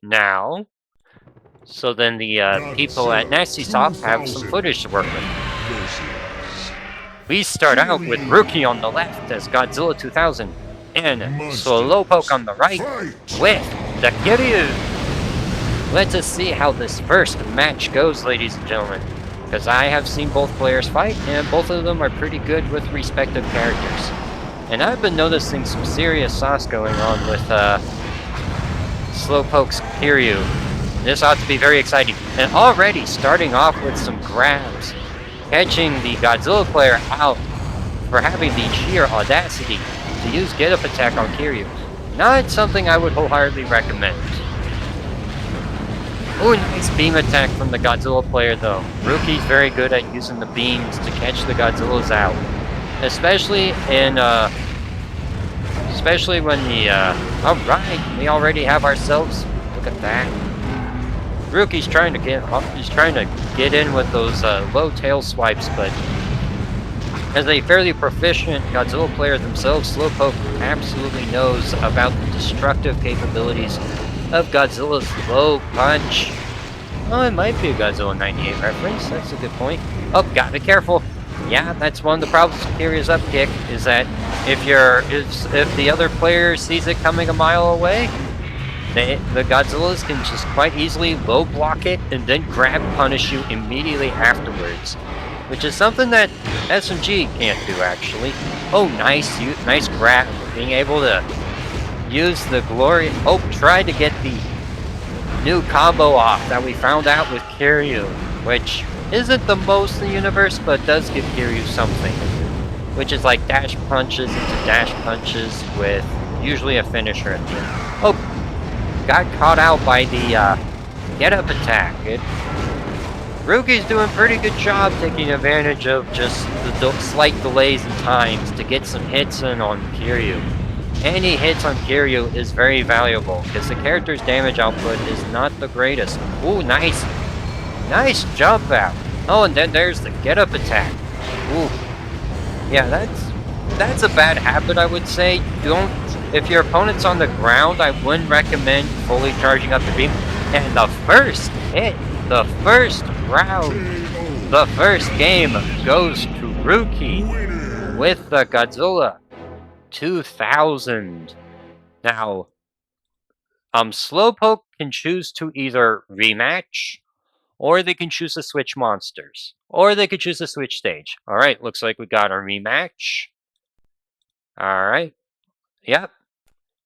now. So then the people at Nasty Soft have some footage to work with. We start out with Rookie on the left as Godzilla 2000, and Slowpoke on the right with the Kiryu. Let us see how this first match goes, ladies and gentlemen, because I have seen both players fight, and both of them are pretty good with respective characters. And I've been noticing some serious sauce going on with Slowpoke's Kiryu. This ought to be very exciting. And already starting off with some grabs, catching the Godzilla player out for having the sheer audacity to use get-up attack on Kiryu. Not something I would wholeheartedly recommend. Ooh, nice beam attack from the Godzilla player though. Rookie's very good at using the beams to catch the Godzillas out. Especially when the, alright, we already have ourselves, look at that. Rookie's trying to get in with those low tail swipes, but as a fairly proficient Godzilla player themselves, Slowpoke absolutely knows about the destructive capabilities of Godzilla's low punch. Oh, it might be a Godzilla 98 reference, that's a good point. Oh, gotta be careful. Yeah, that's one of the problems with Kiryu's up kick, is that if the other player sees it coming a mile away, the Godzillas can just quite easily low block it and then grab punish you immediately afterwards, which is something that SMG can't do actually. Oh, nice grab, being able to use the glory. Oh, tried to get the new combo off that we found out with Kiryu, which isn't the most in the universe, but does give Kiryu something, which is like dash punches into dash punches with usually a finisher at the end. Oh, got caught out by the get-up attack. Rookie's doing a pretty good job taking advantage of just the slight delays in times to get some hits in on Kiryu. Any hits on Kiryu is very valuable, because the character's damage output is not the greatest. Ooh, nice jump out. Oh, and then there's the get-up attack. Ooh. Yeah, that's a bad habit, I would say. If your opponent's on the ground, I wouldn't recommend fully charging up the beam. And the first hit, the first round, the first game goes to Rookie with the Godzilla 2000. Now, Slowpoke can choose to either rematch, or they can choose to switch monsters, or they could choose to switch stage. Alright, looks like we got a rematch. Alright. Yep.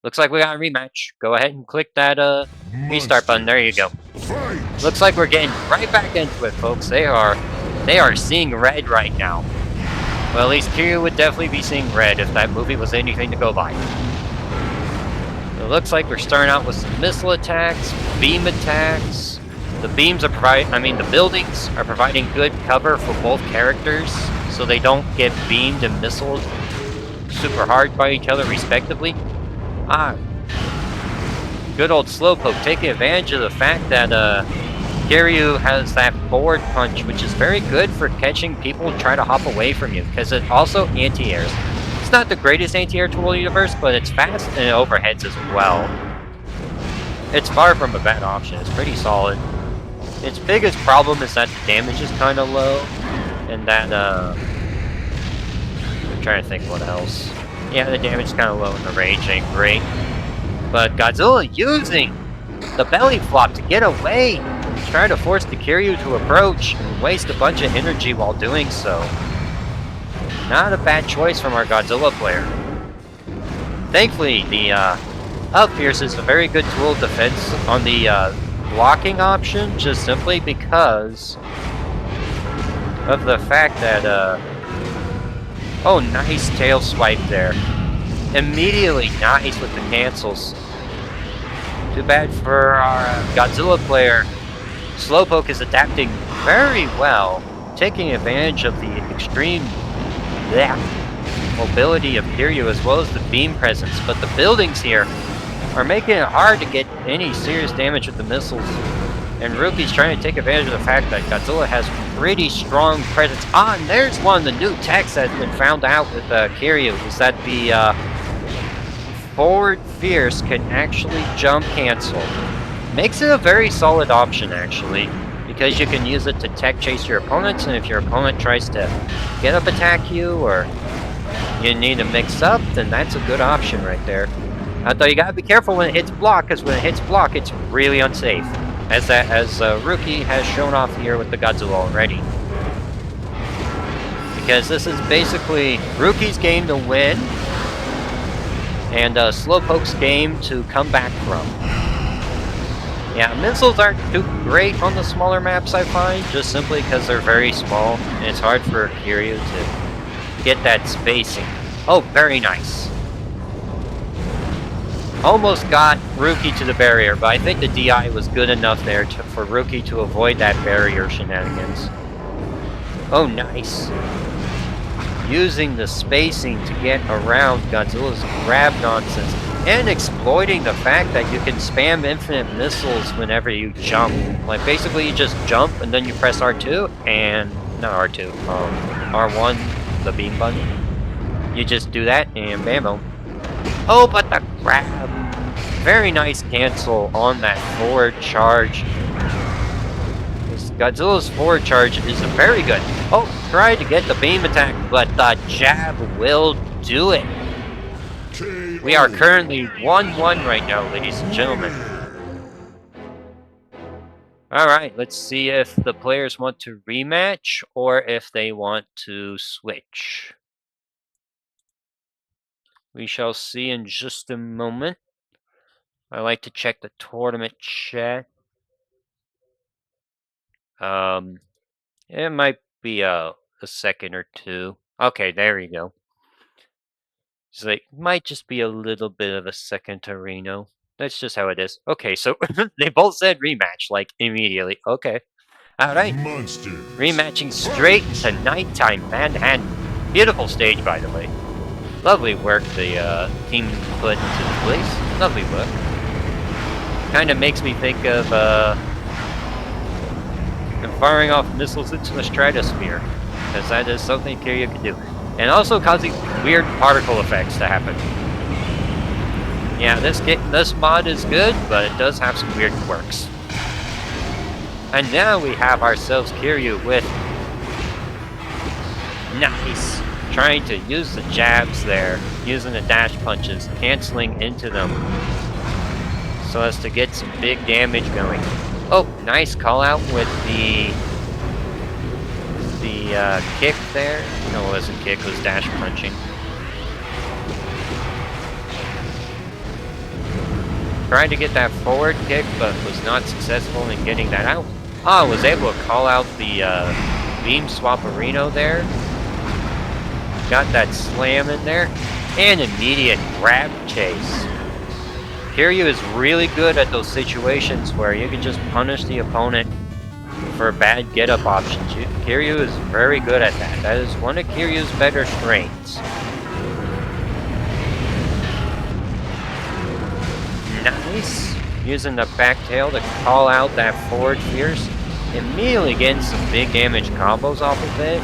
Looks like we got a rematch. Go ahead and click that restart button. There you go. Looks like we're getting right back into it, folks. They are seeing red right now. Well, at least Kiryu would definitely be seeing red if that movie was anything to go by. It looks like we're starting out with some missile attacks, beam attacks. The beams are the buildings are providing good cover for both characters, so they don't get beamed and missiled super hard by each other respectively. Good old Slowpoke taking advantage of the fact that Kiryu has that forward punch, which is very good for catching people who try to hop away from you, because it also anti-airs. It's not the greatest anti-air tool in the universe, but it's fast and it overheads as well. It's far from a bad option, it's pretty solid. Its biggest problem is that the damage is kind of low, and that, I'm trying to think what else. Yeah, the damage is kind of low and the range ain't great. But Godzilla using the belly flop to get away, trying to force the Kiryu to approach and waste a bunch of energy while doing so. Not a bad choice from our Godzilla player. Thankfully, the Up Fierce is a very good tool of defense on the blocking option, just simply because of the fact that, oh, nice tail swipe there. Immediately nice with the cancels. Too bad for our Godzilla player. Slowpoke is adapting very well, taking advantage of the extreme mobility of Kiryu as well as the beam presence, but the buildings here are making it hard to get any serious damage with the missiles. And Rookie's trying to take advantage of the fact that Godzilla has pretty strong presence. And there's one of the new techs that's been found out with Kiryu, is that the forward Fierce can actually jump cancel. Makes it a very solid option, actually, because you can use it to tech chase your opponents, and if your opponent tries to get up attack you, or you need to mix up, then that's a good option right there. Although you gotta be careful when it hits block, because when it hits block, it's really unsafe. As Rookie has shown off here with the Godzilla already. Because this is basically Rookie's game to win, and Slowpoke's game to come back from. Yeah, missiles aren't too great on the smaller maps, I find, just simply because they're very small, and it's hard for Kiryu to get that spacing. Oh, very nice. Almost got Rookie to the barrier, but I think the DI was good enough there for Rookie to avoid that barrier shenanigans. Oh, nice. Using the spacing to get around Godzilla's grab nonsense, and exploiting the fact that you can spam infinite missiles whenever you jump. Like, basically you just jump and then you press R2, and... not R2, R1, the beam button. You just do that, and bam-boom. Oh, but the grab! Very nice cancel on that forward charge. Godzilla's forward charge is very good. Oh, tried to get the beam attack, but the jab will do it. We are currently 1-1 right now, ladies and gentlemen. Alright, let's see if the players want to rematch or if they want to switch. We shall see in just a moment. I like to check the tournament chat. It might be a second or two. Okay, there you go. So it might just be a little bit of a second to Reno. That's just how it is. Okay, so they both said rematch, like, immediately. Okay. Alright. Rematching straight into nighttime Manhattan. Beautiful stage, by the way. Lovely work the team put into place. Lovely work. Kind of makes me think of firing off missiles into the stratosphere, because that is something Kiryu can do. And also causing weird particle effects to happen. Yeah, this mod is good, but it does have some weird quirks. And now we have ourselves Kiryu with... nice! Trying to use the jabs there, using the dash punches, canceling into them, so as to get some big damage going. Oh, nice call out with the kick there. No, it wasn't kick, it was dash punching. Tried to get that forward kick, but was not successful in getting that out. Ah, was able to call out the beam swap-arino there. Got that slam in there. And immediate grab chase. Kiryu is really good at those situations where you can just punish the opponent for bad get-up options. Kiryu is very good at that. That is one of Kiryu's better strengths. Nice. Using the back tail to call out that forward fierce. Immediately getting some big damage combos off of it.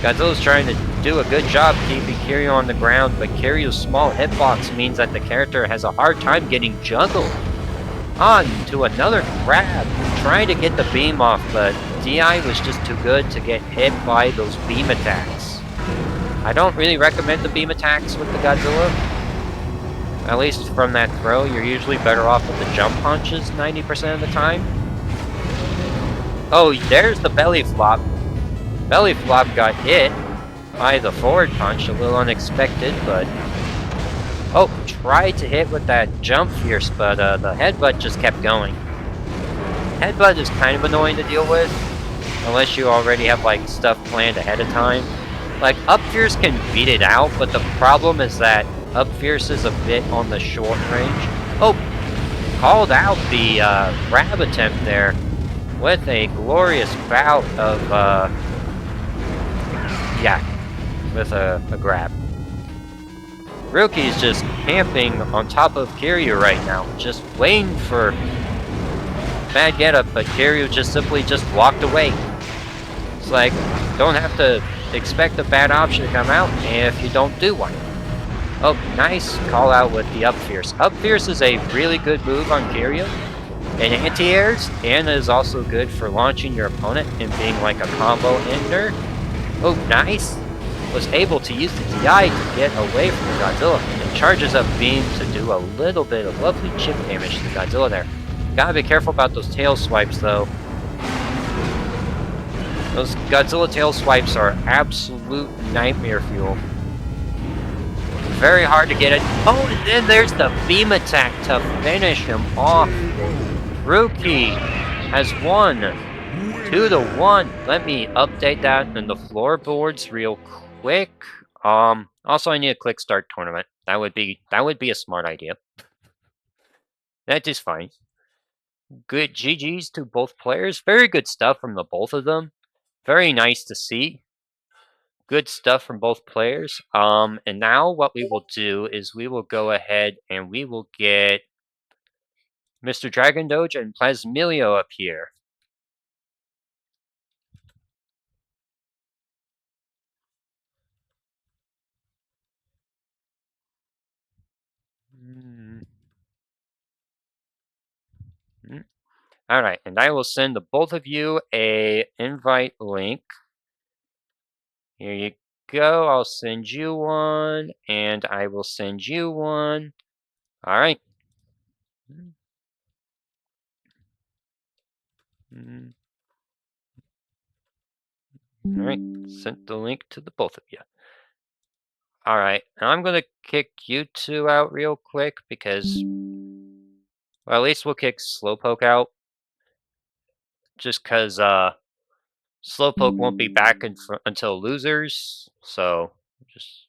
Godzilla's trying to do a good job keeping Kiryu on the ground, but Kiryu's small hitbox means that the character has a hard time getting juggled. On to another grab, trying to get the beam off, but DI was just too good to get hit by those beam attacks. I don't really recommend the beam attacks with the Godzilla. At least from that throw, you're usually better off with the jump punches 90% of the time. Oh, there's the belly flop. Belly flop got hit by the forward punch, a little unexpected, but... oh, tried to hit with that jump fierce, but the headbutt just kept going. Headbutt is kind of annoying to deal with, unless you already have, like, stuff planned ahead of time. Like, up fierce can beat it out, but the problem is that up fierce is a bit on the short range. Oh, called out the grab attempt there with a glorious bout of, yeah, with a grab. Rookie's just camping on top of Kiryu right now, just waiting for bad getup, but Kiryu just simply walked away. It's like, don't have to expect a bad option to come out if you don't do one. Oh, nice call out with the up fierce. Up fierce is a really good move on Kiryu and anti-airs, and is also good for launching your opponent and being like a combo ender. Oh, nice! Was able to use the DI to get away from the Godzilla, and charges up Beam to do a little bit of lovely chip damage to the Godzilla there. Gotta be careful about those tail swipes though. Those Godzilla tail swipes are absolute nightmare fuel. Very hard to get it. Oh, and then there's the beam attack to finish him off. Rookie has won 2-1. Let me update that in the floorboards real quick. Also I need a quick start tournament. That would be a smart idea. That is fine. Good GG's to both players. Very good stuff from the both of them. Very nice to see. Good stuff from both players. And now what we will do is we will go ahead and we will get Mr. Dragon Doge and Plasmilio up here. Alright, and I will send the both of you a invite link. Here you go. I'll send you one, and I will send you one. Alright. Alright, sent the link to the both of you. Alright, and I'm gonna kick you two out real quick because, well, at least we'll kick Slowpoke out. Just because, Slowpoke won't be back until losers, so just...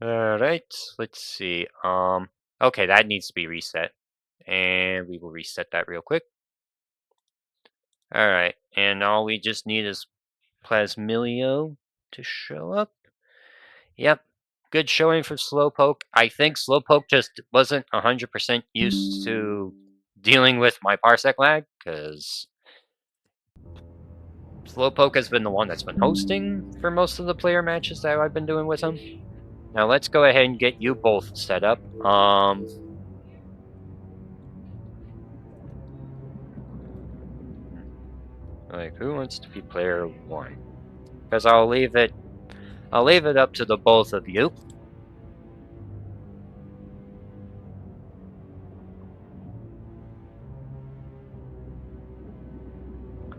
Alright, let's see. Okay, that needs to be reset. And we will reset that real quick. Alright, and all we just need is Plasmilio to show up. Yep, good showing for Slowpoke. I think Slowpoke just wasn't 100% used to dealing with my parsec lag, because Slowpoke has been the one that's been hosting for most of the player matches that I've been doing with him. Now let's go ahead and get you both set up. Like, who wants to be player one? Because I'll leave it up to the both of you.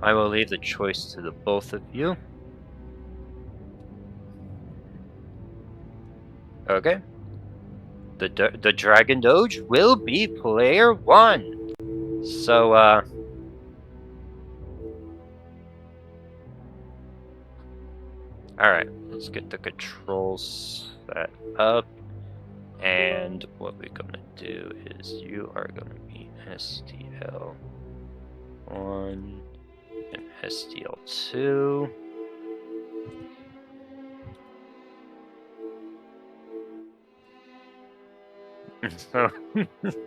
I will leave the choice to the both of you. Okay. The Dragon Doge will be player one. So, alright, let's get the controls set up. And what we're gonna do is you are gonna be STL1 and STL2. So,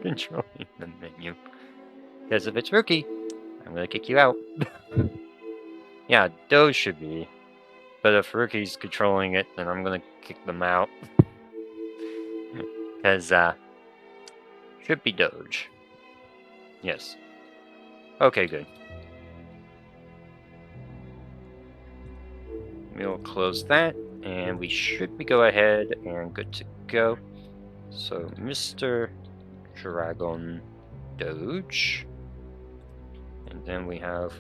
controlling the menu. Because if it's Rookie, I'm gonna kick you out. Yeah, Doge should be. But if Rookie's controlling it, then I'm gonna kick them out. Because, should be Doge. Yes. Okay, good. We'll close that, and we should be go ahead and good to go. So, Mr. Dragon Doge. And then we have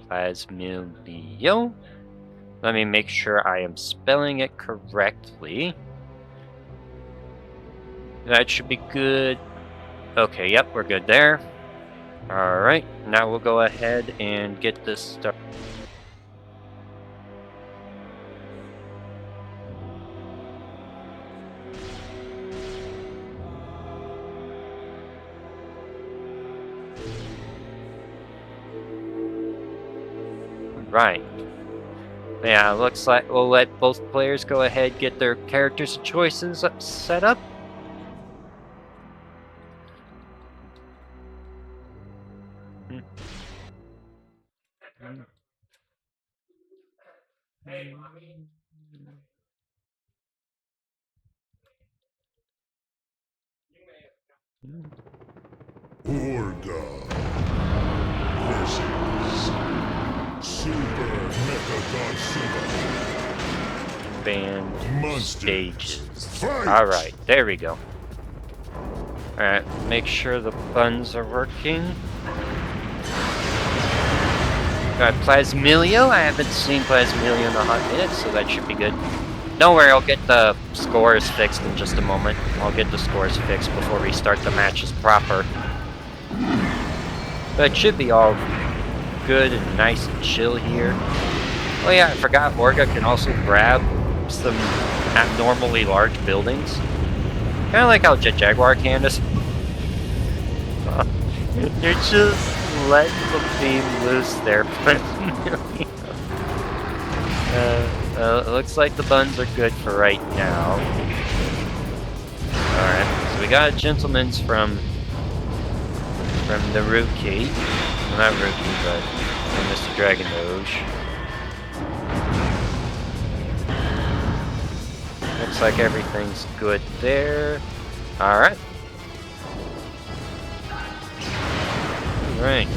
Plasmilio. Let me make sure I am spelling it correctly. That should be good. Okay, yep, we're good there. Alright, now we'll go ahead and get this started. Right. Yeah, looks like we'll let both players go ahead get their characters' choices set up. Orga versus Super Mecha Godzilla. Band Monsters. stages. Fight! Alright, there we go. Alright, make sure the buttons are working. Got Plasmilio. I haven't seen Plasmilio in a hot minute, so that should be good. Don't worry, I'll get the scores fixed in just a moment. I'll get the scores fixed before we start the matches proper. But it should be all good and nice and chill here. Oh yeah, I forgot Orga can also grab some abnormally large buildings. Kind of like how Jet Jaguar can. You're just letting the beam loose there. It looks like the buns are good for right now. Alright, so we got gentlemen's from the rookie. Well, not rookie, but from Mr. Dragon Doge. Looks like everything's good there. Alright. Alright.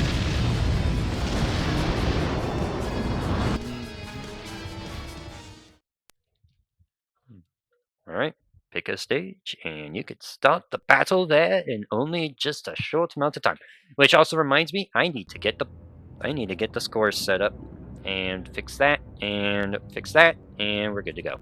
Alright. Pick a stage, and you could start the battle there in only just a short amount of time. Which also reminds me, I need to get the scores set up, and fix that, and we're good to go.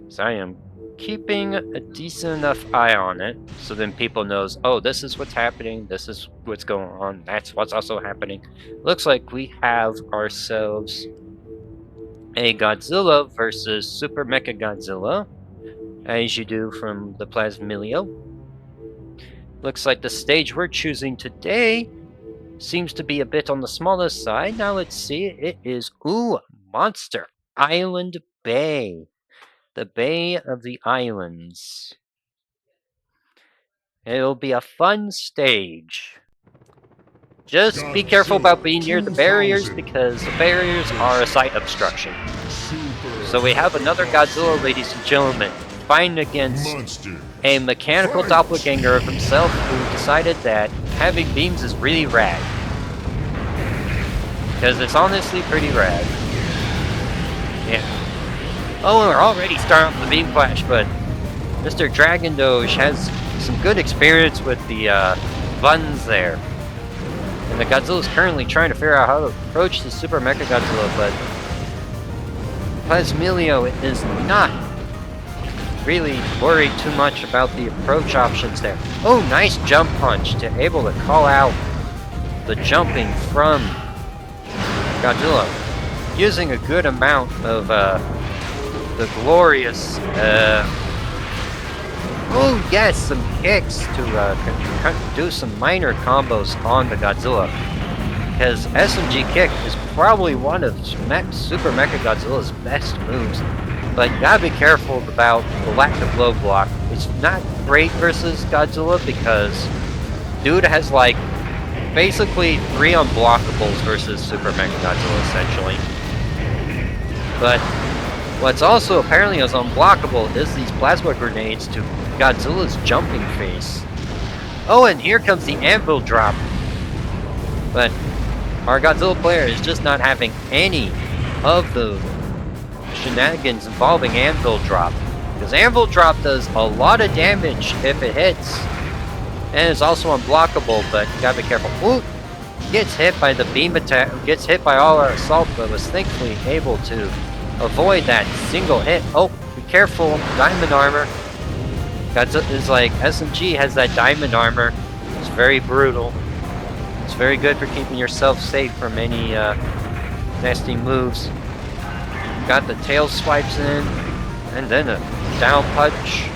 So I am keeping a decent enough eye on it, so then people knows, oh, this is what's happening, this is what's going on, that's what's also happening. Looks like we have ourselves a Godzilla versus Super Mecha Godzilla, as you do from the Plasmilio. Looks like the stage we're choosing today seems to be a bit on the smaller side. Now let's see, it is, ooh, Monster Island Bay. The Bay of the Islands. It'll be a fun stage. Just be careful about being near the barriers, because the barriers are a sight obstruction. So we have another Godzilla, ladies and gentlemen, fighting against a mechanical doppelganger of himself who decided that having beams is really rad. Because it's honestly pretty rad. Yeah. Oh, we're already starting off the beam flash, but Mr. Dragon Doge has some good experience with the buttons there. And the Godzilla is currently trying to figure out how to approach the Super Mecha Godzilla, but Plasmilio is not really worried too much about the approach options there. Oh, nice jump punch to able to call out the jumping from Godzilla, using a good amount of the glorious, oh yes, some kicks to do some minor combos on the Godzilla. Because SMG kick is probably one of Super Mecha Godzilla's best moves. But you gotta be careful about the lack of low block. It's not great versus Godzilla because dude has like basically 3 unblockables versus Super Mecha Godzilla essentially. But what's also apparently is unblockable is these plasma grenades to Godzilla's jumping face. Oh, and here comes the anvil drop. But our Godzilla player is just not having any of the shenanigans involving anvil drop. Because anvil drop does a lot of damage if it hits. And it's also unblockable, but you gotta be careful. Ooh! Gets hit by the beam attack, gets hit by all our assault, but was thankfully able to avoid that single hit. Oh, be careful, diamond armor. Godzilla is like, SMG has that diamond armor. It's very brutal. It's very good for keeping yourself safe from any nasty moves. Got the tail swipes in, and then a down punch.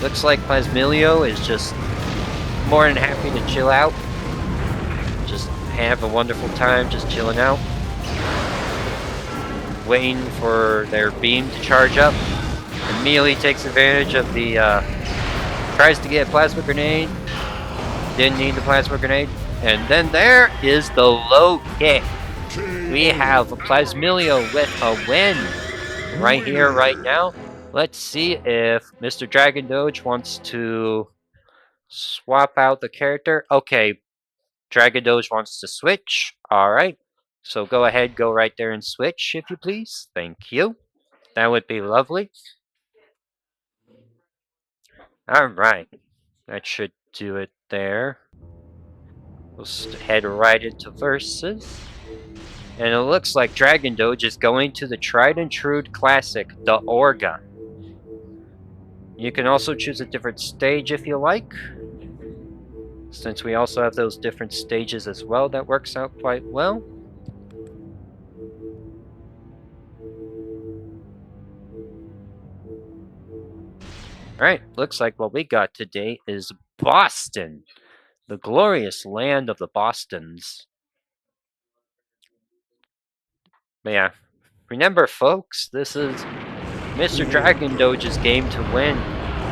Looks like Plasmilio is just more than happy to chill out. Just have a wonderful time just chilling out. Waiting for their beam to charge up. Immediately takes advantage of the, tries to get a plasma grenade. Didn't need the plasma grenade. And then there is the low kick. We have Plasmilio with a win right here, right now. Let's see if Mr. Dragon Doge wants to swap out the character. Okay, Dragon Doge wants to switch. Alright. So go ahead, go right there and switch, if you please. Thank you. That would be lovely. Alright. That should do it there. We'll head right into Versus. And it looks like Dragon Doge is going to the tried and true classic, the Orga. You can also choose a different stage if you like. Since we also have those different stages as well, that works out quite well. Alright, looks like what we got today is Boston. The glorious land of the Bostons. But yeah, remember folks, this is Mr. Dragon Doge's game to win.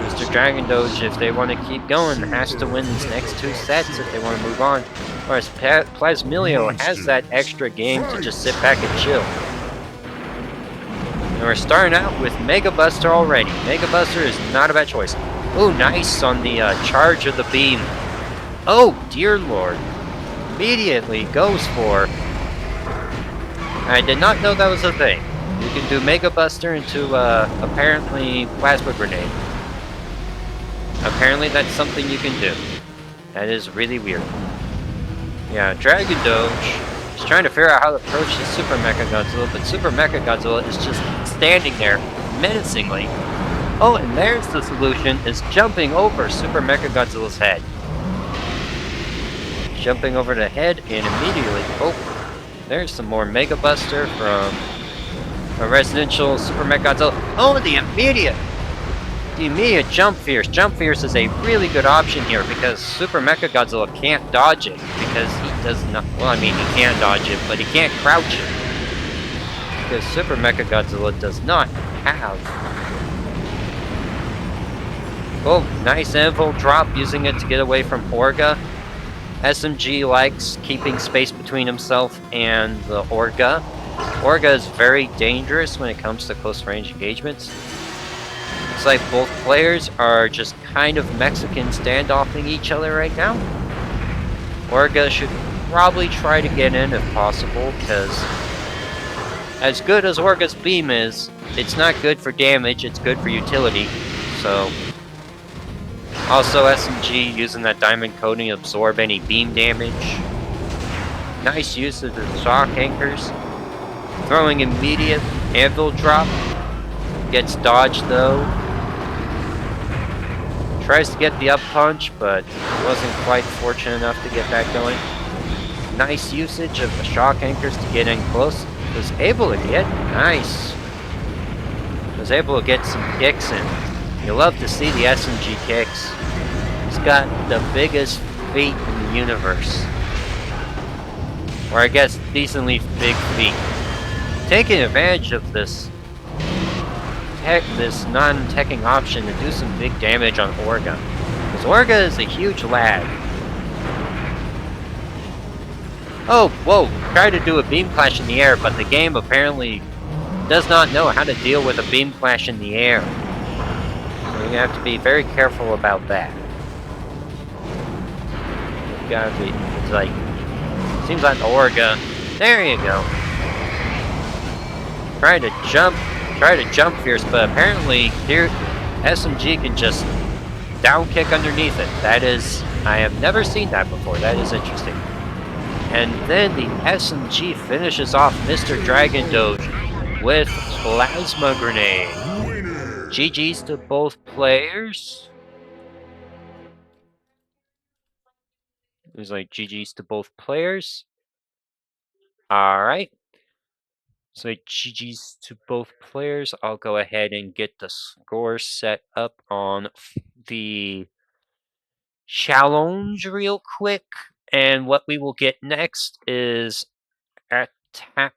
Mr. Dragon Doge, if they want to keep going, has to win these next 2 sets if they want to move on. Whereas Plasmilio has that extra game to just sit back and chill. And we're starting out with Mega Buster already. Mega Buster is not a bad choice. Oh, nice on the charge of the beam. Oh, dear lord. Immediately goes for... I did not know that was a thing. You can do Mega Buster into, apparently, Plasma Grenade. Apparently that's something you can do. That is really weird. Yeah, Dragon Doge is trying to figure out how to approach the Super Mecha Godzilla, but Super Mecha Godzilla is just standing there menacingly. Oh, and there's the solution, is jumping over Super Mecha Godzilla's head. Jumping over the head and immediately, oh, there's some more Mega Buster from a residential Super Mecha Godzilla. Oh, the immediate Jump Fierce. Jump Fierce is a really good option here because Super Mecha Godzilla can't dodge it because he does not. Well, I mean, he can dodge it, but he can't crouch it because Super Mecha Godzilla does not have. Oh, nice anvil drop, using it to get away from Orga. SMG likes keeping space between himself and the Orga. Orga is very dangerous when it comes to close range engagements. It's like both players are just kind of Mexican standoffing each other right now. Orga should probably try to get in if possible, because as good as Orga's beam is, it's not good for damage, it's good for utility. So, also SMG using that diamond coating to absorb any beam damage. Nice use of the shock anchors. Throwing immediate anvil drop. Gets dodged though. Tries to get the up punch, but wasn't quite fortunate enough to get that going. Nice usage of the shock anchors to get in close. Was able to get, nice. Was able to get some kicks in. You love to see the SMG kicks. He's got the biggest feet in the universe. Or I guess decently big feet. Taking advantage of this non-teching option to do some big damage on Orga. Because Orga is a huge lad. Oh, whoa, tried to do a beam clash in the air, but the game apparently does not know how to deal with a beam clash in the air. So you have to be very careful about that. You gotta be, it's like, seems like the Orga, there you go. Try to jump fierce, but apparently here SMG can just down kick underneath it. That is, I have never seen that before. That is interesting. And then the SMG finishes off Mr. Dragon Doge with Plasma Grenade. GG's to both players. It was like GG's to both players. Alright. So GG's to both players. I'll go ahead and get the score set up on the challenge real quick. And what we will get next is a tap,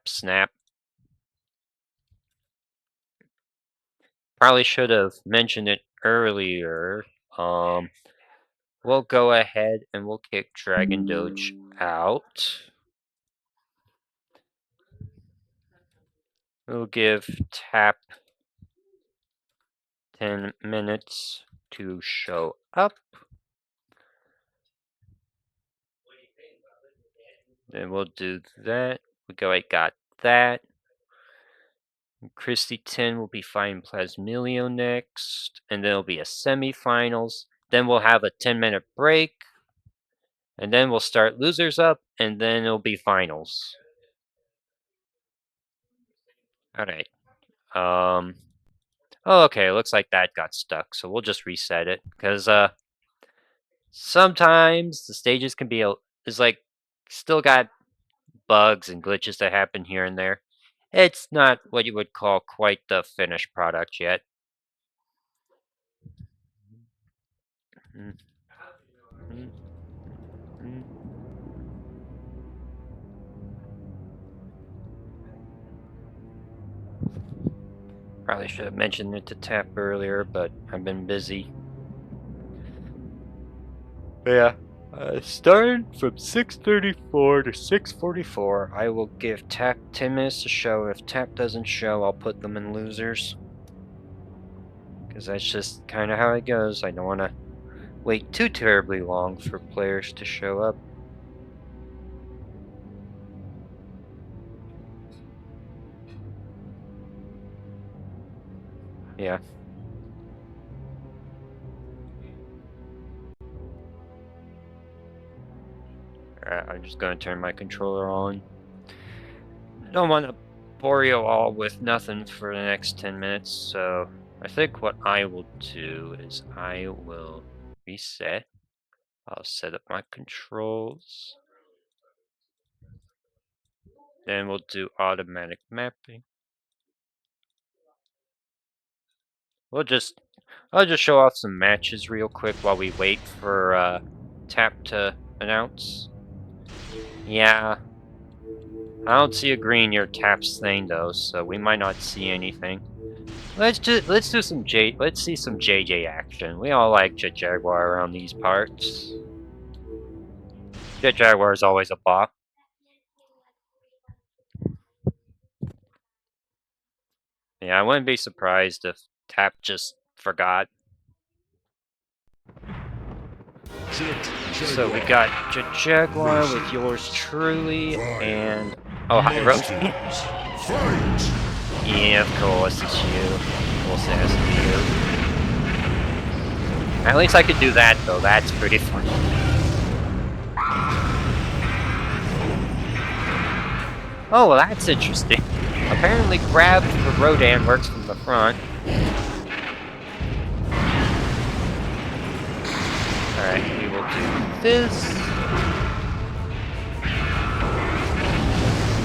snap. Probably should have mentioned it earlier. We'll go ahead and we'll kick Dragon Doge out. We'll give Tap 10 minutes to show up. Then we'll do that. I got that. Christy 10 will be fighting Plasmilio next. And then it'll be a semifinals. Then we'll have a 10-minute break. And then we'll start losers up. And then it'll be finals. Alright. Oh, okay. Looks like that got stuck. So we'll just reset it. Because sometimes the stages can be still got bugs and glitches that happen here and there. It's not what you would call quite the finished product yet. Probably should have mentioned it to Tap earlier, but I've been busy. But yeah. Starting from 6:34 to 6:44, I will give Tap 10 minutes to show. If Tap doesn't show, I'll put them in losers. Because that's just kind of how it goes. I don't want to wait too terribly long for players to show up. Yeah. I'm just going to turn my controller on. I don't want to bore you all with nothing for the next 10 minutes, so I think what I will do is I will reset. I'll set up my controls. Then we'll do automatic mapping. I'll just show off some matches real quick while we wait for Tap to announce. Yeah. I don't see a green near Tap's thing though, so we might not see anything. Let's see some JJ action. We all like Jet Jaguar around these parts. Jet Jaguar is always a bop. Yeah, I wouldn't be surprised if Tap just forgot. So we got Jet Jaguar with yours truly, and oh hi Rose. Yeah, of course it's you. Of course it has to be you. At least I could do that though. That's pretty funny. Oh, well, that's interesting. Apparently, grab for Rodan works from the front. Alright, we will do this.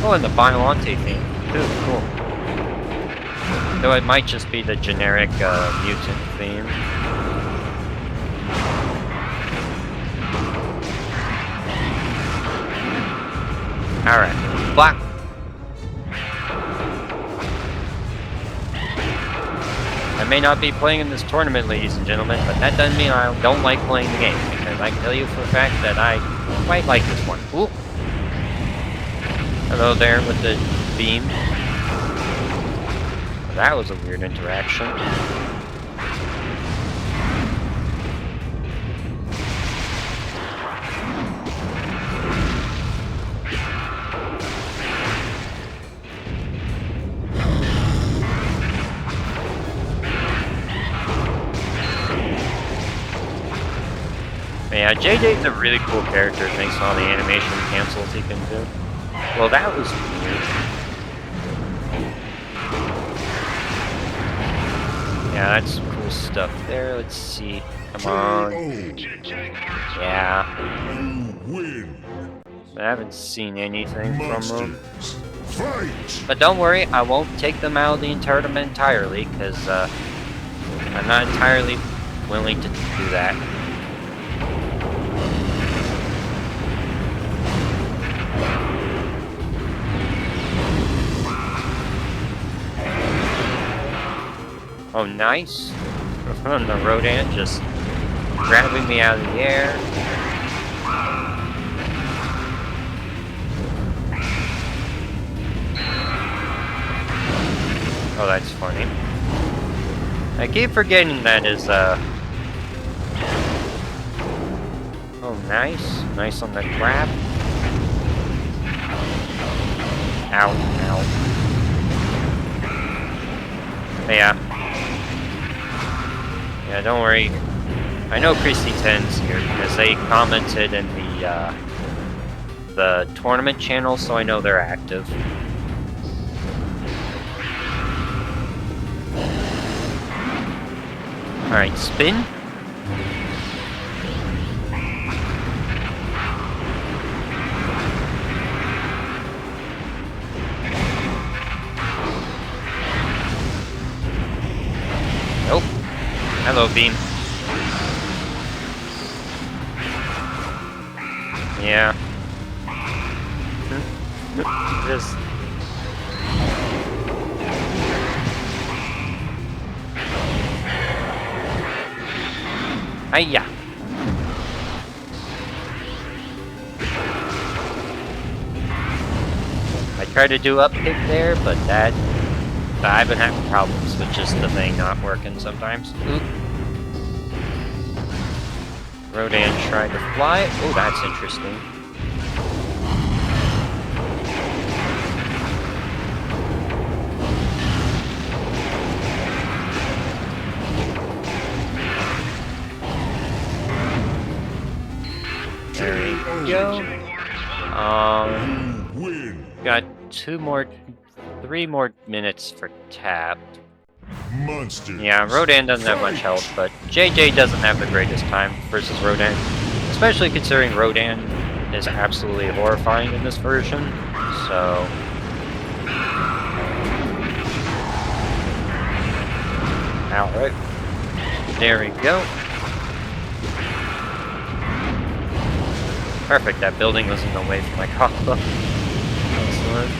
Oh, and the Biolante theme. Ooh, cool. Though it might just be the generic mutant theme. Alright, black. I may not be playing in this tournament, ladies and gentlemen, but that doesn't mean I don't like playing the game, because I can tell you for a fact that I quite like this one. Ooh. Hello there with the beam. That was a weird interaction. Yeah, JJ's a really cool character thanks to all the animation cancels he can do. Well, that was weird. Yeah, that's some cool stuff there. Let's see. Come on. Yeah. I haven't seen anything from them. But don't worry, I won't take them out of the tournament entirely, because I'm not entirely willing to do that. Oh, nice. The Rodan just grabbing me out of the air. Oh, that's funny. I keep forgetting that is, Oh, nice. Nice on the grab. Ow, ow. Yeah. Yeah, don't worry. I know Christy 10's here because they commented in the tournament channel, so I know they're active. Alright, spin. Nope. Hello, Beam. Yeah. Just... Hiya! I tried to do up kick there, but I've been having problems with just the thing not working sometimes. Oop. Rodan tried to fly. Oh, that's interesting. There we go. Got 3 more minutes for tap. Monsters. Yeah, Rodan doesn't have much health, but JJ doesn't have the greatest time versus Rodan. Especially considering Rodan is absolutely horrifying in this version, so... Alright. There we go. Perfect, that building was in the way for my combo. Excellent.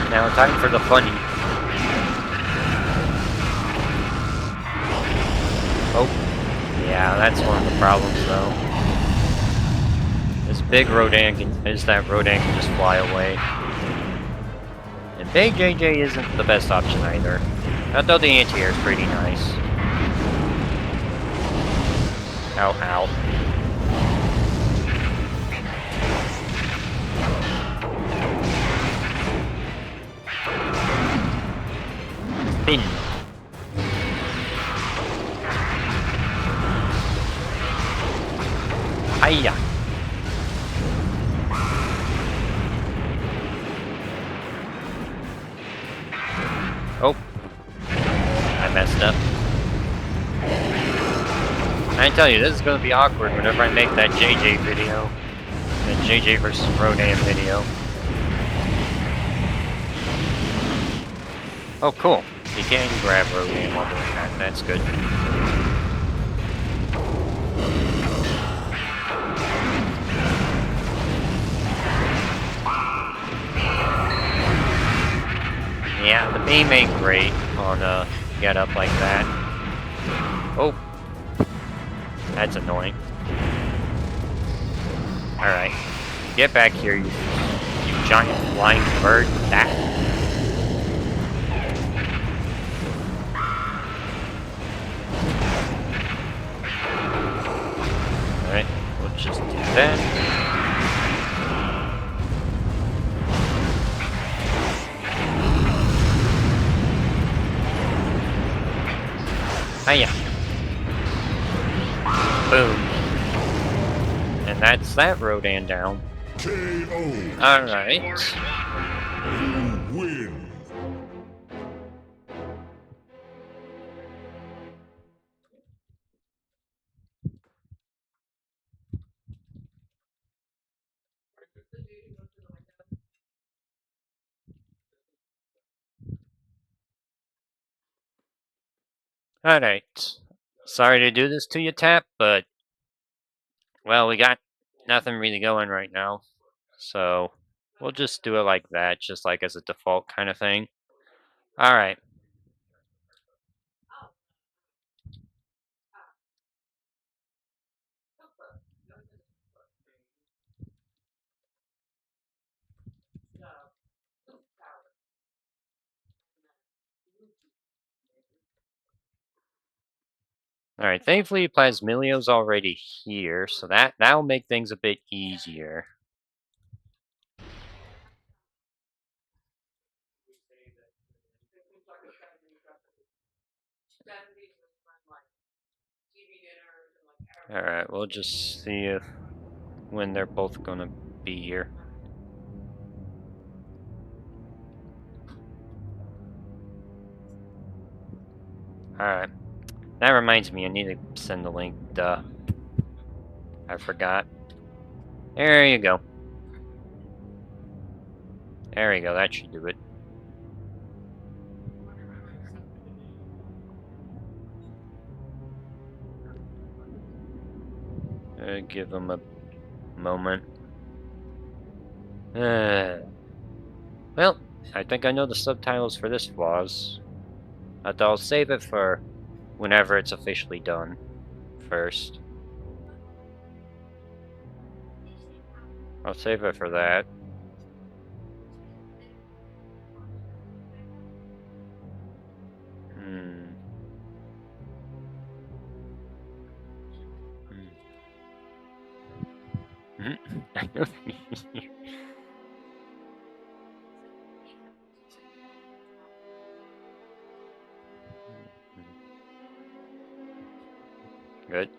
Now time for the funny. Oh, yeah, that's one of the problems though. This big Rodan can just fly away. And big JJ isn't the best option either. Although the anti-air is pretty nice. Ow, ow. Spin. Hiya. Oh. I messed up. I tell you, this is gonna be awkward whenever I make that JJ video. That JJ versus Rodan video. Oh, cool. You can grab Rodan while doing that. That's good. Yeah, the beam ain't great on a get up like that. Oh. That's annoying. Alright. Get back here, you giant flying bird. That. Alright, we'll just do that. Hiya. Boom. And that's that Rodan down. KO. Alright. You win. Alright. Sorry to do this to you, Tap, but... Well, we got nothing really going right now. So, we'll just do it like that, just like as a default kind of thing. Alright. Alright, thankfully Plasmilio's already here, so that'll make things a bit easier. Alright, we'll just see if when they're both gonna be here. Alright. That reminds me, I need to send the link. Duh. I forgot. There you go. There you go, that should do it. Give them a moment. Well, I think I know the subtitles for this was. But I'll save it for whenever it's officially done first. I'll save it for that. Hmm. Good.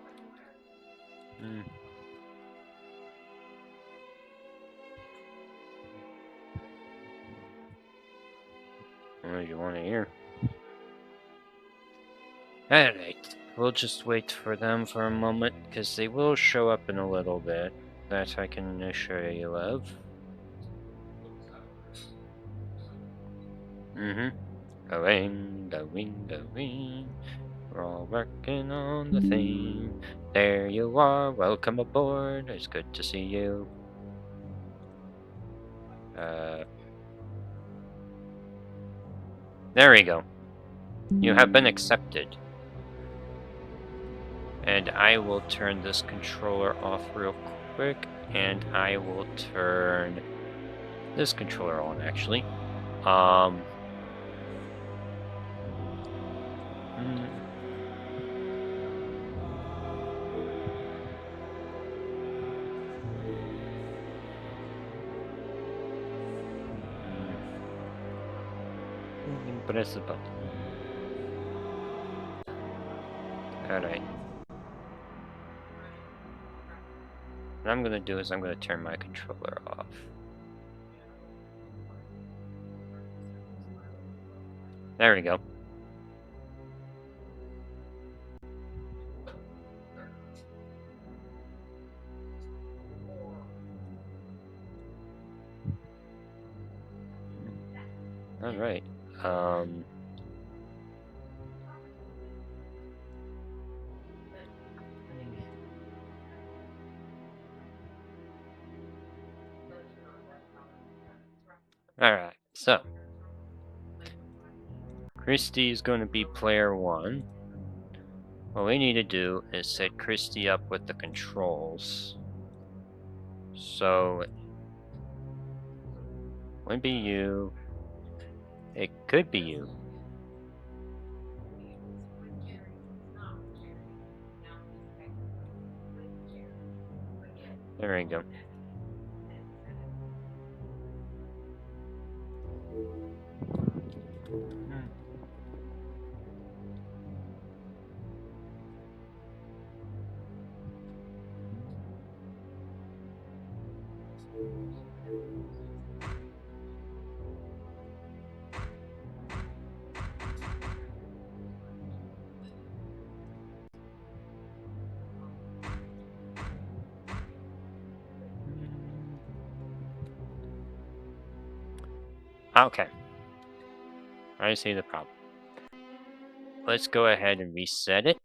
What do you want to hear? Alright, we'll just wait for them for a moment, because they will show up in a little bit. That I can assure you of. Going. We're all working on the theme. There you are, welcome aboard. It's good to see you. There we go. You have been accepted. And I will turn this controller off real quick, and I will turn this controller on, actually. Press the button. Alright. What I'm gonna do is I'm gonna turn my controller off. There we go. Alright. Alright, so Christy is going to be player 1. What we need to do is set Christy up with the controls. So, would be you. It could be you. There we go. Okay. I see the problem. Let's go ahead and reset it.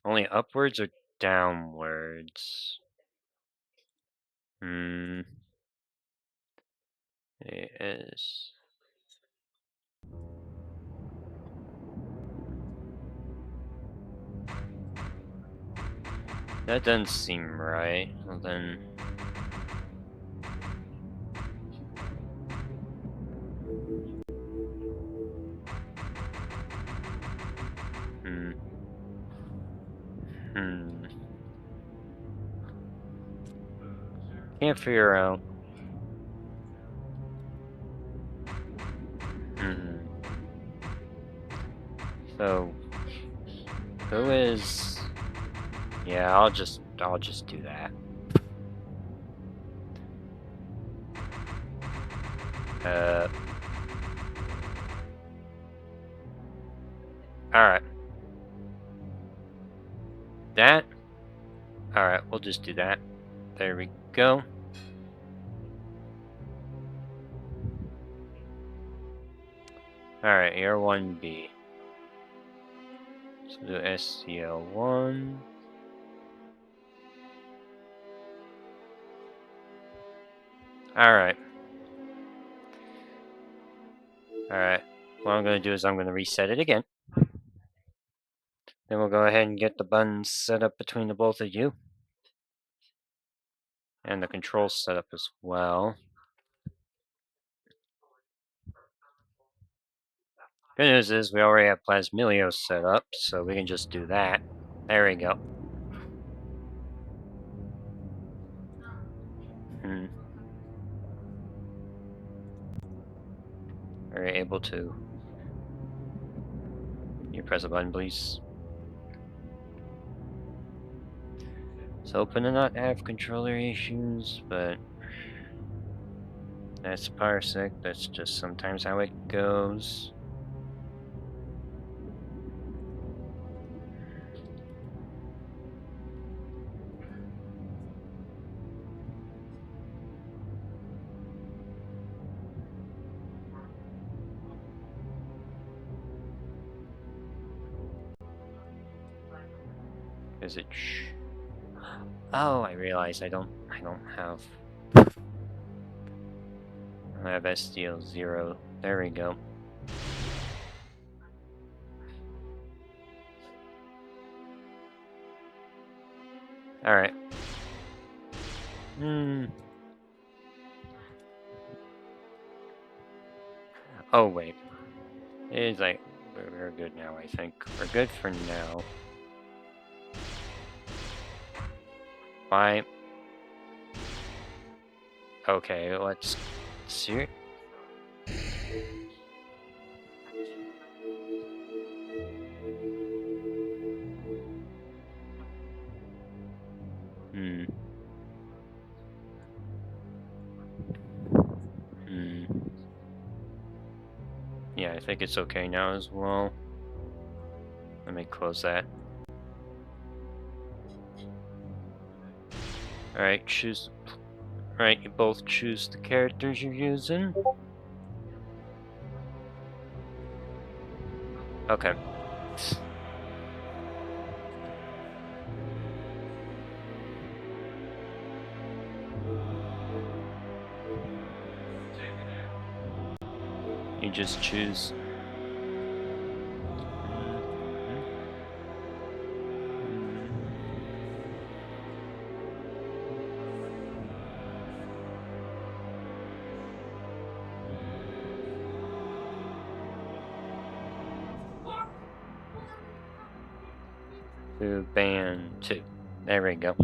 Only upwards or downwards? It is. That doesn't seem right. Well then. Can't figure out. So, who is? Yeah, I'll just do that. Alright. That? Alright, we'll just do that. There we go. Alright, Air 1B. So do SCL1. Alright. Alright. What I'm going to do is I'm going to reset it again. Then we'll go ahead and get the buttons set up between the both of you. And the controls set up as well. Good news is we already have Plasmilio set up, so we can just do that. There we go. Are you able to? You press a button, please. It's hoping to not have controller issues, but that's parsec. That's just sometimes how it goes. Is it? Oh, I realize I don't have. I have SDL0. There we go. Alright. Oh, wait. It's like, we're good now, I think. We're good for now. Why? Okay, let's see. Yeah, I think it's okay now as well. Let me close that. Alright, choose. Alright, you both choose the characters you're using. Okay. You just choose. To band 2. There we go.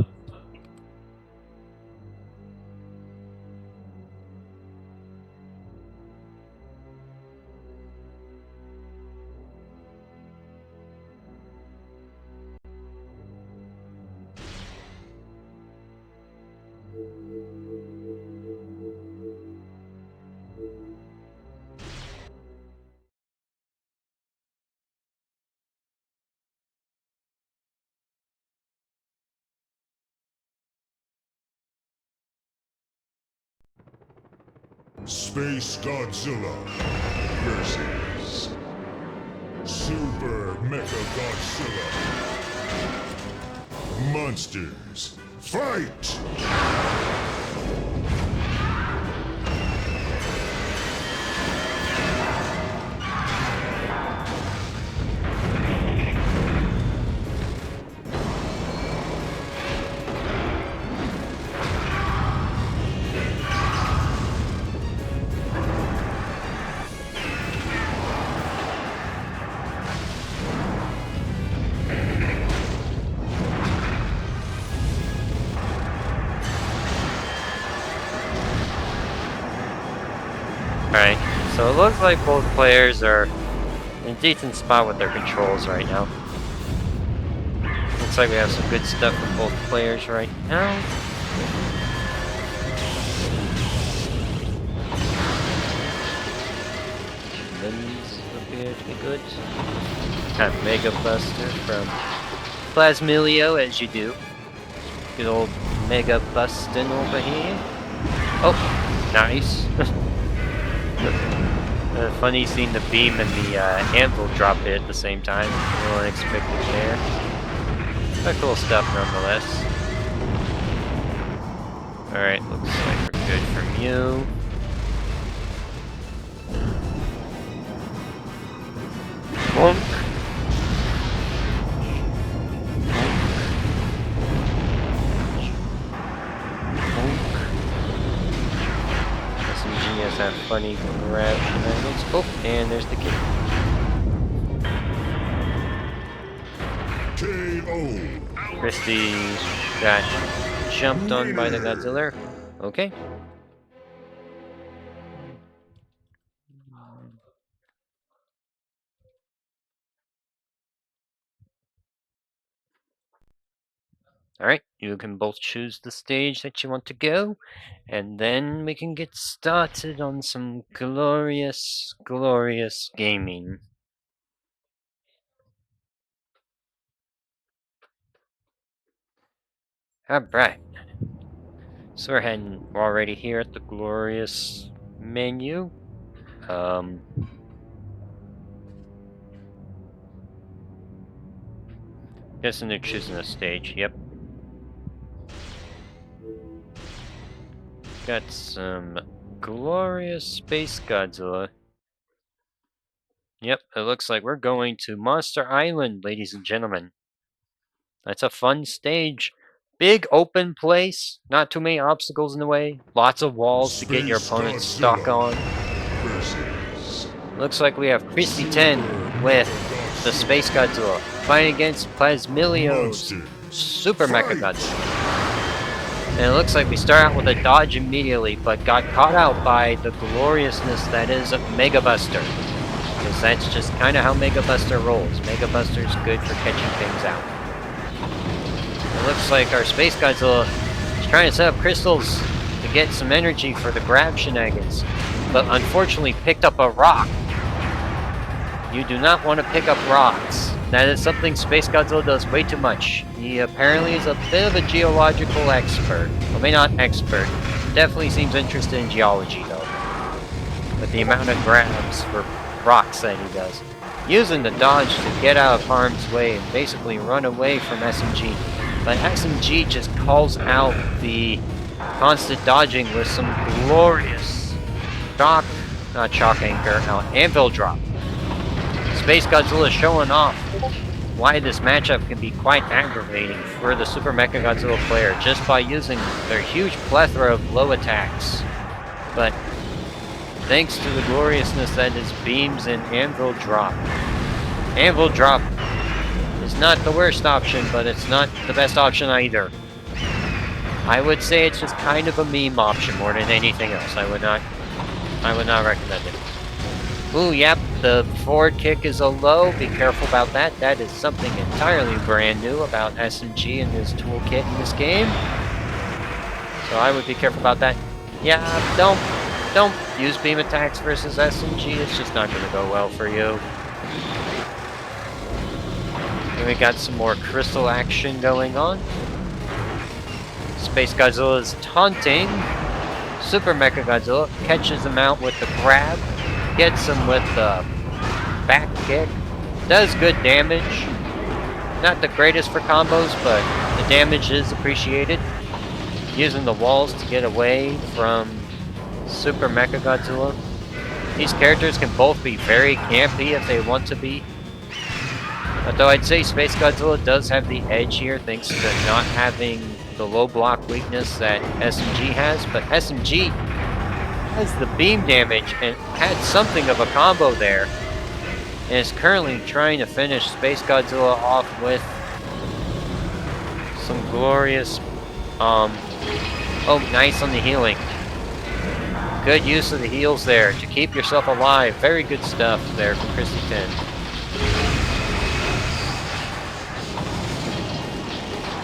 Space Godzilla versus Super Mecha Godzilla. Monsters, fight! Alright, so it looks like both players are in a decent spot with their controls right now. Looks like we have some good stuff from both players right now. Limbs appear to be good. Got Mega Buster from Plasmilio, as you do. Good old Mega Bustin' over here. Oh, nice. Funny seeing the beam and the anvil drop it at the same time. A little unexpected there. But cool stuff nonetheless. Alright, looks like we're good from you. Bonk. SMG has that funny grab shenanigans. Oh, and there's the kick. KO. Christy got jumped on by the Godzilla. Okay. Alright, you can both choose the stage that you want to go, and then we can get started on some glorious, glorious gaming. Alright. So we're already here at the glorious menu. Guessing they're choosing a stage, yep. Got some glorious Space Godzilla. Yep, it looks like we're going to Monster Island, ladies and gentlemen. That's a fun stage. Big open place, not too many obstacles in the way, lots of walls to get your opponent stuck on. Looks like we have Christy 10 with the Space Godzilla fighting against Plasmilio's Super Mecha Godzilla. And it looks like we start out with a dodge immediately, but got caught out by the gloriousness that is Mega Buster. Because that's just kind of how Mega Buster rolls. Mega Buster's good for catching things out. It looks like our Space Godzilla is trying to set up crystals to get some energy for the grab shenanigans, but unfortunately picked up a rock. You do not want to pick up rocks. That is something Space Godzilla does way too much. He apparently is a bit of a geological expert. Well, maybe not expert. Definitely seems interested in geology, though. With the amount of grabs for rocks that he does. Using the dodge to get out of harm's way and basically run away from SMG. But SMG just calls out the constant dodging with some glorious shock anchor, anvil drop. Space Godzilla showing off why this matchup can be quite aggravating for the Super Mecha Godzilla player just by using their huge plethora of low attacks. But thanks to the gloriousness that is beams and anvil drop. Anvil drop is not the worst option, but it's not the best option either. I would say it's just kind of a meme option more than anything else. I would not recommend it. Ooh, yep, the forward kick is a low. Be careful about that. That is something entirely brand new about SMG and his toolkit in this game. So I would be careful about that. Yeah, don't use beam attacks versus SMG. It's just not going to go well for you. And we got some more crystal action going on. Space Godzilla is taunting Super Mecha Godzilla, catches him out with the grab, gets him with the back kick, does good damage. Not the greatest for combos, but the damage is appreciated. Using the walls to get away from Super Mecha Godzilla. These characters can both be very campy if they want to be. Although I'd say Space Godzilla does have the edge here thanks to not having the low block weakness that SMG has, but SMG has the beam damage and had something of a combo there, and is currently trying to finish Space Godzilla off with some glorious, oh, nice on the healing. Good use of the heals there to keep yourself alive. Very good stuff there from Christy 10.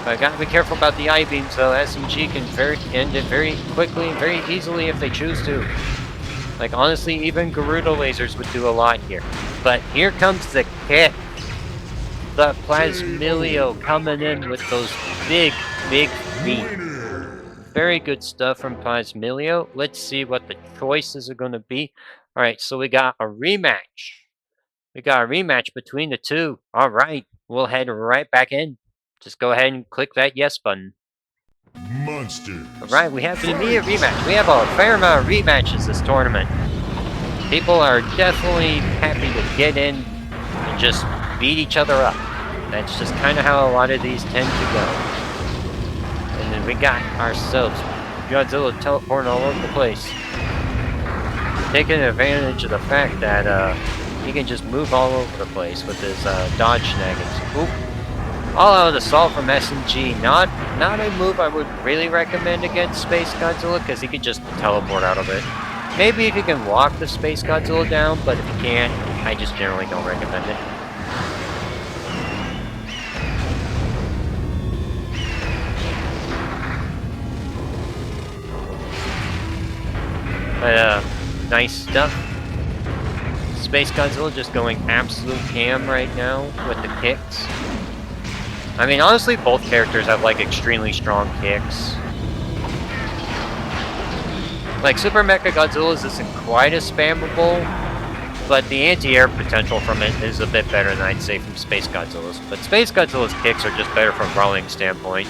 But gotta be careful about the I-beams though. SMG can end it very quickly and very easily if they choose to. Like honestly, even Gerudo lasers would do a lot here. But here comes the kick. The Plasmilio coming in with those big feet. Very good stuff from Plasmilio. Let's see what the choices are going to be. Alright, so we got a rematch. We got a rematch between the two. Alright, we'll head right back in. Just go ahead and click that yes button. Monsters. Alright, we have an immediate rematch. We have a fair amount of rematches this tournament. People are definitely happy to get in and just beat each other up. That's just kind of how a lot of these tend to go. And then we got ourselves Godzilla teleporting all over the place. Taking advantage of the fact that he can just move all over the place with his dodge shenanigans. Oop. All-out assault from SMG. Not a move I would really recommend against Space Godzilla because he can just teleport out of it. Maybe if you can walk the Space Godzilla down, but if you can't, I just generally don't recommend it. But, nice stuff. Space Godzilla just going absolute ham right now with the kicks. I mean, honestly, both characters have, like, extremely strong kicks. Like, Super Mecha Godzilla's isn't quite as spammable, but the anti-air potential from it is a bit better than I'd say from Space Godzilla's. But Space Godzilla's kicks are just better from rolling standpoint.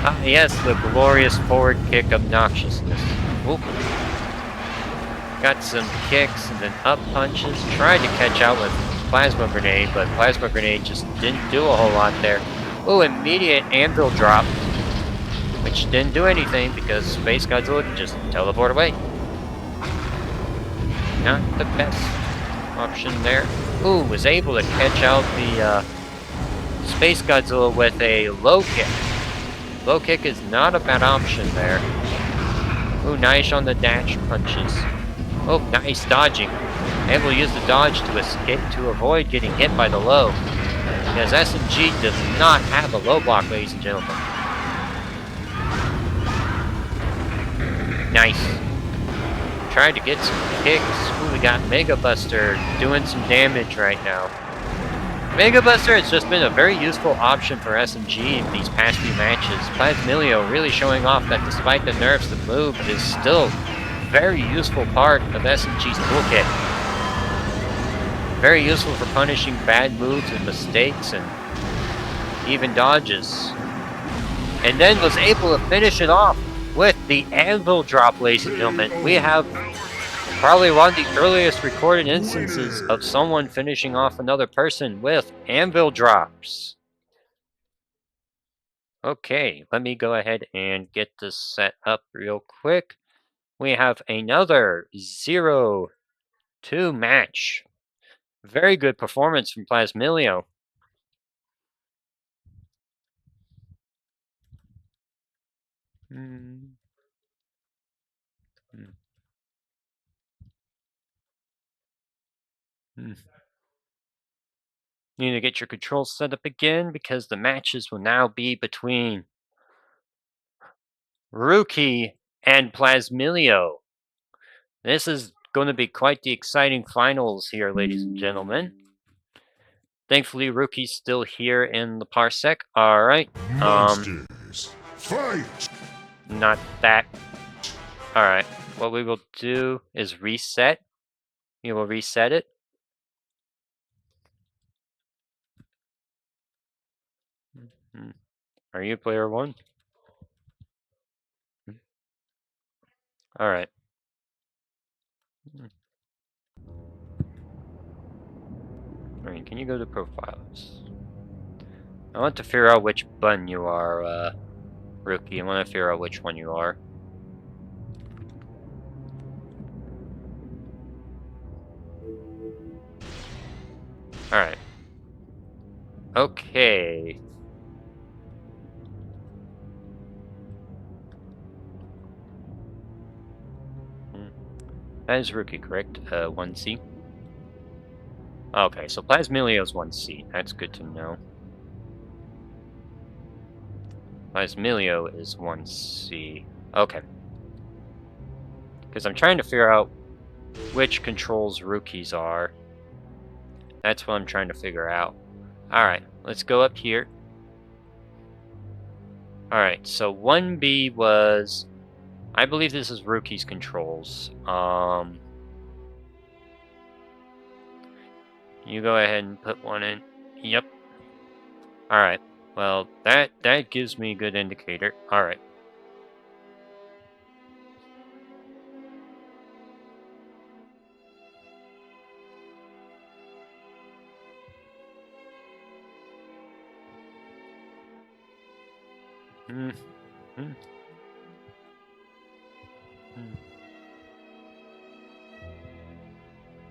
Ah, yes, the glorious forward kick obnoxiousness. Whoop. Got some kicks and then up punches. Tried to catch out with Plasma Grenade, but Plasma Grenade just didn't do a whole lot there. Oh, immediate anvil drop, which didn't do anything because Space Godzilla can just teleport away. Not the best option there. Ooh, was able to catch out the Space Godzilla with a low kick. Low kick is not a bad option there. Ooh, nice on the dash punches. Oh, nice dodging. Able to use the dodge to escape to avoid getting hit by the low. Because SMG does not have a low block, ladies and gentlemen. Nice. Tried to get some kicks. Ooh, we got Mega Buster doing some damage right now. Mega Buster has just been a very useful option for SMG in these past few matches. Plasmilio really showing off that despite the nerfs, the move is still a very useful part of SMG's toolkit. Very useful for punishing bad moves and mistakes and even dodges. And then was able to finish it off with the anvil drop, ladies and gentlemen. We have probably one of the earliest recorded instances of someone finishing off another person with anvil drops. Okay, let me go ahead and get this set up real quick. We have another 0-2 match. Very good performance from Plasmilio. Hmm. Need to get your controls set up again because the matches will now be between Rookie and Plasmilio. This is going to be quite the exciting finals here, ladies and gentlemen. Thankfully, Rookie's still here in the Parsec. Alright. Monsters. Fight! Not that. Alright. What we will do is reset. We will reset it. Are you player 1? Alright. Alright, can you go to profiles? I want to figure out which button you are, Rookie. I want to figure out which one you are. Alright. Okay. That is rookie, correct? 1C. Okay, so Plasmilio's 1C. That's good to know. Plasmilio is 1C. Okay. Because I'm trying to figure out which controls rookies are. That's what I'm trying to figure out. Alright, let's go up here. Alright, so 1B was... I believe this is rookies controls. You go ahead and put one in. Yep. Alright. Well, that gives me a good indicator. Alright.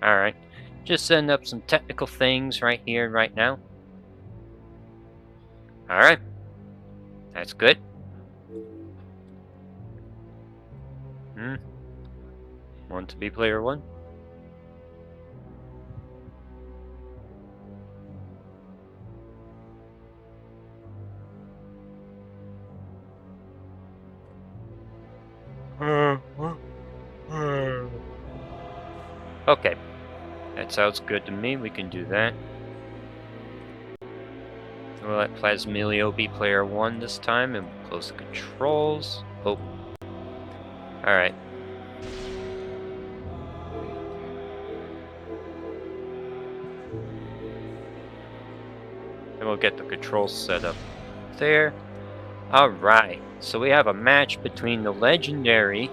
Alright. Just setting up some technical things right here, right now. Alright. That's good. Want to be player 1? Okay. That sounds good to me. We can do that. We'll let Plasmilio be player 1 this time, and we'll close the controls. Oh. Alright. And we'll get the controls set up there. Alright. So we have a match between the legendary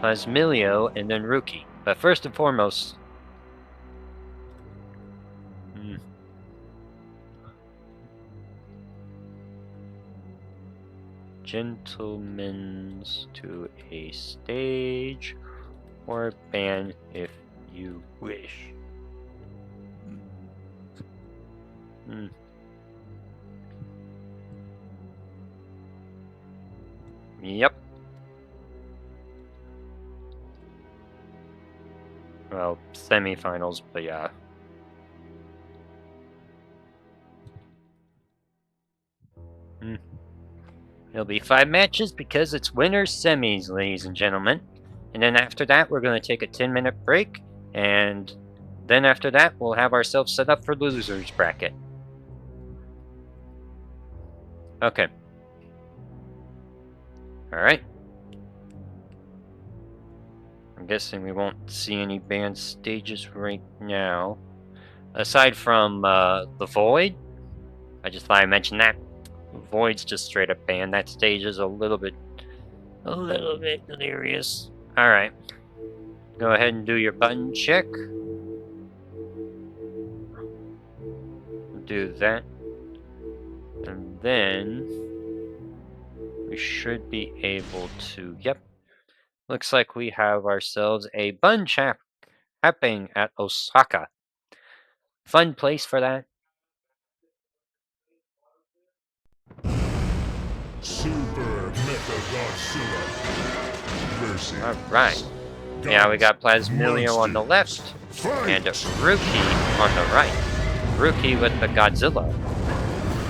Plasmilio and then Rookie. But first and foremost... Gentlemen's to a stage, or ban if you wish. Yep. Well, semifinals, but yeah. It'll be 5 matches because it's winners semis, ladies and gentlemen. And then after that, we're going to take a 10-minute break. And then after that, we'll have ourselves set up for losers bracket. Okay. Alright. I'm guessing we won't see any banned stages right now. Aside from the Void. I just thought I mentioned that. Void's just straight up banned. That stage is a little bit delirious. Alright. Go ahead and do your button check. Do that. And then we should be able to, yep. Looks like we have ourselves a button check happening at Osaka. Fun place for that. Super Mecha Godzilla versus Alright. Yeah, we got Plasmilio on the left and Rookie on the right. Rookie with the Godzilla.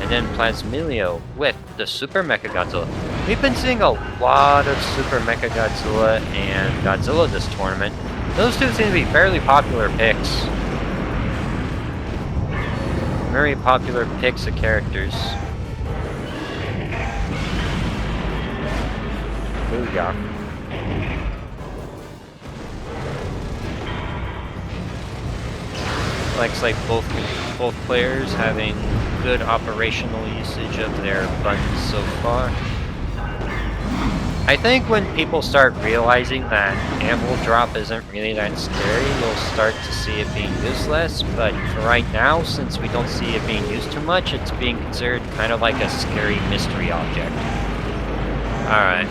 And then Plasmilio with the Super Mecha Godzilla. We've been seeing a lot of Super Mecha Godzilla and Godzilla this tournament. Those two seem to be fairly popular picks. Very popular picks of characters. Booyah. Looks like both players having good operational usage of their buttons so far. I think when people start realizing that anvil drop isn't really that scary, we'll start to see it being used less, but for right now, since we don't see it being used too much, it's being considered kind of like a scary mystery object. Alright.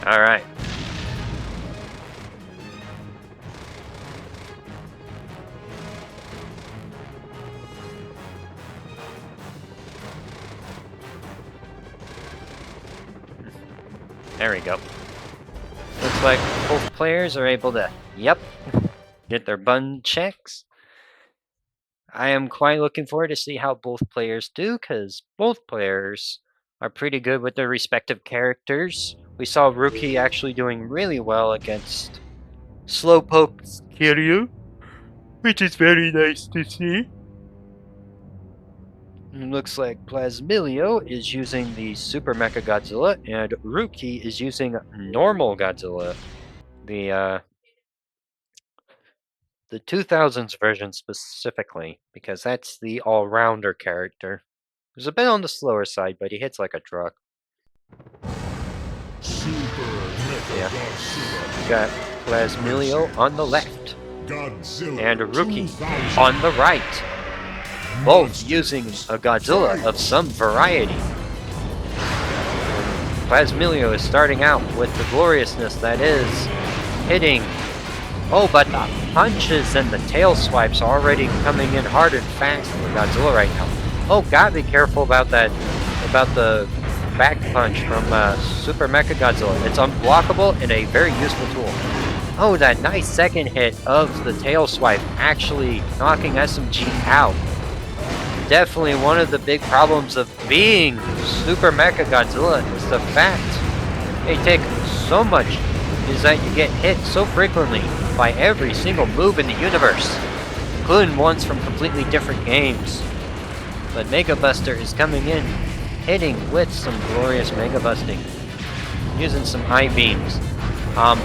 Alright. There we go. Looks like both players are able to, yep, get their button checks. I am quite looking forward to see how both players do, because both players are pretty good with their respective characters. We saw Rookie actually doing really well against Slowpoke Losers, which is very nice to see. It looks like Plasmilio is using the Super Mecha Godzilla, and Rookie is using normal Godzilla. The 2000s version specifically, because that's the all-rounder character. He's a bit on the slower side, but he hits like a truck. Super Mecha Yeah. Godzilla. Got Plasmilio on the left, Godzilla and a Rookie 2000. on the right. Both using a Godzilla of some variety. Plasmilio is starting out with the gloriousness that is hitting. Oh, but the punches and the tail swipes are already coming in hard and fast for Godzilla right now. Oh, gotta be careful about that, about the back punch from Super Mecha Godzilla. It's unblockable and a very useful tool. Oh, that nice second hit of the tail swipe actually knocking SMG out. Definitely one of the big problems of being Super Mecha Godzilla is the fact they take so much, is that you get hit so frequently by every single move in the universe, including ones from completely different games. But Mega Buster is coming in, hitting with some glorious Mega Busting, using some I-beams.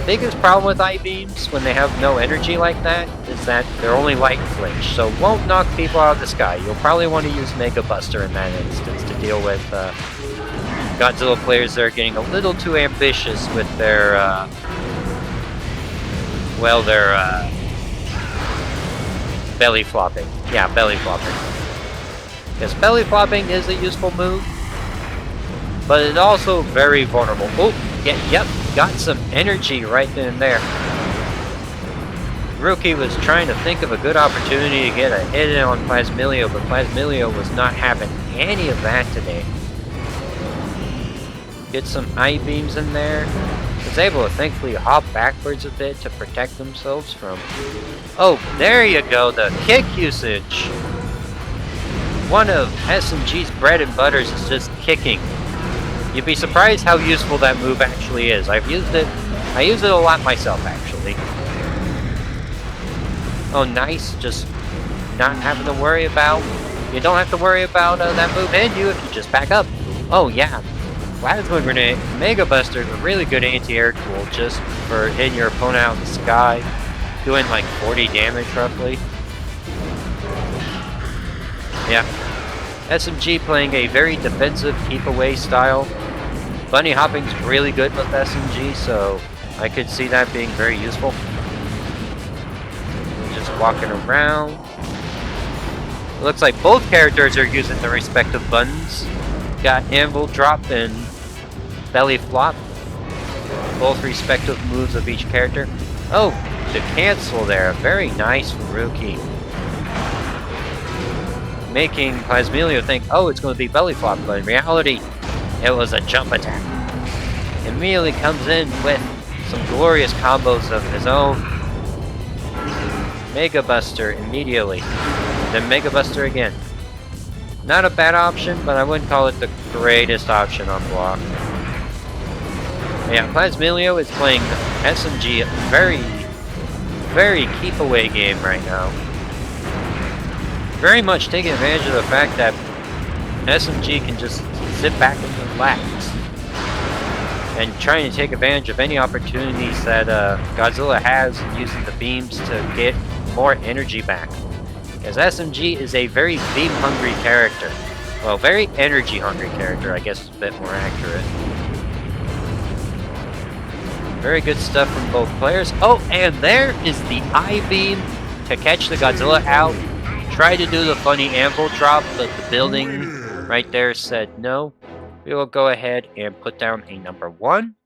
Biggest problem with I-beams when they have no energy like that is that they're only light flinch, so won't knock people out of the sky. You'll probably want to use Mega Buster in that instance to deal with Godzilla players that are getting a little too ambitious with their, belly flopping. Yeah, belly flopping. Because belly flopping is a useful move, but it's also very vulnerable. Oh, yep, got some energy right then and there. Rookie was trying to think of a good opportunity to get a hit in on Plasmilio, but Plasmilio was not having any of that today. Get some I-beams in there. Was able to thankfully hop backwards a bit to protect themselves from... Oh, there you go, the kick usage! One of SMG's bread and butters is just kicking. You'd be surprised how useful that move actually is. I use it a lot myself, actually. Oh, nice. Just not having to worry about... You don't have to worry about that move hitting you if you just back up. Oh, yeah. Plasma Grenade, Mega Buster is a really good anti-air tool just for hitting your opponent out in the sky. Doing like 40 damage, roughly. Yeah. SMG playing a very defensive keep-away style. Bunny hopping's really good with SMG, so I could see that being very useful. Just walking around. It looks like both characters are using their respective buttons. Got Anvil Drop and Belly Flop. Both respective moves of each character. Oh, the cancel there. Very nice from Rookie. Making Plasmilio think, oh, it's going to be Belly Flop, but in reality, it was a jump attack. Immediately comes in with some glorious combos of his own. Mega Buster immediately. Then Mega Buster again. Not a bad option, but I wouldn't call it the greatest option on block. Yeah, Plasmilio is playing SMG very, very keep-away game right now. Very much taking advantage of the fact that SMG can just sit back and relax. And trying to take advantage of any opportunities that Godzilla has using the beams to get more energy back. Because SMG is a very beam-hungry character. Well, very energy-hungry character, I guess is a bit more accurate. Very good stuff from both players. Oh, and there is the I-beam to catch the Godzilla out. Tried to do the funny anvil drop, but the building right there said no. We will go ahead and put down a number 1.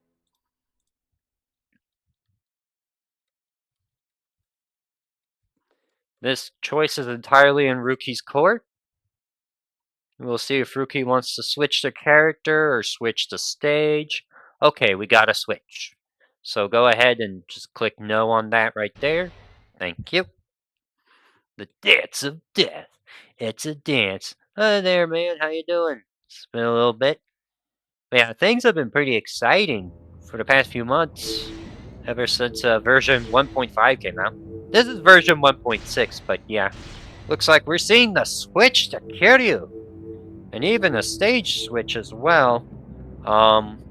This choice is entirely in Rookie's court. We'll see if Rookie wants to switch the character or switch the stage. Okay, we got a switch. So go ahead and just click no on that right there. Thank you. The dance of death. It's a dance. Hi there, man. How you doing? It's been a little bit. But yeah, things have been pretty exciting for the past few months. Ever since version 1.5 came out. This is version 1.6, but yeah. Looks like we're seeing the switch to Kiryu. And even a stage switch as well. Um,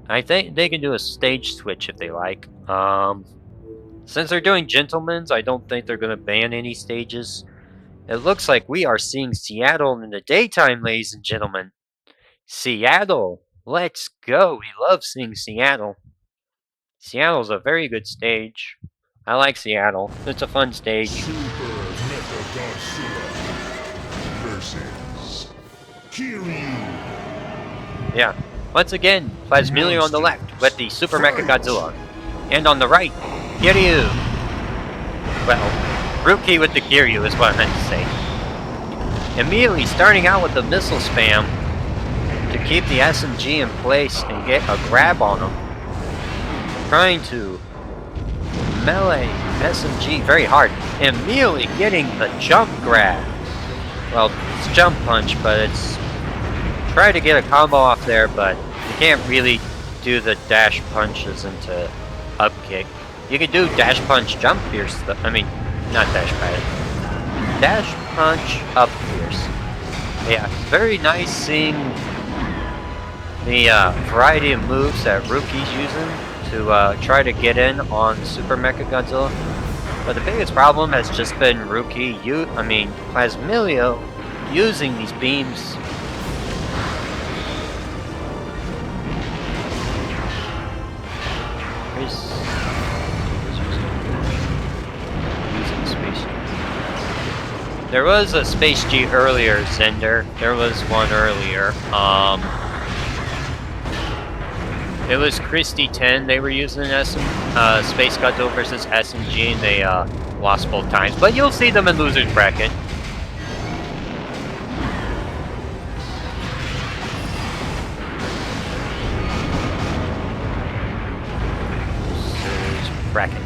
I think they can do a stage switch if they like. Since they're doing Gentlemen's, I don't think they're going to ban any stages. It looks like we are seeing Seattle in the daytime, ladies and gentlemen. Seattle! Let's go! We love seeing Seattle. Seattle's a very good stage. I like Seattle. It's a fun stage. Super Mecha Godzilla versus Kiryu. Yeah. Once again, Plasmilio on the left with the Super Mecha Godzilla. And on the right, Kiryu! Well, Rookie with the Kiryu is what I meant to say. Immediately starting out with the missile spam to keep the SMG in place and get a grab on him. Trying to melee SMG very hard. Immediately getting the jump grab. Well, it's jump punch, but it's try to get a combo off there, but you can't really do the dash punches into up kick. You can do dash punch jump fierce, I mean, not dash pad. Dash punch up fierce. Yeah, it's very nice seeing the variety of moves that Rookie's using to try to get in on Super Mecha Godzilla. But the biggest problem has just been Plasmilio using these beams. There was a Space G earlier, Zender. There was one earlier. It was Christy 10 they were using Space Godzilla versus SMG, and they lost both times. But you'll see them in loser's bracket. Loser's bracket.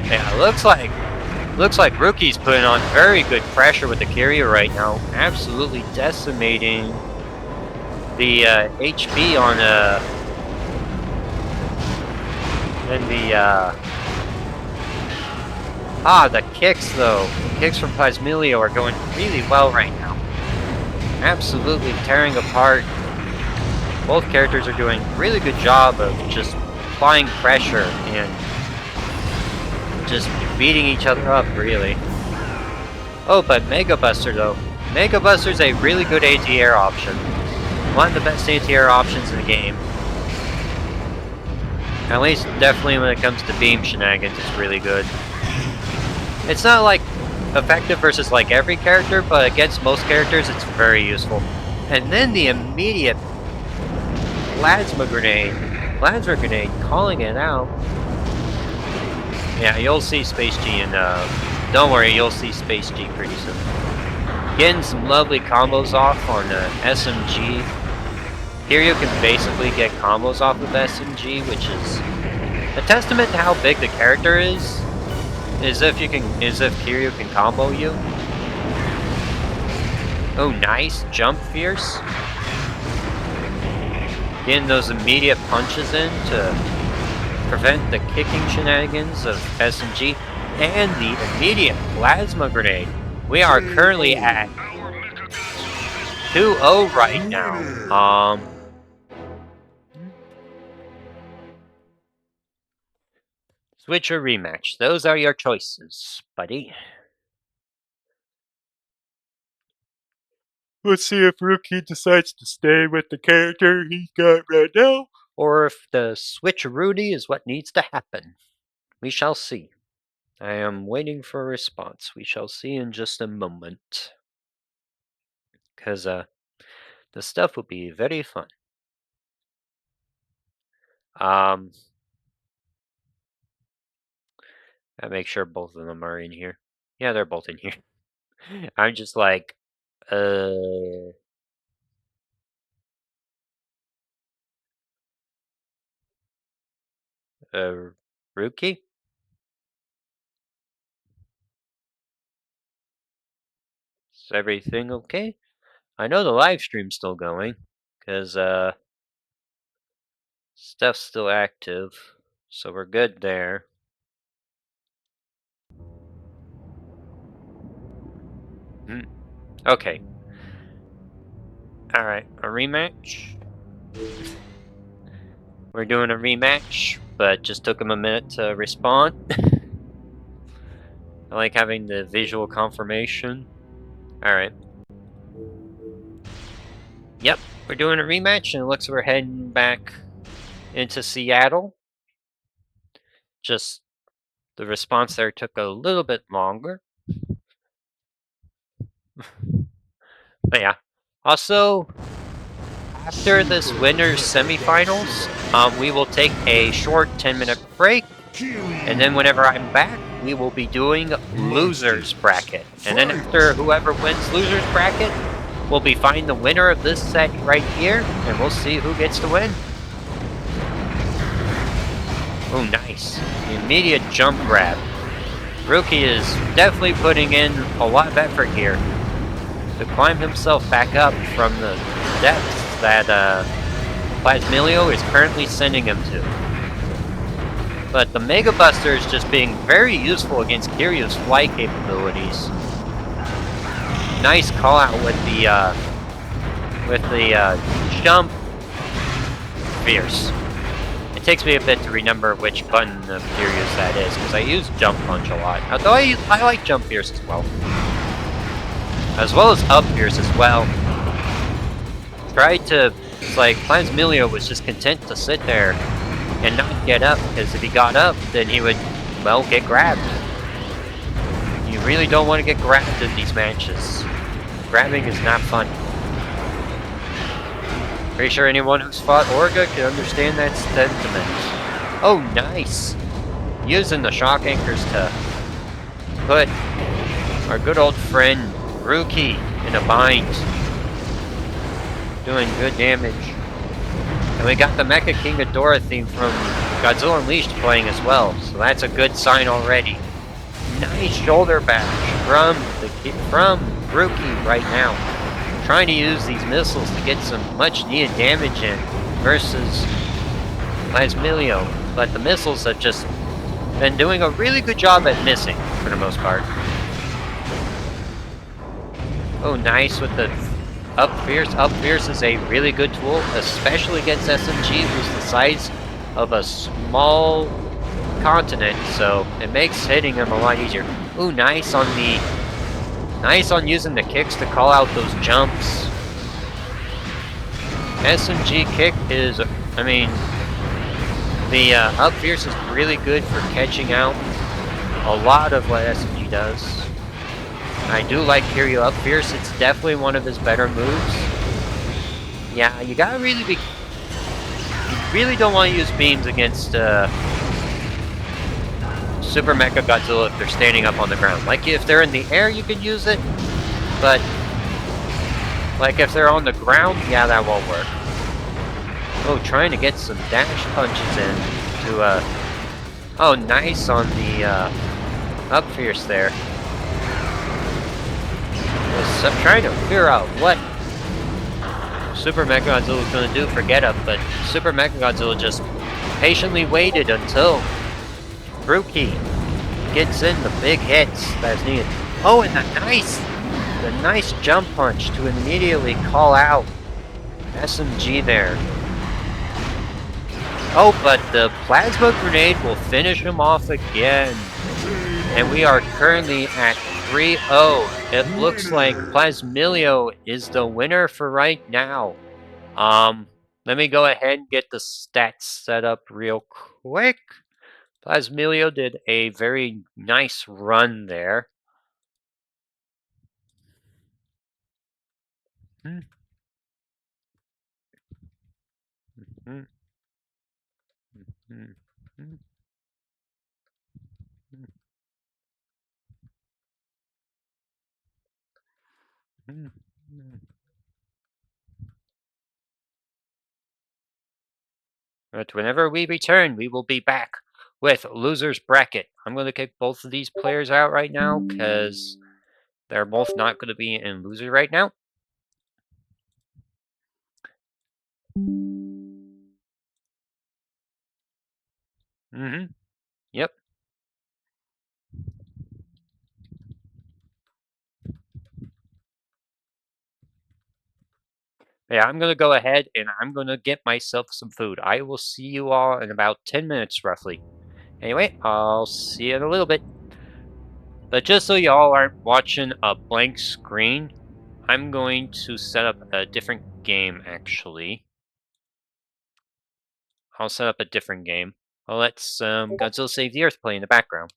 Yeah, looks like Rookie's putting on very good pressure with the Kiryu right now. Absolutely decimating the HP on the kicks though. The kicks from Plasmilio are going really well right now. Absolutely tearing apart. Both characters are doing a really good job of just applying pressure and just beating each other up, really. Oh, but Mega Buster though. Mega Buster's a really good anti-air option. One of the best anti-air options in the game. At least, definitely when it comes to beam shenanigans, it's really good. It's not like effective versus like every character, but against most characters, it's very useful. And then the immediate plasma grenade, calling it out. Yeah, you'll see Space G and don't worry, you'll see Space G pretty soon. Getting some lovely combos off on SMG. Kiryu can basically get combos off of SMG, which is a testament to how big the character is. Is if Kiryu can combo you. Oh, nice jump fierce. Getting those immediate punches in to prevent the kicking shenanigans of SMG and the immediate plasma grenade. We are currently at 2-0 right now. Switch or rematch. Those are your choices, buddy. Let's see if Rookie decides to stay with the character he's got right now, or if the switch Rudy is what needs to happen. We shall see. I am waiting for a response. We shall see in just a moment. Because the stuff will be very fun. I make sure both of them are in here. Yeah, they're both in here. I'm just like, Rookie? Is everything okay? I know the live stream's still going, because, stuff's still active, so we're good there. Okay. Alright, a rematch? We're doing a rematch, but just took him a minute to respond. I like having the visual confirmation. Alright. Yep, we're doing a rematch, and it looks like we're heading back into Seattle. Just the response there took a little bit longer. But yeah. Also, after this winner's semifinals, we will take a short 10-minute break, and then whenever I'm back, we will be doing losers bracket. And then after whoever wins losers bracket, we'll be finding the winner of this set right here, and we'll see who gets to win. Oh, nice. The immediate jump grab. Rookie is definitely putting in a lot of effort here to climb himself back up from the depths that Plasmilio is currently sending him to. But the Mega Buster is just being very useful against Kiryu's flight capabilities. Nice call out with the jump. Fierce. It takes me a bit to remember which button of Kiryu's that is, because I use Jump Punch a lot. Although I like Jump Fierce as well. As well as Up Fierce as well. Tried to... It's like Plasmilio was just content to sit there and not get up, because if he got up, then he would, well, get grabbed. You really don't want to get grabbed in these matches. Grabbing is not fun. Pretty sure anyone who's fought Orga can understand that sentiment. Oh, nice! Using the shock anchors to put our good old friend Rookie in a bind. Doing good damage. And we got the Mecha King Ghidorah theme from Godzilla Unleashed playing as well, so that's a good sign already. Nice shoulder bash from Rookie right now. Trying to use these missiles to get some much needed damage in versus Plasmilio, but the missiles have just been doing a really good job at missing for the most part. Oh, nice with the Up Fierce. Up Fierce is a really good tool, especially against SMG, who's the size of a small continent, so it makes hitting him a lot easier. Ooh, nice on using the kicks to call out those jumps. SMG kick is, I mean, the Up Fierce is really good for catching out a lot of what SMG does. I do like Kiryu Up Fierce. It's definitely one of his better moves. Yeah, you gotta really be... You really don't want to use beams against Super Mecha Godzilla if they're standing up on the ground. Like, if they're in the air, you can use it. But, like, if they're on the ground, yeah, that won't work. Oh, trying to get some dash punches in to, Oh, nice on the, Up Fierce there. I'm trying to figure out what Super Mechagodzilla was going to do for Get Up, but Super Mechagodzilla just patiently waited until Rookie gets in the big hits that's needed. Oh, and the nice jump punch to immediately call out SMG there. Oh, but the Plasma Grenade will finish him off again. And we are currently at 3-0. It looks like Plasmilio is the winner for right now. Let me go ahead and get the stats set up real quick. Plasmilio did a very nice run there. But whenever we return, we will be back with Loser's Bracket. I'm going to kick both of these players out right now because they're both not going to be in Loser right now. Yep. Yeah, I'm going to go ahead and I'm going to get myself some food. I will see you all in about 10 minutes roughly. Anyway, I'll see you in a little bit. But just so y'all aren't watching a blank screen, I'm going to set up a different game actually. I'll set up a different game. I'll let some Godzilla Save the Earth play in the background.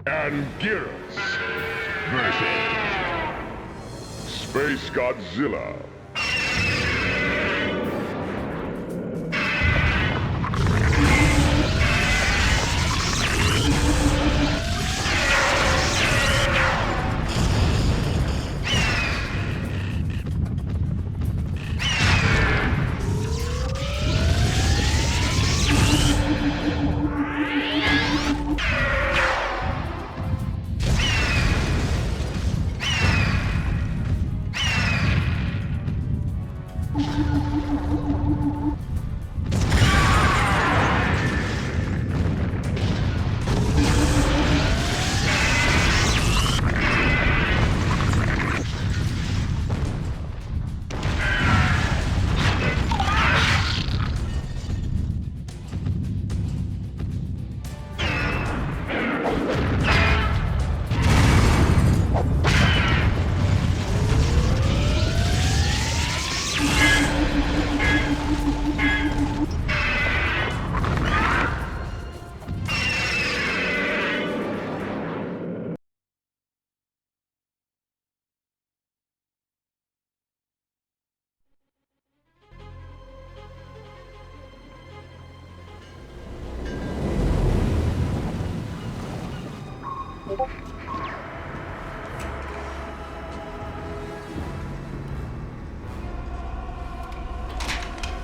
And Gyros versus Space Godzilla.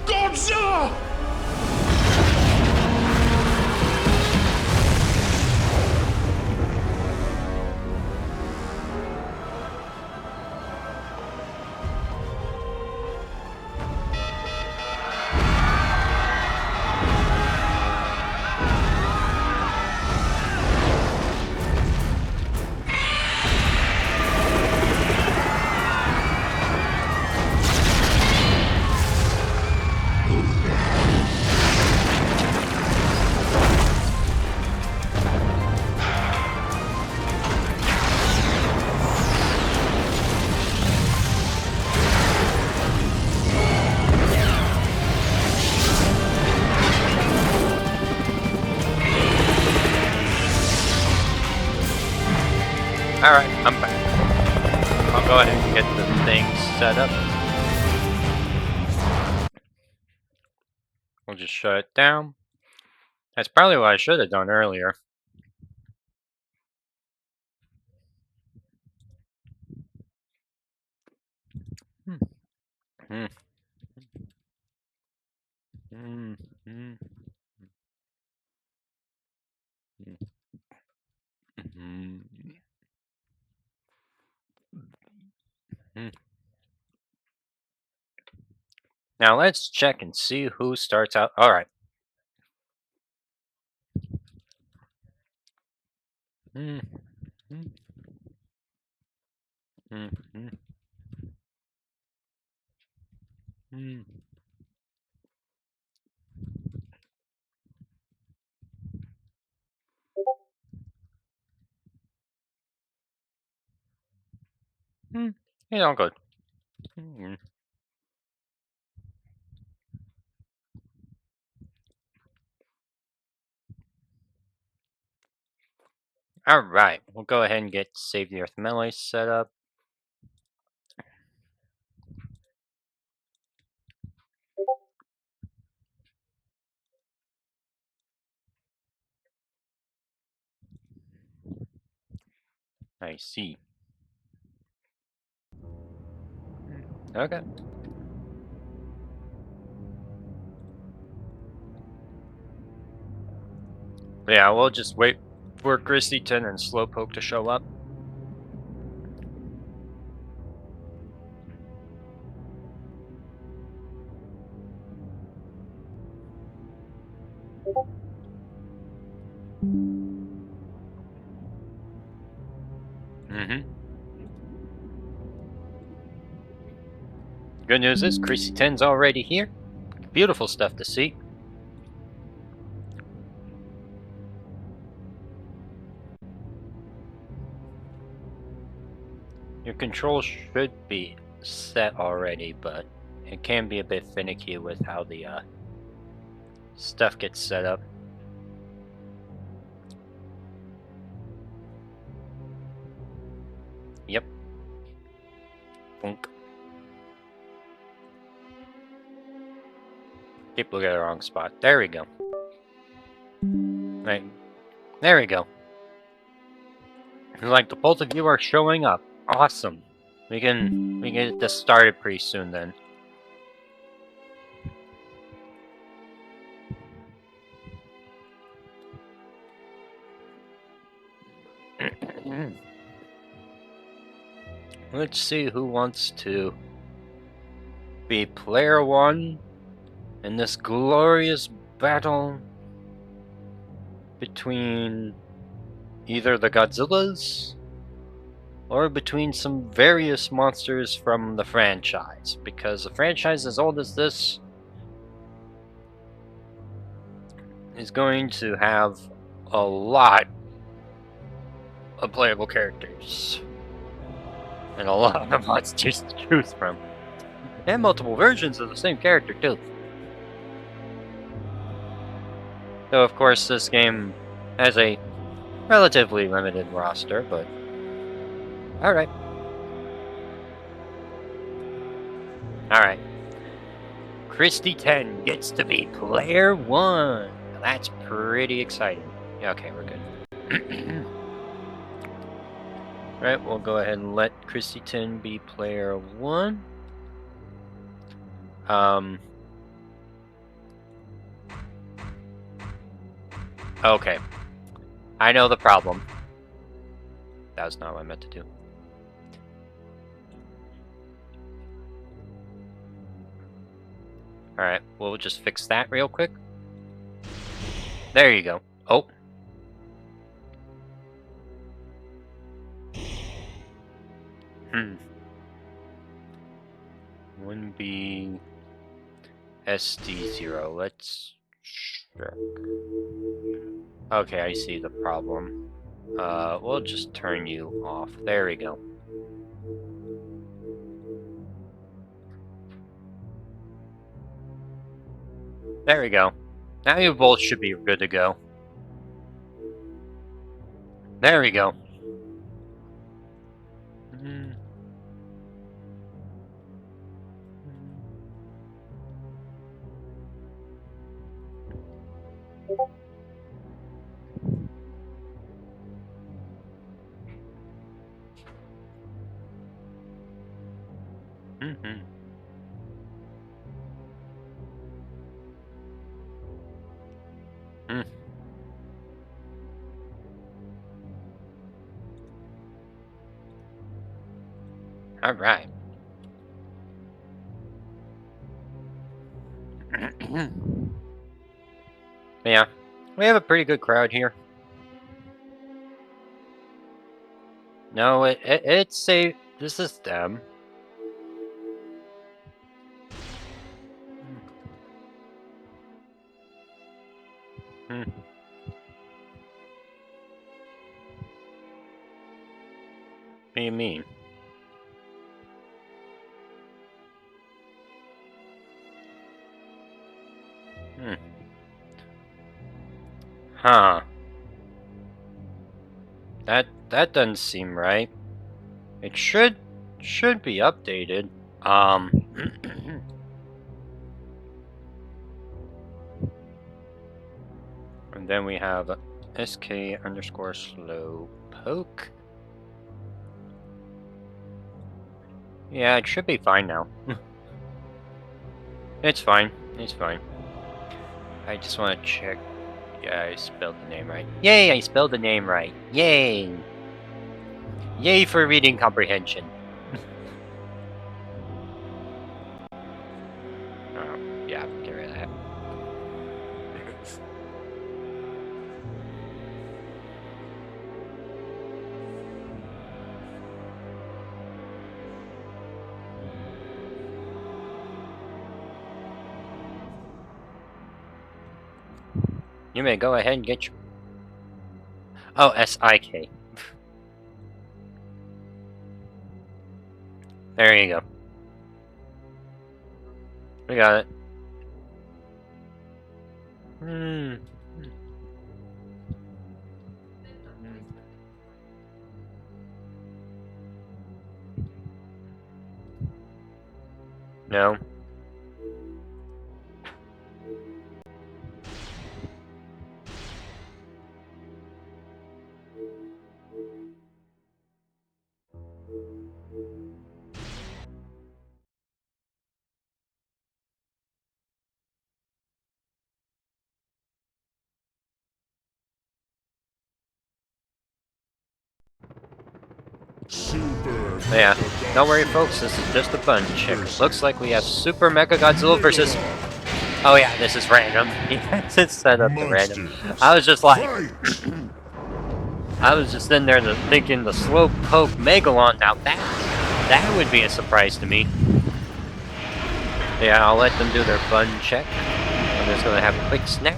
Godzilla! Alright, I'm back. I'll go ahead and get the thing set up. We'll just shut it down. That's probably what I should have done earlier. Hmm. Hmm. Hmm. Hmm. Hmm. Now let's check and see who starts out. Alright. Hmm. Hmm. Hmm. Hmm. Hmm. Hmm. It's all good. Hmm. Alright, we'll go ahead and get Save the Earth Melee set up. I see. Okay. Yeah, we'll just wait for Christy and Slowpoke to show up. Mm-hmm. Good news is Christy 10's already here. Beautiful stuff to see. Your controls should be set already, but it can be a bit finicky with how the stuff gets set up. Boink. Keep looking at the wrong spot. There we go. Right. There we go. Like, the both of you are showing up. Awesome. We can get this started pretty soon then. Let's see who wants to be player one in this glorious battle between either the Godzillas or between some various monsters from the franchise, because a franchise as old as this is going to have a lot of playable characters and a lot of monsters to choose from, and multiple versions of the same character too. So of course this game has a relatively limited roster, but alright. Alright. Christy 10 gets to be player 1. That's pretty exciting. Okay, we're good. Alright, we'll go ahead and let Christy 10 be player 1. Okay. I know the problem. That was not what I meant to do. Alright, we'll just fix that real quick. There you go. Oh. Wouldn't be SD0. Let's check. Okay, I see the problem. We'll just turn you off. There we go. There we go. Now you both should be good to go. There we go. All right. Yeah, we have a pretty good crowd here. No, it's a. This is them. What do you mean? Huh. That doesn't seem right. It should be updated. And then we have SK_Slowpoke. Yeah, it should be fine now. It's fine. It's fine. I just want to check. Yeah, I spelled the name right. Yay, I spelled the name right. Yay! Yay for reading comprehension. Oh, yeah, get rid of that. You may go ahead and get your... Oh, S-I-K. There you go. We got it. No. Yeah, don't worry folks, this is just a fun check. Looks like we have Super Mega Godzilla versus... Oh yeah, this is random. It's set up to random. I was just like... I was just in there thinking the Slowpoke Megalon. Now that would be a surprise to me. Yeah, I'll let them do their fun check. I'm just gonna have a quick snack.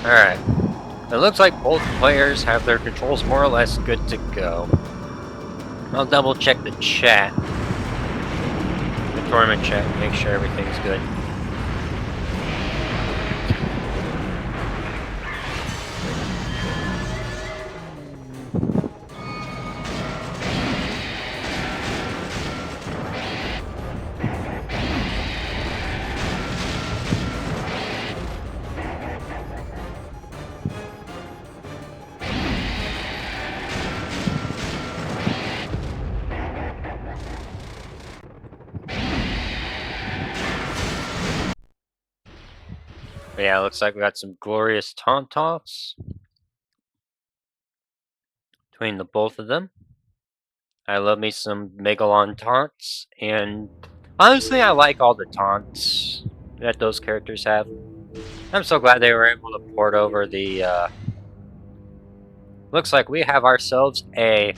Alright. It looks like both players have their controls more or less good to go. I'll double check the chat. The tournament chat, make sure everything's good. But yeah, looks like we got some glorious taunts between the both of them. I love me some Megalon taunts, and honestly, I like all the taunts that those characters have. I'm so glad they were able to port over the, Looks like we have ourselves a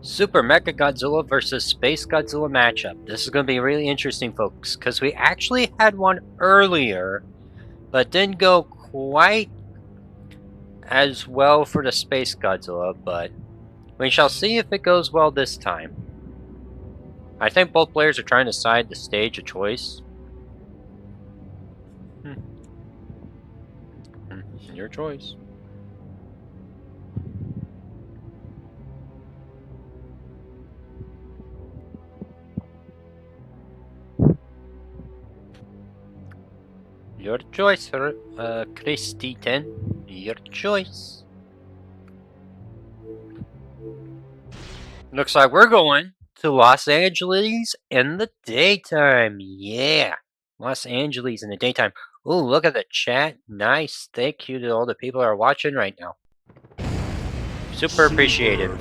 Super Mecha Godzilla versus Space Godzilla matchup. This is going to be really interesting, folks, because we actually had one earlier, but didn't go quite as well for the Space Godzilla, but we shall see if it goes well this time. I think both players are trying to decide the stage of choice. Your choice. Your choice, Christy 10. Your choice. Looks like we're going to Los Angeles in the daytime. Yeah. Los Angeles in the daytime. Ooh, look at the chat. Nice. Thank you to all the people that are watching right now. Super appreciated.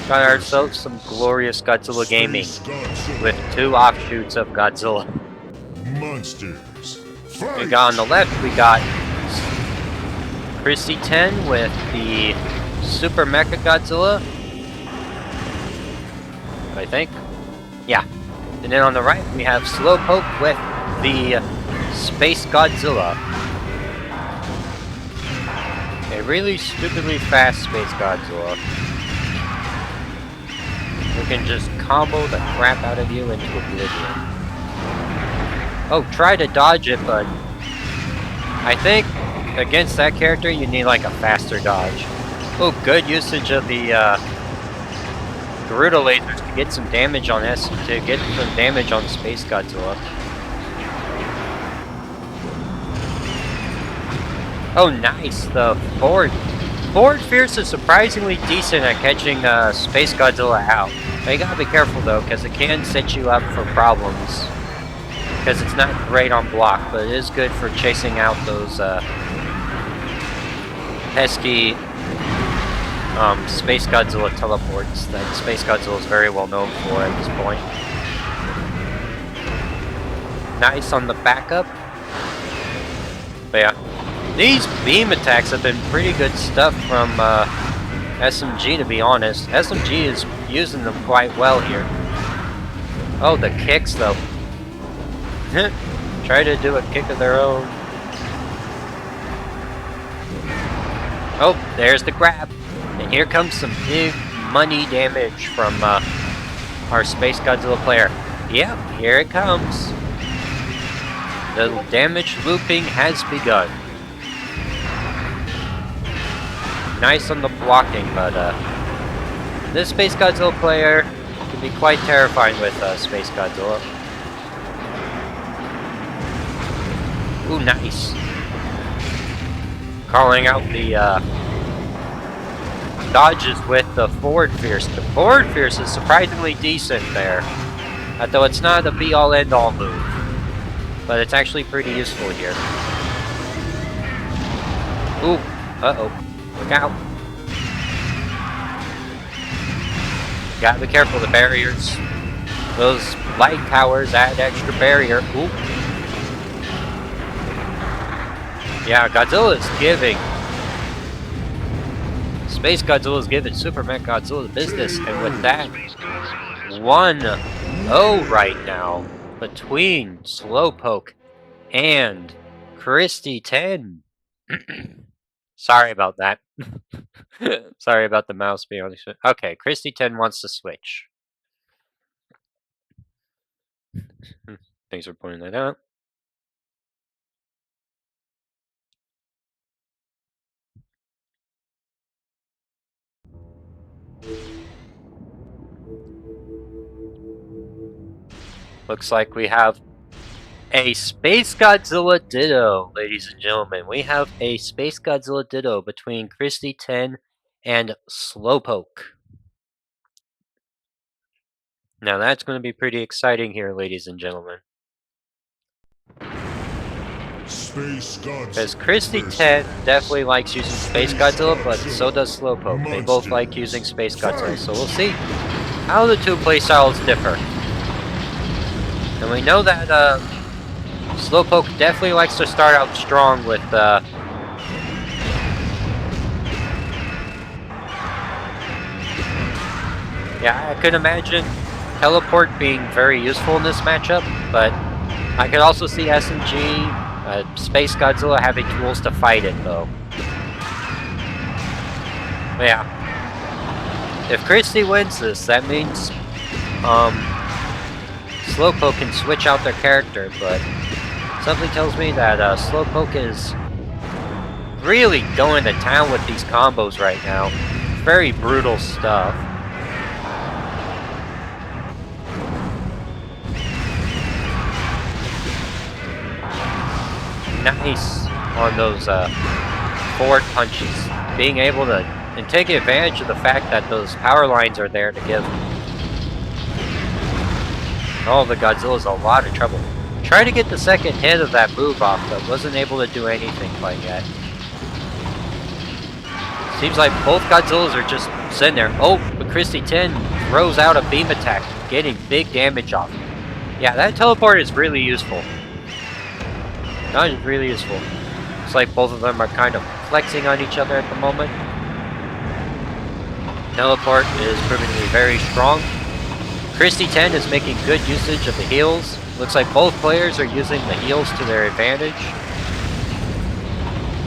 Got ourselves some glorious Godzilla gaming with 2 offshoots of Godzilla. Monsters. We got on the left, we got Christy 10 with the Super Mecha Godzilla, I think. Yeah. And then on the right, we have Slowpoke with the Space Godzilla. A really stupidly fast Space Godzilla. Who can just combo the crap out of you into oblivion. Oh, try to dodge it, but I think against that character you need like a faster dodge. Oh, good usage of the Gerudo lasers to get some damage on Space Godzilla. Oh, nice. The forward Fierce is surprisingly decent at catching Space Godzilla out. But you gotta be careful though, because it can set you up for problems. Because it's not great on block, but it is good for chasing out those pesky Space Godzilla teleports that Space Godzilla is very well known for at this point. Nice on the backup. But yeah, these beam attacks have been pretty good stuff from SMG, to be honest. SMG is using them quite well here. Oh, the kicks though. Try to do a kick of their own. Oh, there's the grab. And here comes some big money damage from our Space Godzilla player. Yep, here it comes. The damage looping has begun. Nice on the blocking, but this Space Godzilla player can be quite terrifying with Space Godzilla. Ooh, nice. Calling out the dodges with the forward fierce. The forward fierce is surprisingly decent there. Though it's not a be-all end-all move. But it's actually pretty useful here. Ooh, uh-oh. Look out. Gotta be careful of the barriers. Those light towers add extra barrier. Ooh. Yeah, Godzilla is giving. Space Godzilla is giving Super Mech Godzilla the business, and with that, 1-0 right now between Slowpoke and Christy 10. Sorry about that. Sorry about the mouse being on the. Okay, Christy 10 wants to switch. Thanks for pointing that out. Looks like we have a Space Godzilla Ditto, ladies and gentlemen. We have a Space Godzilla Ditto between Christy 10 and Slowpoke. Now that's going to be pretty exciting here, ladies and gentlemen. Because Christy 10 definitely likes using Space Godzilla, but so does Slowpoke. They both like using Space Godzilla, so we'll see how the two playstyles differ. And we know that Slowpoke definitely likes to start out strong with yeah, I could imagine Teleport being very useful in this matchup, but I could also see SMG, Space Godzilla having tools to fight it, though. But yeah. If Christy wins this, that means Slowpoke can switch out their character, but something tells me that Slowpoke is really going to town with these combos right now. Very brutal stuff. Nice on those forward punches. Being able to and take advantage of the fact that those power lines are there to give all the Godzilla's a lot of trouble. Try to get the second hit of that move off, but wasn't able to do anything quite yet. Seems like both Godzillas are just sitting there. Oh, but Christy 10 throws out a beam attack, getting big damage off. Yeah, that teleport is really useful. That is really useful. Looks like both of them are kind of flexing on each other at the moment. Teleport is proving to be very strong. Christy 10 is making good usage of the heals. Looks like both players are using the heals to their advantage.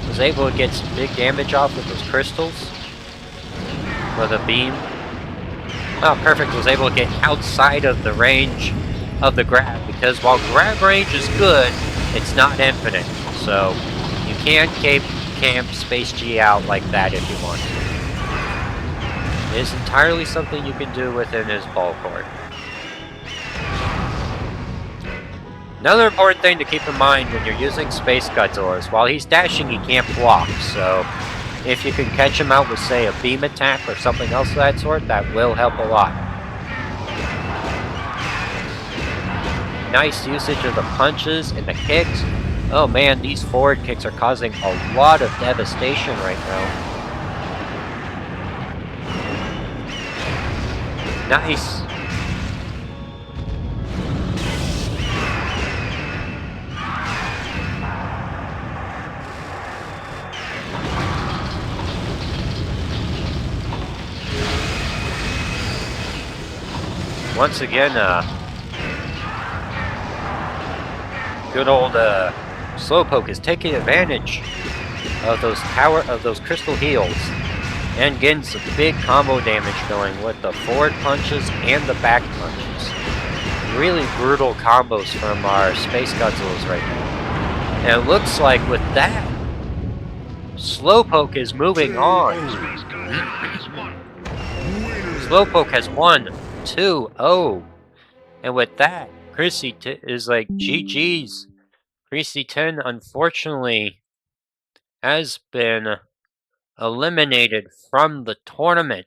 Was able to get some big damage off with those crystals. With a beam. Oh, perfect. Was able to get outside of the range of the grab. Because while grab range is good, it's not infinite. So, you can't camp Space G out like that if you want to. It is entirely something you can do within his ball court. Another important thing to keep in mind when you're using Space Godzilla is while he's dashing, he can't block. So, if you can catch him out with, say, a beam attack or something else of that sort, that will help a lot. Nice usage of the punches and the kicks. Oh man, these forward kicks are causing a lot of devastation right now. Nice. Once again, good old Slowpoke is taking advantage of those crystal heals and getting some big combo damage going with the forward punches and the back punches. Really brutal combos from our Space Godzillas right now. And it looks like with that, Slowpoke is moving on. Slowpoke has won 2-0. And with that, Christy is like, GG's. Christy 10, unfortunately, has been eliminated from the tournament.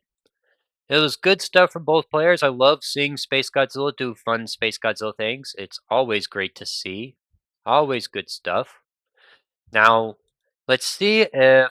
It was good stuff from both players. I love seeing Space Godzilla do fun Space Godzilla things. It's always great to see. Always good stuff. Now, let's see if...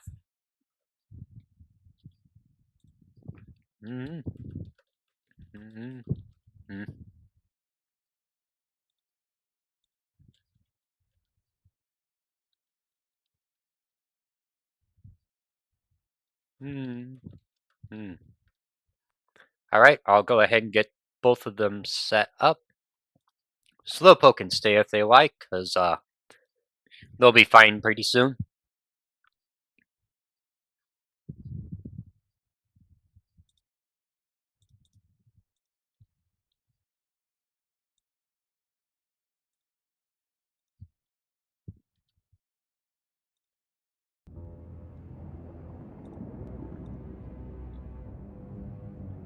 Alright, I'll go ahead and get both of them set up. Slowpoke can stay if they like, because they'll be fine pretty soon.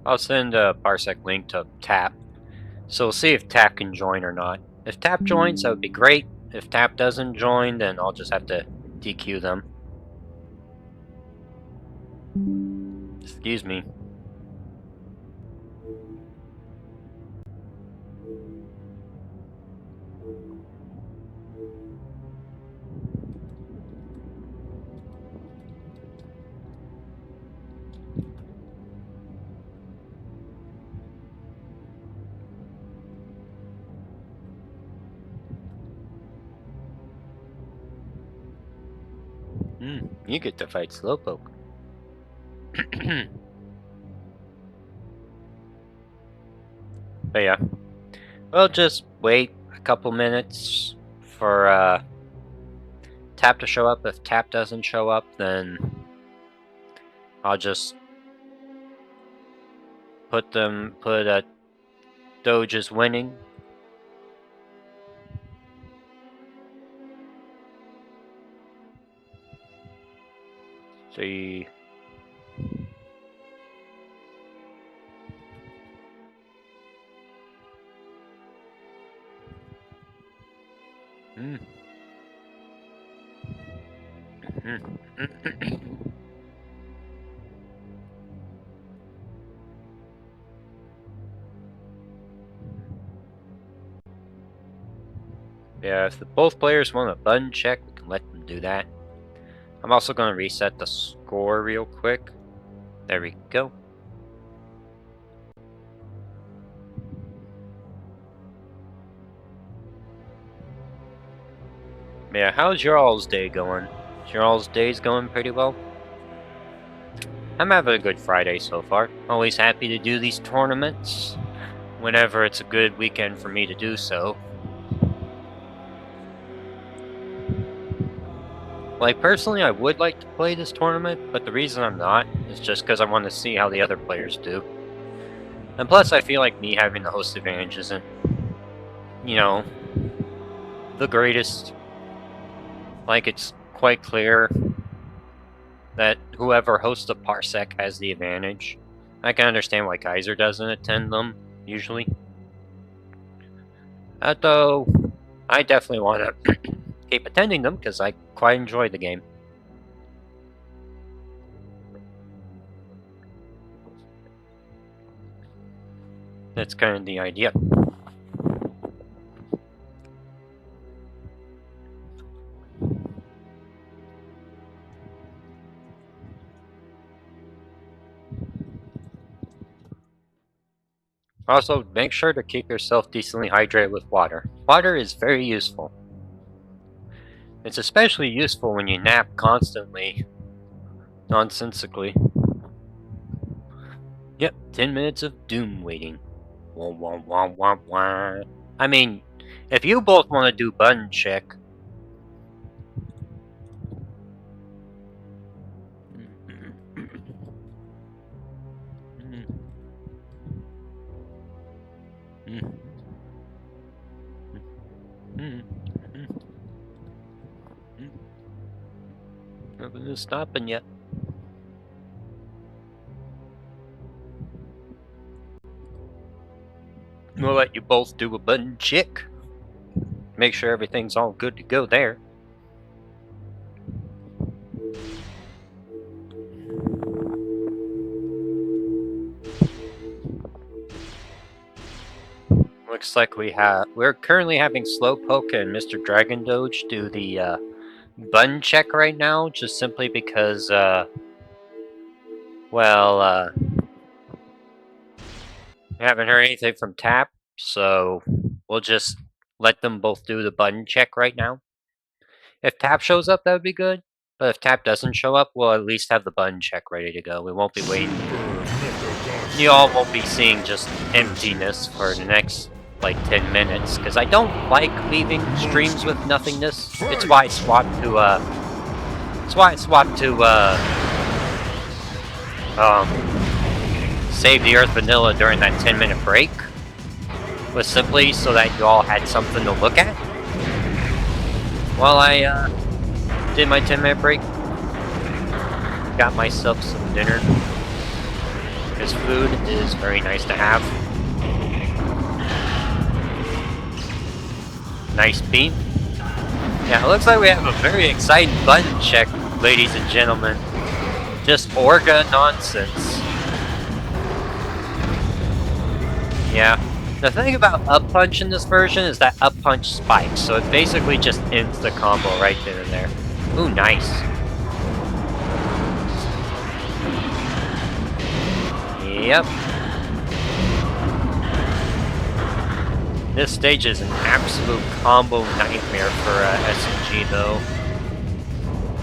I'll send a Parsec link to Tap, so we'll see if Tap can join or not. If Tap joins, that would be great. If Tap doesn't join, then I'll just have to DQ them. Excuse me. You get to fight Slowpoke. But yeah, we'll just wait a couple minutes for Tap to show up. If Tap doesn't show up, then I'll just put Doge is winning. See. Yeah, if both players want a button check, we can let them do that. I'm also going to reset the score real quick. There we go. Yeah, how's your all's day going? Is your all's day's going pretty well? I'm having a good Friday so far. Always happy to do these tournaments whenever it's a good weekend for me to do so. Like, personally, I would like to play this tournament, but the reason I'm not is just because I want to see how the other players do. And plus, I feel like me having the host advantage isn't, you know, the greatest. Like, it's quite clear that whoever hosts a Parsec has the advantage. I can understand why Kaiser doesn't attend them, usually. Though, I definitely want to keep attending them because I quite enjoy the game. That's kind of the idea. Also, make sure to keep yourself decently hydrated with water. Water is very useful. It's especially useful when you nap constantly, nonsensically. Yep, 10 minutes of doom waiting. Wah, wah, wah, wah, wah. I mean, if you both want to do button check. Nothing's stopping yet. We'll let you both do a button check. Make sure everything's all good to go there. Looks like we're currently having Slowpoke and Mr. Dragon Doge do the button check right now, just simply because we haven't heard anything from Tap, so we'll just let them both do the button check right now. If Tap shows up, that would be good. But if Tap doesn't show up, we'll at least have the button check ready to go. We won't be waiting. You all won't be seeing just emptiness for the next, like, 10 minutes. Because I don't like leaving streams with nothingness. It's why I swapped to, Save the Earth Vanilla during that 10-minute break. Was simply so that you all had something to look at. While I, did my 10-minute break. Got myself some dinner. Because food is very nice to have. Nice bean. Yeah, it looks like we have a very exciting button check, ladies and gentlemen. Just Orga nonsense. Yeah. The thing about up punch in this version is that up punch spikes, so it basically just ends the combo right then and there. Ooh, nice. Yep. This stage is an absolute combo nightmare for SMG, though.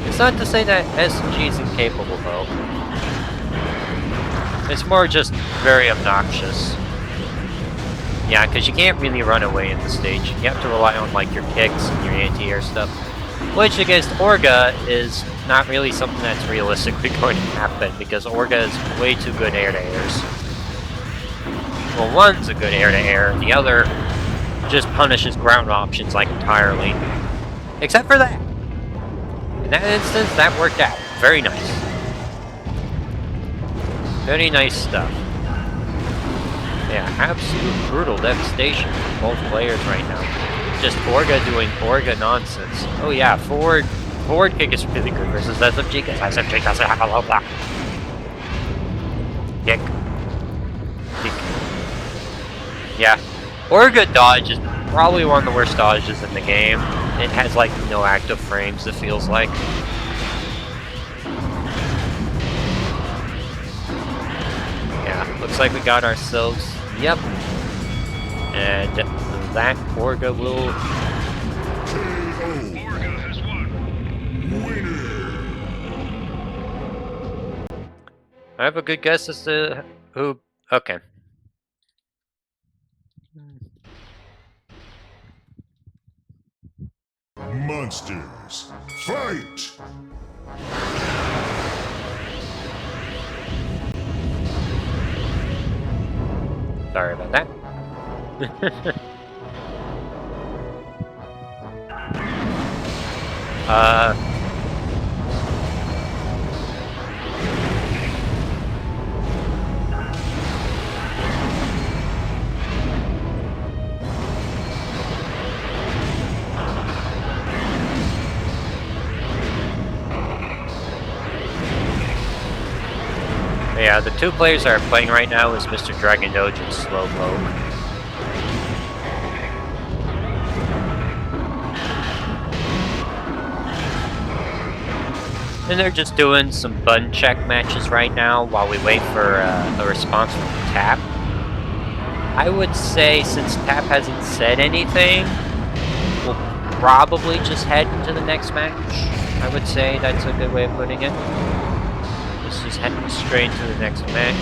It's not to say that SMG is incapable, though. It's more just very obnoxious. Yeah, because you can't really run away in the stage. You have to rely on, like, your kicks and your anti-air stuff. Which, against Orga, is not really something that's realistically going to happen, because Orga is way too good air-to-airs. Well, one's a good air-to-air, the other just punishes ground options, like, entirely. Except for that. In that instance, that worked out. Very nice. Very nice stuff. Yeah, absolute brutal devastation from both players right now. Just Orga doing Orga nonsense. Oh yeah, forward kick is really good versus SMG, because SMG doesn't have a low block. Kick. Yeah. Orga dodge is probably one of the worst dodges in the game. It has like no active frames, it feels like. Yeah, looks like we got ourselves. Yep. And that Orga will. Orga has won. Winner. I have a good guess as to who. Okay. Monsters, fight! Sorry about that. Yeah, the two players that are playing right now is Mr. Dragon Doge and Slowpoke. And they're just doing some button check matches right now while we wait for a response from Tap. I would say since Tap hasn't said anything, we'll probably just head into the next match. I would say that's a good way of putting it. Let's just head straight to the next match.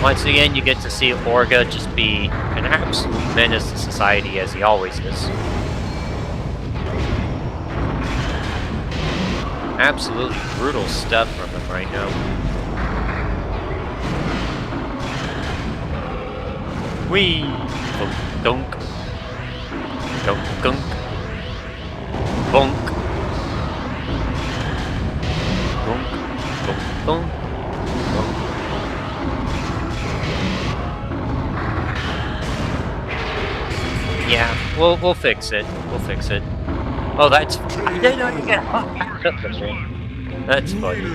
Once again, you get to see Orga just be an absolute menace to society as he always is. Absolutely brutal stuff from him right now. Whee! Dunk, dunk. Dunk, dunk. Bonk. Bonk, bonk, bonk. Yeah, we'll fix it. We'll fix it. Oh, that's. I didn't know you get back up the thing. That's funny.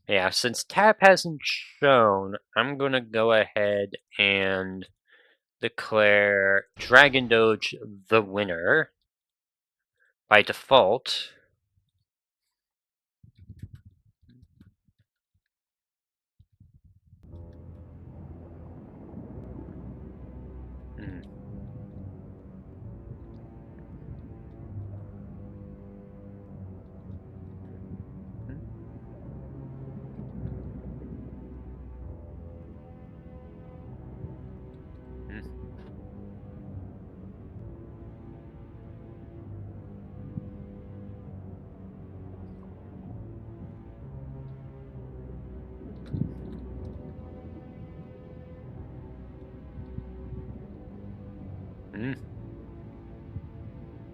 Yeah, since Tap hasn't shown, I'm gonna go ahead and declare Dragon Doge the winner by default.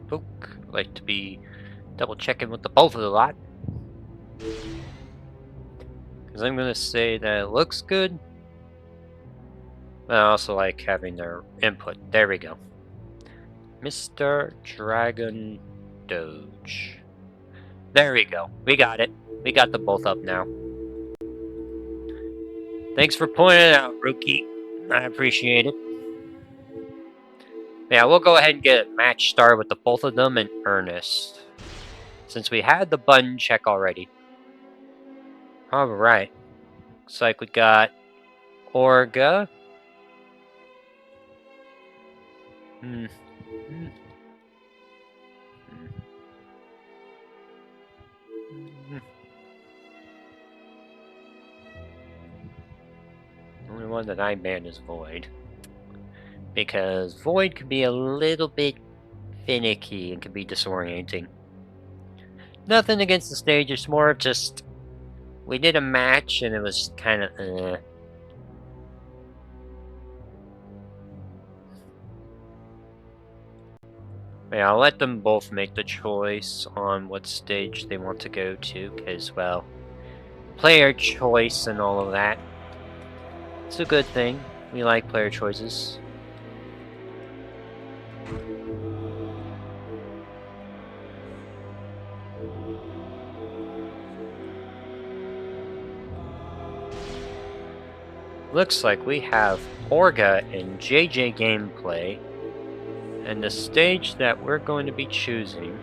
Poke. Like to be double checking with the both of the lot. Because I'm gonna say that it looks good. But I also like having their input. There we go. Mr. Dragon Doge. There we go. We got it. We got them both up now. Thanks for pointing it out, Rookie. I appreciate it. Yeah, we'll go ahead and get a match started with the both of them in earnest. Since we had the button check already. Alright. Looks like we got Orga. Only one that I ban is Void. Because Void can be a little bit finicky and can be disorienting. Nothing against the stage, it's more of just... We did a match and it was kind of... Yeah, I'll let them both make the choice on what stage they want to go to, because, well, player choice and all of that. It's a good thing. We like player choices. Looks like we have Orga and JJ gameplay. And the stage that we're going to be choosing,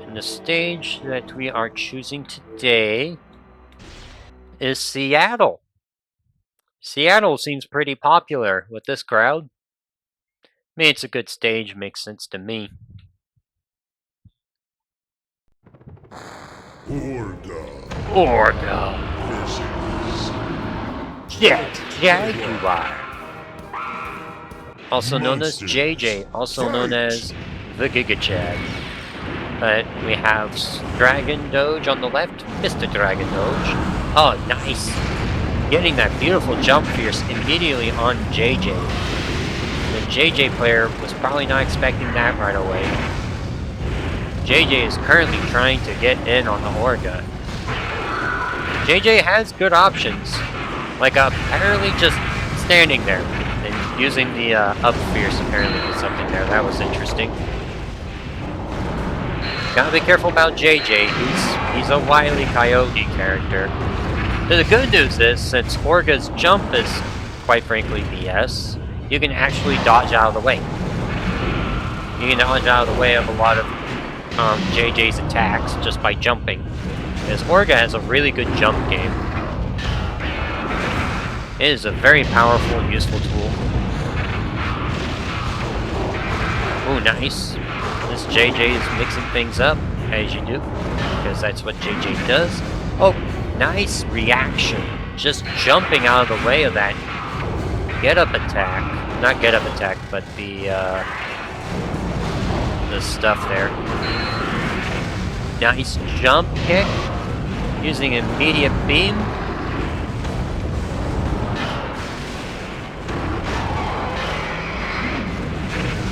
and the stage that we are choosing today, is Seattle. Seattle seems pretty popular with this crowd. I mean, it's a good stage, makes sense to me. Orga. Jaguar. Also known as JJ, also known as the Giga Chad. But we have Dragon Doge on the left, Mr. Dragon Doge. Oh, nice! Getting that beautiful jump fierce immediately on JJ. The JJ player was probably not expecting that right away. JJ is currently trying to get in on the Orga. JJ has good options, like apparently just standing there. And using the up fierce apparently did something there. That was interesting. Gotta be careful about JJ. He's a wily coyote character. The good news is, since Orga's jump is, quite frankly, BS, you can actually dodge out of the way. You can dodge out of the way of a lot of JJ's attacks just by jumping. Because Orga has a really good jump game. It is a very powerful and useful tool. Ooh, nice. This JJ is mixing things up, as you do, because that's what JJ does. Oh, nice reaction. Just jumping out of the way of that get-up attack. Not get-up attack, but the stuff there. Nice jump kick. Using immediate beam.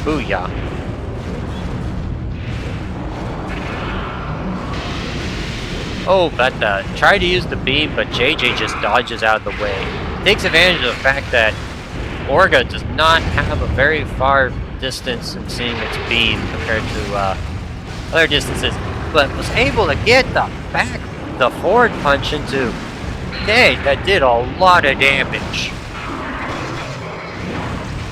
Booyah. Oh, but try to use the beam, but JJ just dodges out of the way. Takes advantage of the fact that Orga does not have a very far distance in seeing its beam compared to other distances, but was able to get the forward punch into. Dang, that did a lot of damage.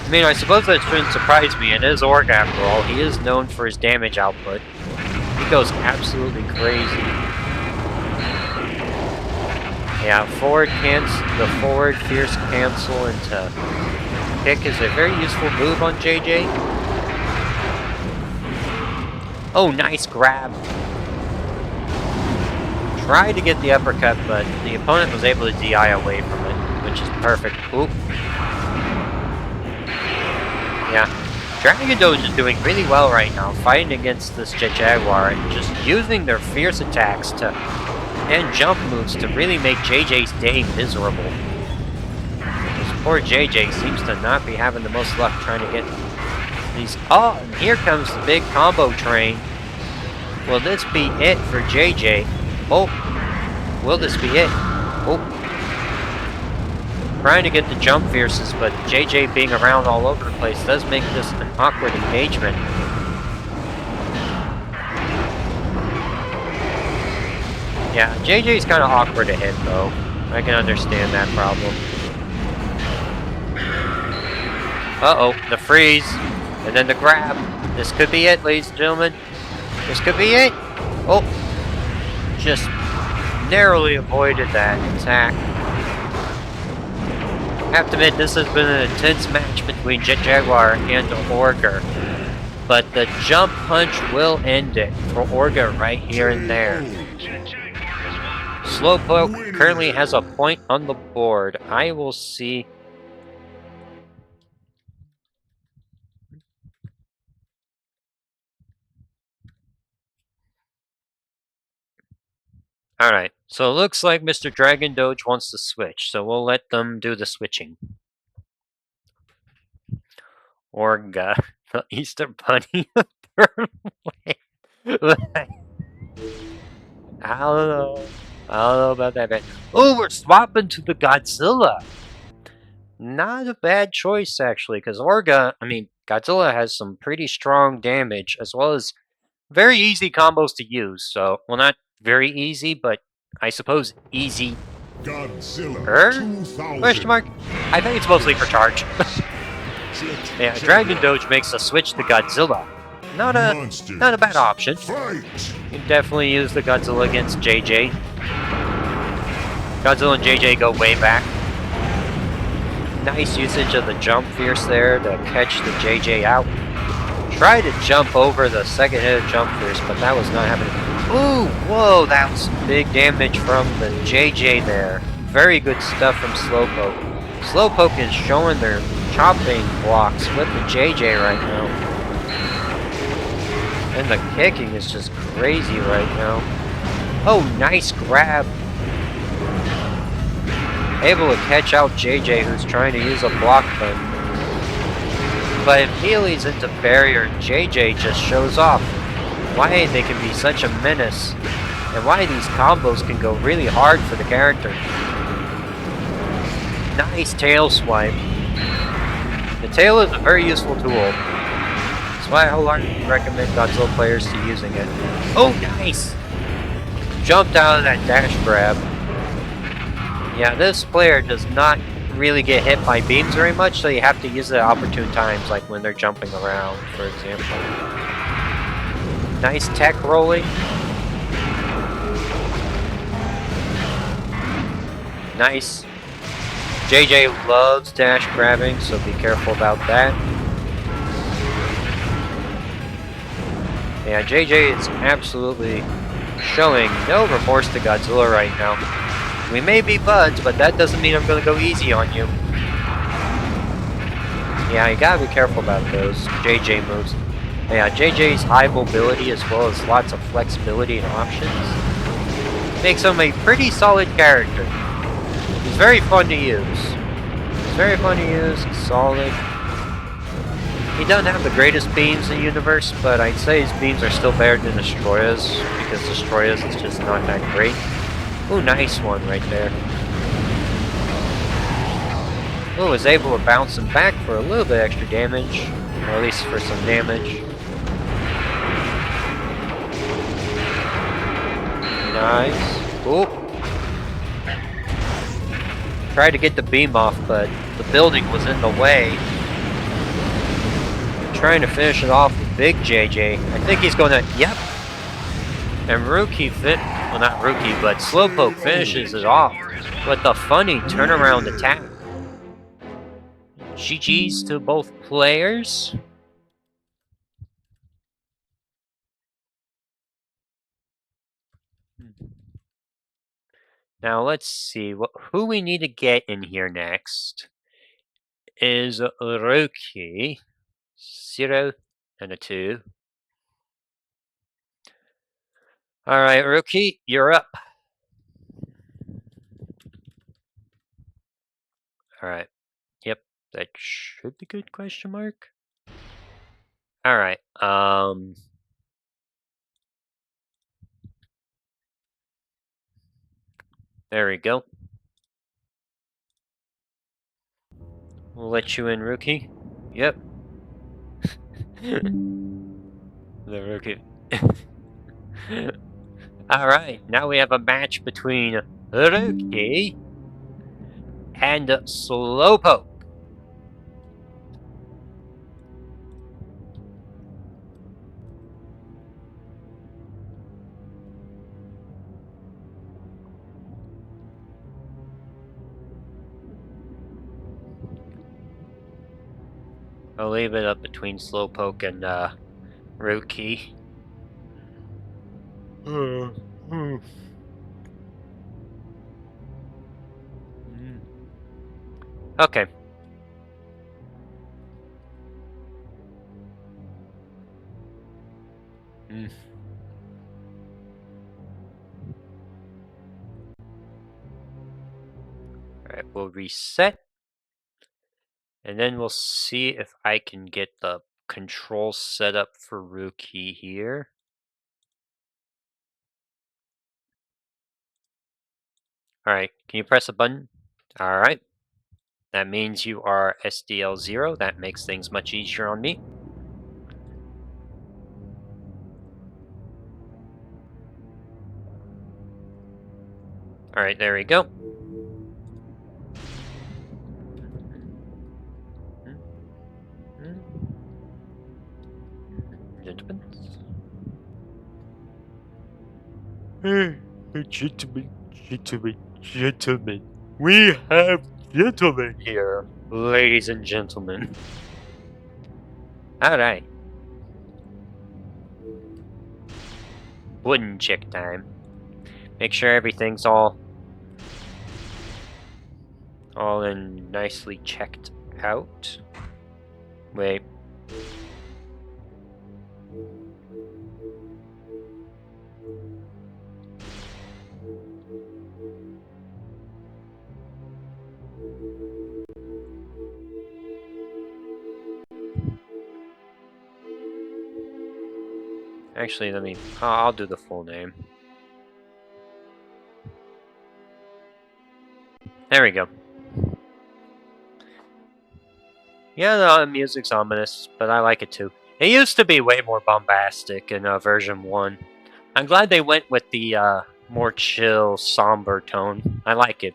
I mean, I suppose that shouldn't surprise me. It is Orga after all. He is known for his damage output. He goes absolutely crazy. Yeah, the forward fierce cancel into kick is a very useful move on JJ. Oh, nice grab. Tried to get the uppercut, but the opponent was able to DI away from it, which is perfect. Oop. Yeah, Dragon Doge is doing really well right now, fighting against this Jet Jaguar and just using their fierce attacks and jump moves to really make JJ's day miserable. This poor JJ seems to not be having the most luck trying to get these. Oh, and here comes the big combo train. Will this be it for JJ? Oh, will this be it? Oh. Trying to get the jump fierces, but JJ being around all over the place does make this an awkward engagement. Yeah, JJ's kind of awkward to hit, though. I can understand that problem. Uh-oh, the freeze, and then the grab. This could be it, ladies and gentlemen. This could be it. Oh, just narrowly avoided that attack. I have to admit, this has been an intense match between Jet Jaguar and Orga. But the jump punch will end it for Orga right here and there. Slowpoke currently has a point on the board. I will see. Alright, so it looks like Mr. Dragon Doge wants to switch, so we'll let them do the switching. Orga, the Easter Bunny. I don't know about that, man. Oh, we're swapping to the Godzilla. Not a bad choice, actually, because Godzilla has some pretty strong damage, as well as very easy combos to use. So, well, not very easy, but I suppose easy. Godzilla 2000. Question mark? I think it's mostly for charge. Yeah, Dragon Doge makes a switch to Godzilla. Not a bad option. Fight. You can definitely use the Godzilla against JJ. Godzilla and JJ go way back. Nice usage of the jump fierce there to catch the JJ out. Try to jump over the second hit of jump fierce, but that was not happening. Ooh, whoa, that was big damage from the JJ there. Very good stuff from Slowpoke. Slowpoke is showing their chopping blocks with the JJ right now. And the kicking is just crazy right now. Oh, nice grab. Able to catch out JJ, who's trying to use a block button. But if Healy's into barrier, JJ just shows off why they can be such a menace and why these combos can go really hard for the character. Nice tail swipe. The tail is a very useful tool, That's why I wholeheartedly recommend Godzilla players to using it. Oh, nice! Jumped out of that dash grab. Yeah, this player does not really get hit by beams very much, so you have to use it at opportune times, like when they're jumping around, for example. Nice tech rolling. Nice. JJ loves dash grabbing, so be careful about that. Yeah, JJ is absolutely showing no remorse to Godzilla right now. We may be buds, but that doesn't mean I'm gonna go easy on you. Yeah, you gotta be careful about those JJ moves. Yeah, JJ's high mobility as well as lots of flexibility and options makes him a pretty solid character. He's very fun to use. He's very fun to use, he's solid. He doesn't have the greatest beams in the universe, but I'd say his beams are still better than Destroya's, because Destroya's is just not that great. Ooh, nice one right there. Ooh, was able to bounce him back for a little bit extra damage, or at least for some damage. Nice. Ooh. Tried to get the beam off, but the building was in the way. Trying to finish it off with Big JJ. I think he's gonna, yep. And Rookie well not Rookie, but Slowpoke finishes it off with a funny turnaround attack. GG's to both players. Now let's see, who we need to get in here next is Rookie. 0 and a 2. Alright, Rookie, you're up. Alright. Yep, that should be good, question mark. Alright, there we go. We'll let you in, Rookie. Yep. The Rookie. Alright, now we have a match between Rookie and Slowpoke. I'll leave it up between Slowpoke and Rookie. Okay. Alright, we'll reset. And then we'll see if I can get the control set up for Rookie here. Alright, can you press a button? Alright. That means you are SDL 0. That makes things much easier on me. Alright, there we go. Gentlemen. Gentlemen. We have gentlemen here, ladies and gentlemen. Alright. Wooden check time. Make sure everything's all in nicely checked out. Wait. Actually, let me, I'll do the full name. There we go. Yeah, the music's ominous, but I like it too. It used to be way more bombastic in version 1. I'm glad they went with the more chill, somber tone. I like it.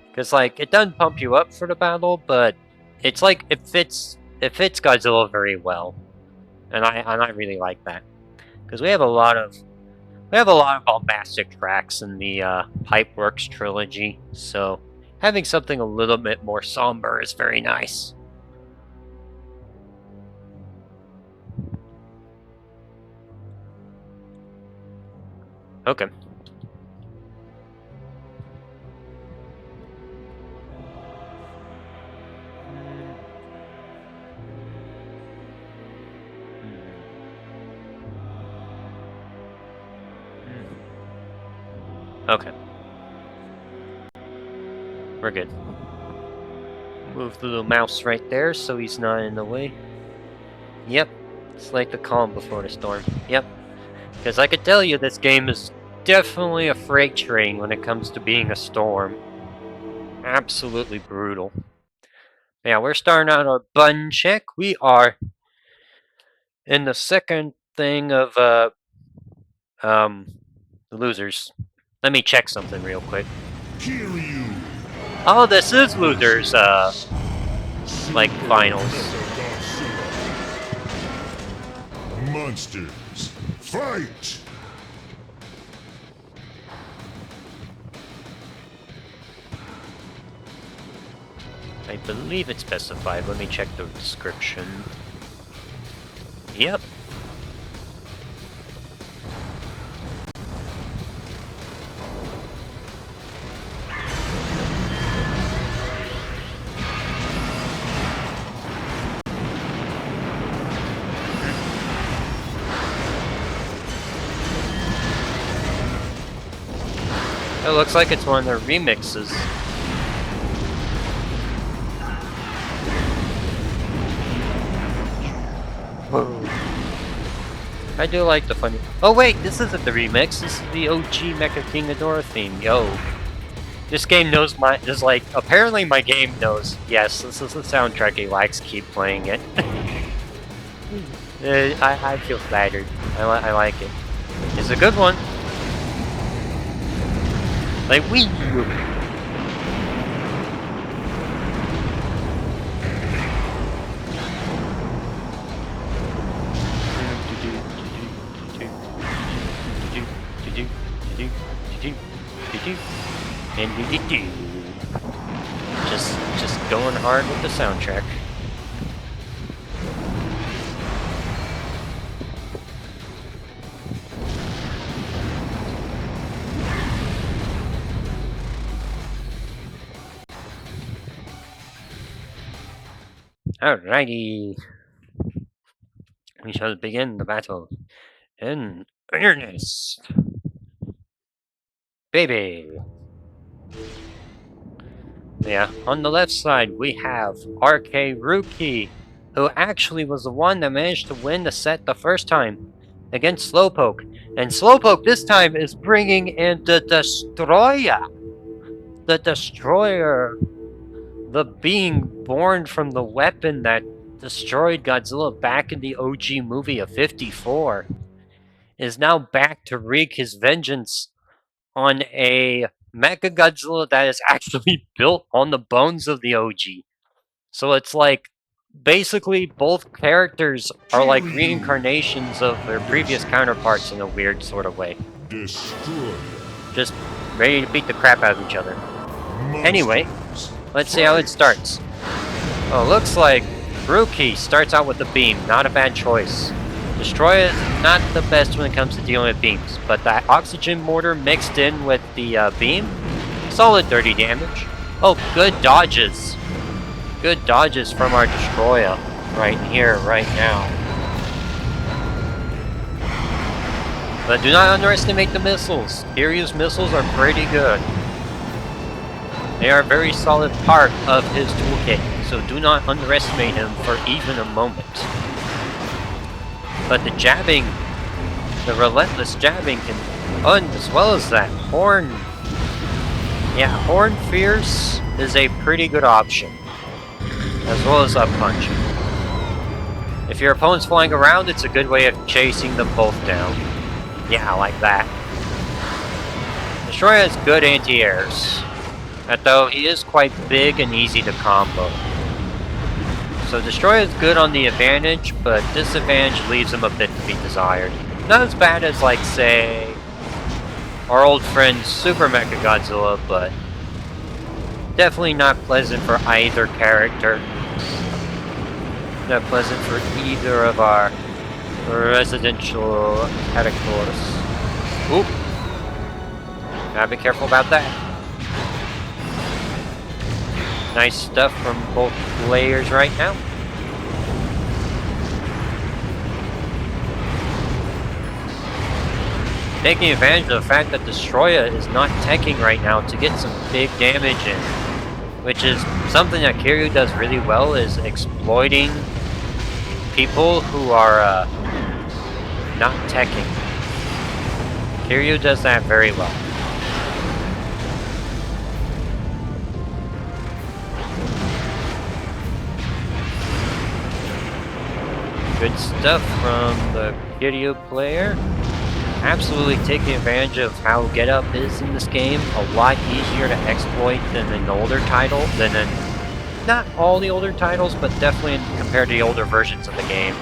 Because, like, it doesn't pump you up for the battle, but it's like, it fits Godzilla very well. And I really like that. Because we have a lot of bombastic tracks in the Pipeworks trilogy, so having something a little bit more somber is very nice. Okay. Okay. We're good. Move the little mouse right there so he's not in the way. Yep. It's like the calm before the storm. Yep. Because I could tell you this game is definitely a freight train when it comes to being a storm. Absolutely brutal. Yeah, we're starting out our button check. We are in the second thing of the losers. Let me check something real quick. Kiryu. Oh, this is losers like finals. Monsters, fight! I believe it's specified. Let me check the description. Yep. It looks like it's one of their remixes. Whoa. I do like the funny. Oh wait, this isn't the remix. This is the OG Mecha King Ghidorah theme. Yo, this game knows my. Just like apparently my game knows. Yes, this is the soundtrack he likes. Keep playing it. I feel flattered. I like it. It's a good one. Like we. And just going hard with the soundtrack. Alrighty. We shall begin the battle in earnest. Baby. Yeah, on the left side we have RK Rookie, who actually was the one that managed to win the set the first time against Slowpoke. And Slowpoke this time is bringing in the Destroyer. The Destroyer. The being born from the weapon that destroyed Godzilla back in the OG movie of '54 is now back to wreak his vengeance on a Mechagodzilla that is actually built on the bones of the OG. So it's like basically both characters are like reincarnations of their previous counterparts in a weird sort of way. Destroy. Just ready to beat the crap out of each other. Anyway, let's see how it starts. Oh, looks like Rookie starts out with the beam. Not a bad choice. Destroyer is not the best when it comes to dealing with beams, but that oxygen mortar mixed in with the beam, solid 30 damage. Oh, good dodges. Good dodges from our Destroyer right here, right now. But do not underestimate the missiles. Kiryu's missiles are pretty good. They are a very solid part of his toolkit, so do not underestimate him for even a moment. But the jabbing, the relentless jabbing can, as well as that Horn. Yeah, Horn Fierce is a pretty good option, as well as up punching. If your opponent's flying around, it's a good way of chasing them both down. Yeah, like that. Destroyer has good anti-airs, though he is quite big and easy to combo. So Destroyer is good on the advantage, but disadvantage leaves him a bit to be desired. Not as bad as, like, say, our old friend Super Mecha Godzilla, but definitely not pleasant for either character. Not pleasant for either of our residential characters. Oop. Gotta be careful about that. Nice stuff from both players right now. Taking advantage of the fact that Destroyer is not teching right now to get some big damage in, which is something that Kiryu does really well, is exploiting people who are not teching. Kiryu does that very well. Good stuff from the Kiryu player. Absolutely taking advantage of how Get Up is in this game. A lot easier to exploit than an older title, not all the older titles, but definitely compared to the older versions of the game.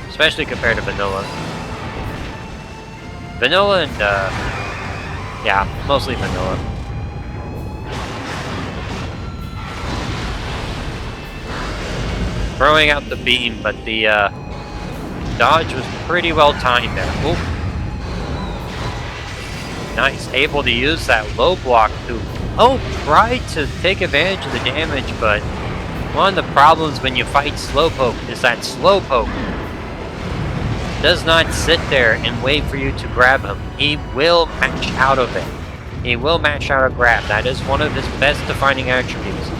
Especially compared to Vanilla. Vanilla and, yeah, mostly Vanilla. Throwing out the beam, but the, dodge was pretty well timed there. Oop. Nice, able to use that low block to try to take advantage of the damage, but one of the problems when you fight Slowpoke is that Slowpoke does not sit there and wait for you to grab him. He will match out of it. He will match out a grab. That is one of his best defining attributes.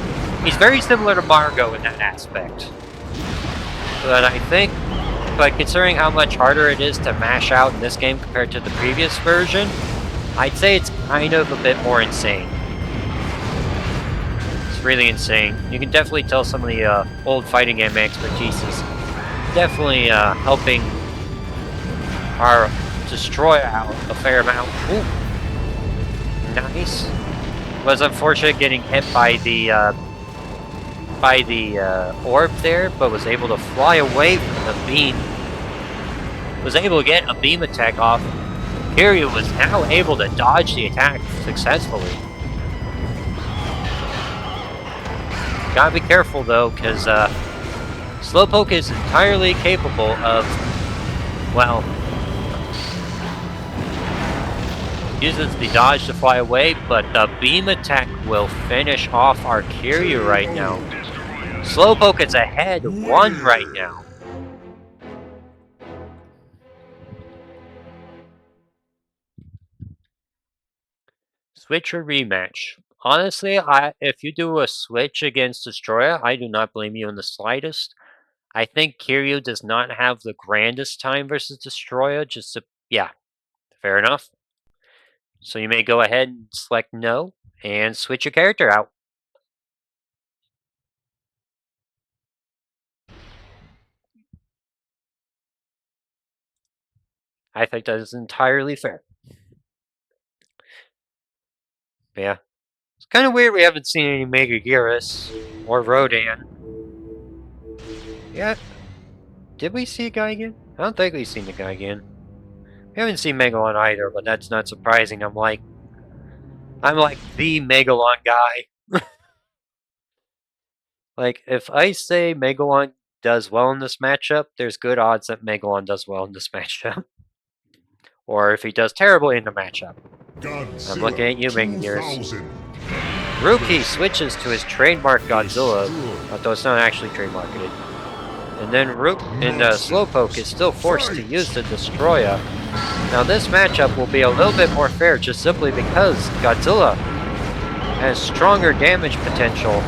He's very similar to Margo in that aspect. But I think, considering how much harder it is to mash out in this game compared to the previous version, I'd say it's kind of a bit more insane. It's really insane. You can definitely tell some of the old fighting game expertise is definitely helping our Destroyer out a fair amount. Ooh. Nice. Was unfortunate getting hit by the orb there, but was able to fly away from the beam. Was able to get a beam attack off. Kiryu was now able to dodge the attack successfully. Gotta be careful though, because Slowpoke is entirely capable of, well, uses the dodge to fly away, but the beam attack will finish off our Kiryu right now. Slowpoke is ahead 1 right now. Switch or rematch? Honestly, if you do a switch against Destroyer, I do not blame you in the slightest. I think Kiryu does not have the grandest time versus Destroyer, yeah, fair enough. So you may go ahead and select no, and switch your character out. I think that is entirely fair. Yeah. It's kind of weird we haven't seen any Megaguirus or Rodan. Yeah. Did we see Gigan? I don't think we've seen the Gigan. We haven't seen Megalon either, but that's not surprising. I'm like the Megalon guy. Like, if I say Megalon does well in this matchup, there's good odds that Megalon does well in this matchup. Or if he does terribly in the matchup. Godzilla I'm looking at you, Megaguirus. 2000. Rookie switches to his trademark Godzilla, although it's not actually trademarked. And then Slowpoke is still forced to use the Destroyer. Now this matchup will be a little bit more fair just simply because Godzilla has stronger damage potential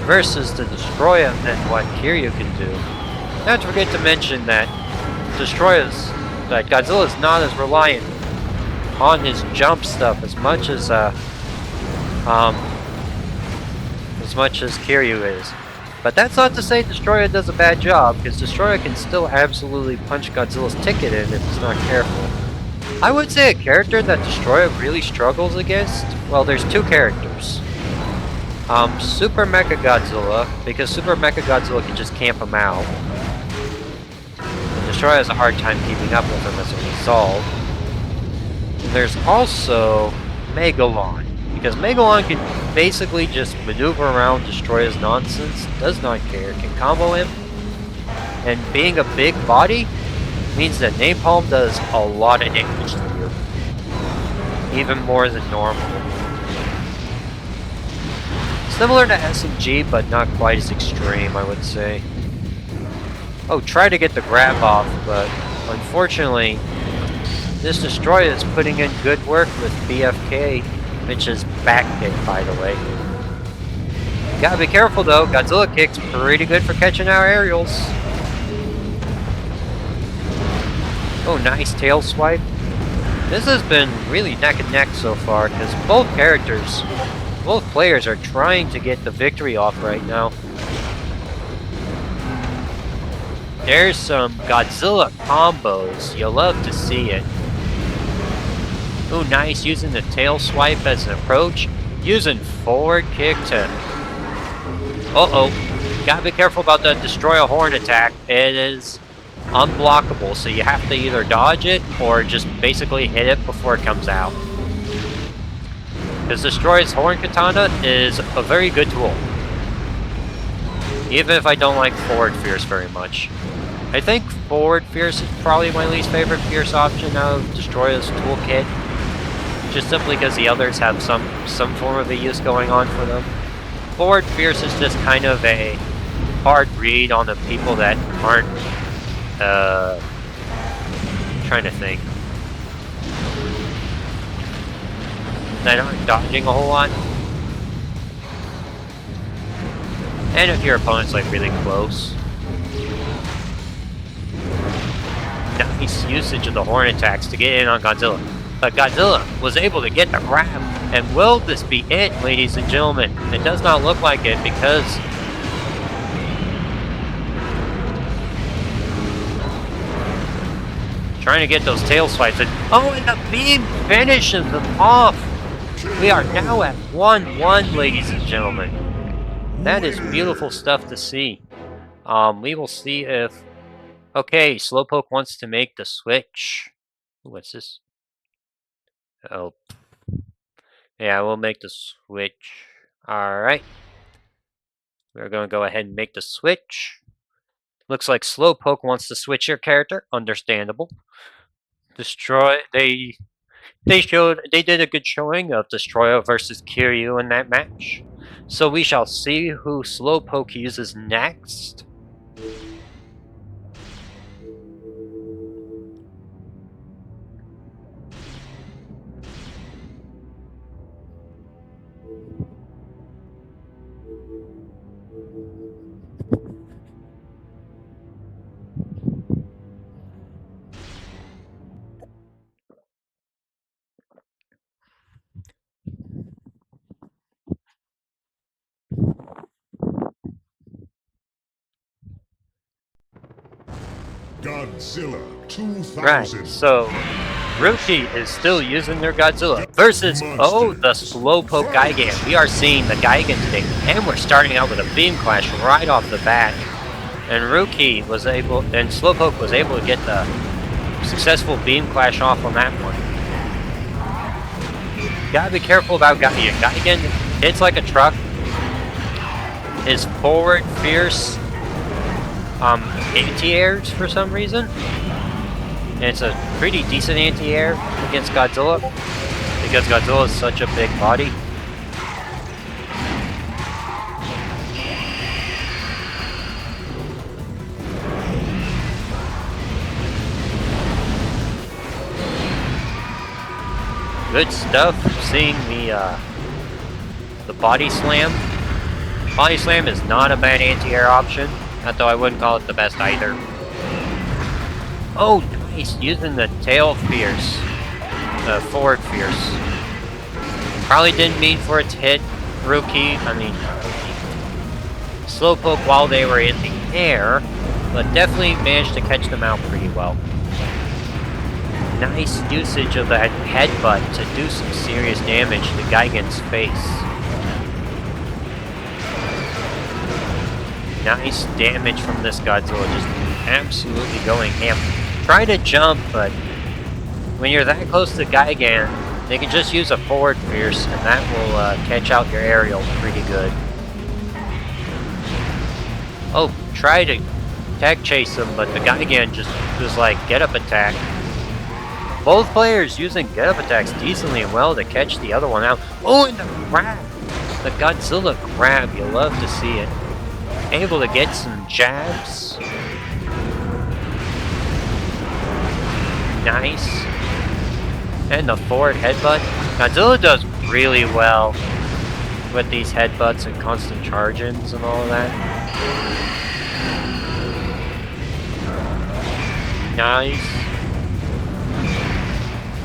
versus the Destroyer than what Kiryu can do. Not to forget to mention that Godzilla is not as reliant on his jump stuff as much as Kiryu is. But that's not to say Destroyer does a bad job, because Destroyer can still absolutely punch Godzilla's ticket in if he's not careful. I would say a character that Destroyer really struggles against, well, there's two characters. Super Mecha Godzilla, because Super Mecha Godzilla can just camp him out. And Destroyer has a hard time keeping up with him as a result. And there's also Megalon, because Megalon can basically just maneuver around Destroyer's nonsense, does not care, can combo him, and being a big body means that Napalm does a lot of damage to you, even more than normal. Similar to SMG, but not quite as extreme, I would say. Oh, try to get the grab off, but unfortunately, this Destroyer is putting in good work with BFK, which is back kick, by the way. Gotta be careful though, Godzilla kick's pretty good for catching our aerials. Oh, nice tail swipe. This has been really neck and neck so far, because both players are trying to get the victory off right now. There's some Godzilla combos, you'll love to see it. Oh, nice, using the tail swipe as an approach, using forward kick to... Uh-oh, gotta be careful about the Destroyer Horn attack. It is unblockable, so you have to either dodge it or just basically hit it before it comes out. Because Destroyer's Horn Katana is a very good tool. Even if I don't like Forward Fierce very much. I think Forward Fierce is probably my least favorite Fierce option out of Destroyer's toolkit. Just simply because the others have some form of a use going on for them. Forward Fierce is just kind of a hard read on the people that aren't trying to think. That aren't dodging a whole lot. And if your opponent's like really close. Nice usage of the horn attacks to get in on Godzilla. But Godzilla was able to get the grab. And will this be it, ladies and gentlemen? It does not look like it because... trying to get those tail swipes in. Oh, and the beam finishes them off! We are now at 1-1, ladies and gentlemen. That is beautiful stuff to see. We will see if... Okay, Slowpoke wants to make the switch. What's this? Oh. Yeah, we'll make the switch. Alright. We're going to go ahead and make the switch. Looks like Slowpoke wants to switch your character. Understandable. Destroy... They did a good showing of Destroyer versus Kiryu in that match. So we shall see who Slowpoke uses next. Godzilla 2000. Right, so Rookie is still using their Godzilla versus, oh, the Slowpoke Gigan. We are seeing the Gigan today, and we're starting out with a Beam Clash right off the bat. And Rookie was able, and Slowpoke was able to get the successful Beam Clash off on that one. Gotta be careful about Gigan. Gigan hits like a truck. His forward fierce anti-airs for some reason. And it's a pretty decent anti-air against Godzilla because Godzilla is such a big body. Good stuff. Seeing the body slam. Body slam is not a bad anti-air option, although I wouldn't call it the best either. Oh, nice, using the tail fierce, the forward fierce. Probably didn't mean for it to hit Rookie. Slowpoke while they were in the air, but definitely managed to catch them out pretty well. Nice usage of that headbutt to do some serious damage to Gigan's face. Nice damage from this Godzilla, just absolutely going ham. Try to jump, but when you're that close to Gigan, they can just use a forward fierce, and that will catch out your aerial pretty good. Oh, try to tag chase him, but the Gigan just was like, get up attack. Both players using get up attacks decently and well to catch the other one out. Oh, and the grab! The Godzilla grab, you love to see it. Able to get some jabs. Nice. And the forward headbutt. Godzilla does really well with these headbutts and constant charge-ins and all of that. Nice.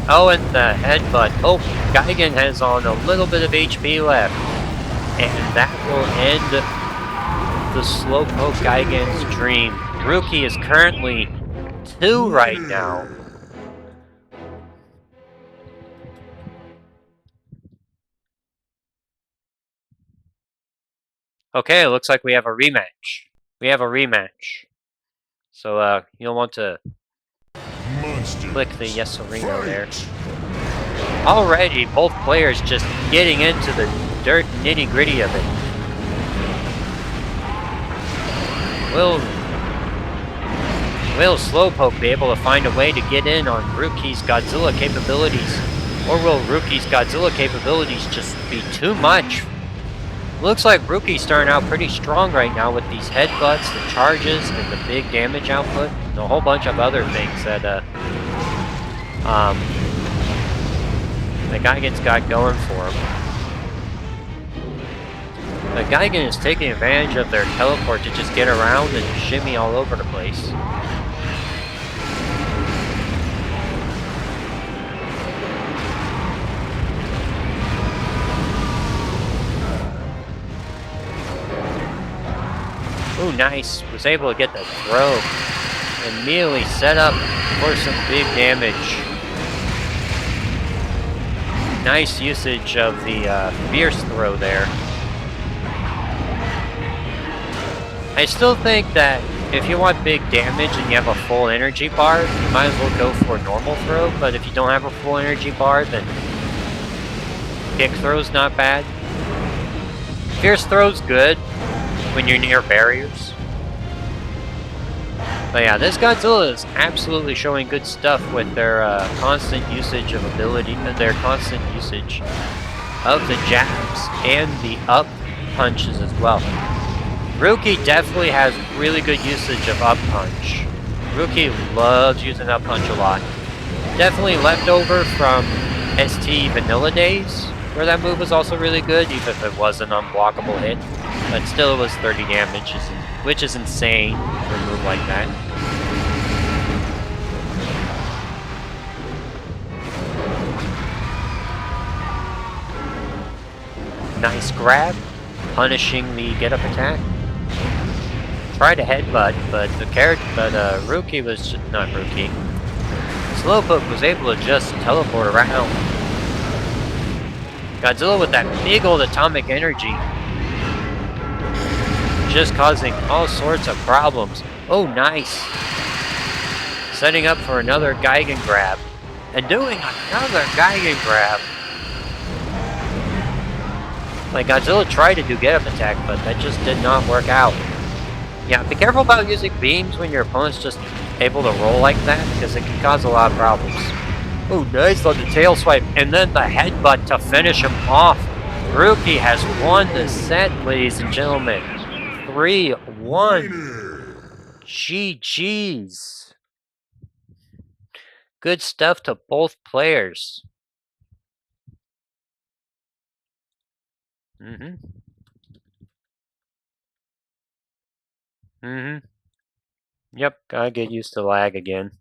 Oh, and the headbutt. Oh, Gigan has on a little bit of HP left. And that will end the Slowpoke Gigan's dream. Rookie is currently 2 right now. Okay, it looks like we have a rematch. So, you'll want to click the yes arena there. Already, both players just getting into the dirt nitty-gritty of it. Will Slowpoke be able to find a way to get in on Rookie's Godzilla capabilities? Or will Rookie's Godzilla capabilities just be too much? Looks like Rookie's starting out pretty strong right now with these headbutts, the charges, and the big damage output, and a whole bunch of other things that the Gigan's got going for him. The Gigan is taking advantage of their teleport to just get around and shimmy all over the place. Ooh, nice. Was able to get the throw. Immediately set up for some big damage. Nice usage of the fierce throw there. I still think that if you want big damage and you have a full energy bar, you might as well go for a normal throw, but if you don't have a full energy bar, then kick throw's not bad. Fierce throw's good when you're near barriers. But yeah, this Godzilla is absolutely showing good stuff with their constant usage of ability, their constant usage of the jabs and the up punches as well. Rookie definitely has really good usage of up punch. Rookie loves using up punch a lot. Definitely leftover from ST Vanilla days, where that move was also really good, even if it was an unblockable hit. But still, it was 30 damage, which is insane for a move like that. Nice grab, punishing the get-up attack. Tried a headbutt, but Rookie was just, not Rookie. Slowpoke was able to just teleport around. Godzilla with that big old atomic energy, just causing all sorts of problems. Oh, nice. Setting up for another Gigan grab. And doing another Gigan grab. Like, Godzilla tried to do get-up attack, but that just did not work out. Yeah, be careful about using beams when your opponent's just able to roll like that, because it can cause a lot of problems. Oh, nice on the tail swipe, and then the headbutt to finish him off. Rookie has won the set, ladies and gentlemen. 3-1. GG's. Good stuff to both players. Yep, gotta get used to lag again.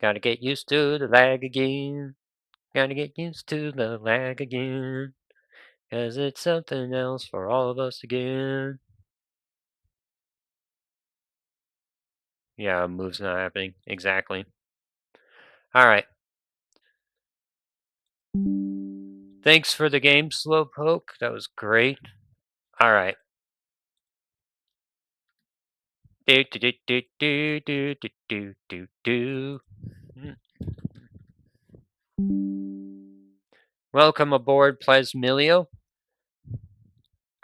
Gotta get used to the lag again. Gotta get used to the lag again. 'Cause it's something else for all of us again. Yeah, move's not happening. Exactly. Alright. Thanks for the game, Slowpoke. That was great. Alright. Do do do do do do do do do do. Welcome aboard, Plasmilio.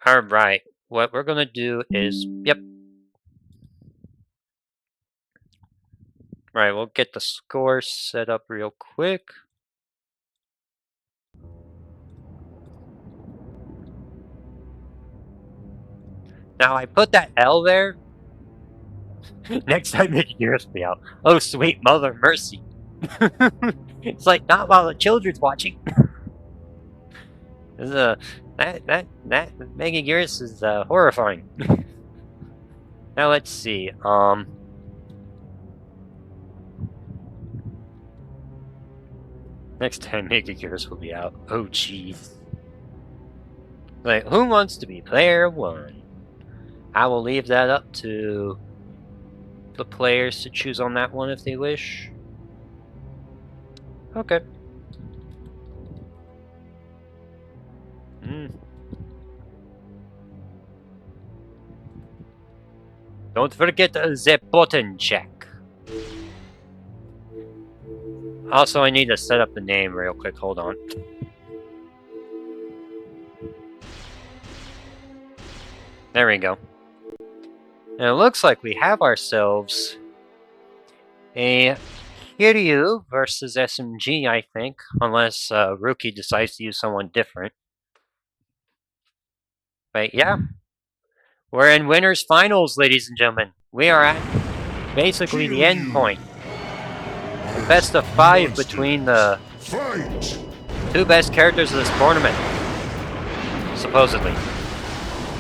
Alright. What we're gonna do is... Yep. Right, we'll get the score set up real quick. Now, I put that L there. Next time make your ears be out. Oh, sweet mother mercy. It's like, not while the children's watching. That making yours is horrifying. Now let's see. Next time Mega Gears will be out. Oh jeez. Like, who wants to be player one? I will leave that up to the players to choose on that one if they wish. Okay. Don't forget the button check. Also, I need to set up the name real quick. Hold on. There we go. And it looks like we have ourselves a Kiryu versus SMG, I think. Unless Rookie decides to use someone different. But yeah. We're in winners finals, ladies and gentlemen. We are at basically the end point. The best of 5 between the 2 best characters of this tournament. Supposedly.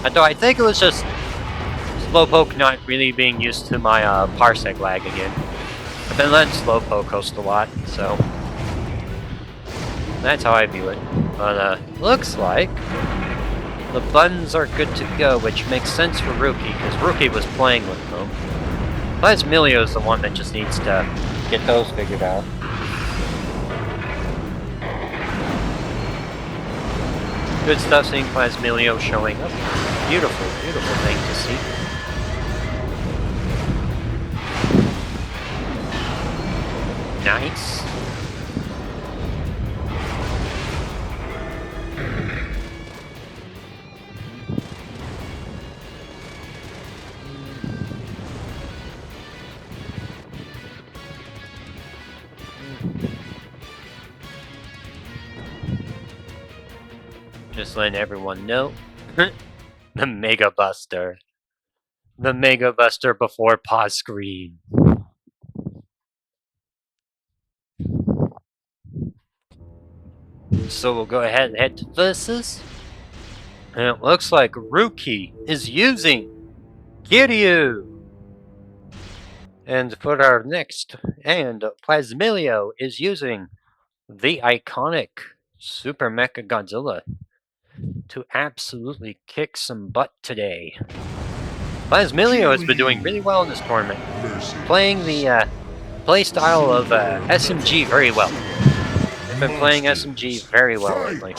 Although I think it was just Slowpoke not really being used to my parsec lag again. I've been letting Slowpoke host a lot, so that's how I view it. But looks like the buttons are good to go, which makes sense for Rookie, because Rookie was playing with them. Plasmilio is the one that just needs to get those figured out. Good stuff seeing Plasmilio showing up. Beautiful, beautiful thing to see. Nice. Just letting everyone know. The Mega Buster. The Mega Buster before pause screen. So we'll go ahead and head to Versus. And it looks like Rookie is using Kiryu. And for our next, and Plasmilio is using the iconic Super Mecha Godzilla to absolutely kick some butt today. Plasmilio has been doing really well in this tournament, playing the playstyle of SMG very well. They've been playing SMG very well lately.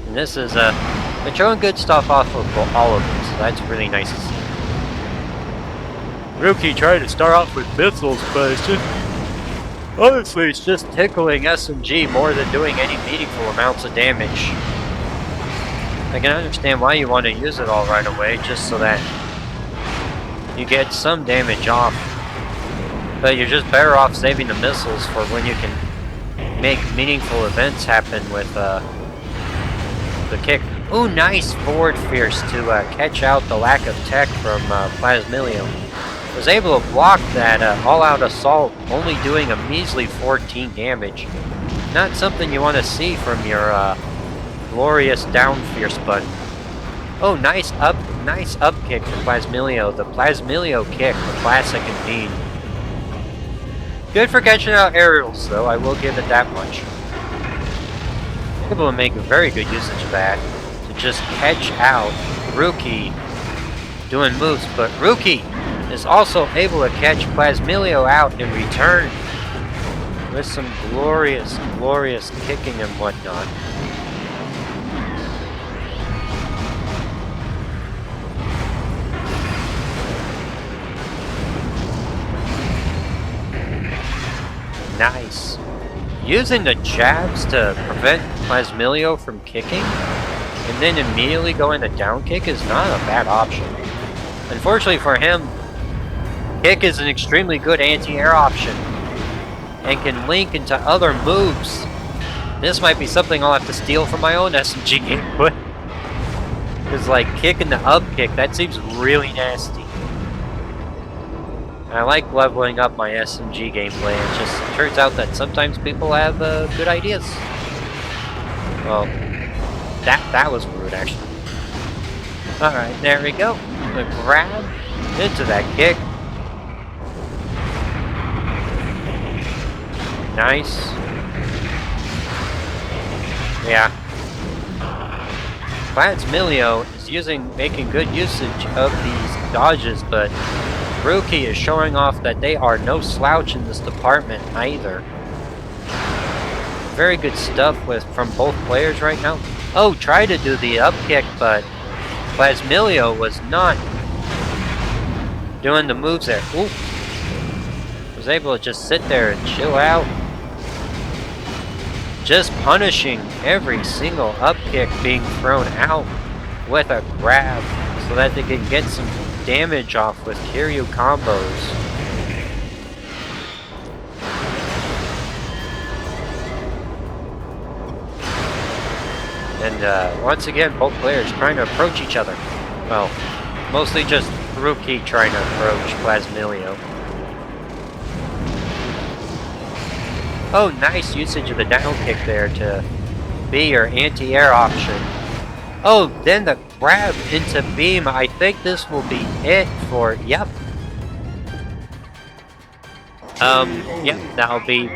And this is, they're showing good stuff off of all of them, so that's really nice to see. Rookie tried to start off with missiles, but it's just... honestly, it's just tickling SMG more than doing any meaningful amounts of damage. I can understand why you want to use it all right away, just so that you get some damage off. But you're just better off saving the missiles for when you can make meaningful events happen with the kick. Ooh, nice forward fierce to catch out the lack of tech from Plasmilio. Was able to block that all-out assault, only doing a measly 14 damage. Not something you want to see from your glorious down fierce button. Oh, nice up kick from Plasmilio. The Plasmilio kick, the classic indeed. Good for catching out aerials, though. I will give it that much. able to make a very good usage of that to just catch out Rookie doing moves, but Rookie is also able to catch Plasmilio out in return with some glorious, glorious kicking and whatnot. Nice. Using the jabs to prevent Plasmilio from kicking, and then immediately going to down kick is not a bad option. Unfortunately for him, kick is an extremely good anti-air option, and can link into other moves. This might be something I'll have to steal from my own SMG gameplay. Because like kick and the up kick, that seems really nasty. I like leveling up my SMG gameplay. It just turns out that sometimes people have good ideas. Well, that was rude actually. Alright, there we go. The grab into that kick. Nice. Yeah. Plasmilio is making good usage of these dodges, but Rookie is showing off that they are no slouch in this department either. Very good stuff from both players right now. Oh, tried to do the up kick, but Plasmilio was not doing the moves there. Ooh. Was able to just sit there and chill out. Just punishing every single up kick being thrown out with a grab so that they can get some damage off with Kiryu combos. And once again, both players trying to approach each other. Well, mostly just Rookie trying to approach Plasmilio. Oh, nice usage of the down kick there to be your anti-air option. Oh, then the grab into beam. I think this will be it for, yep. Yep, that'll be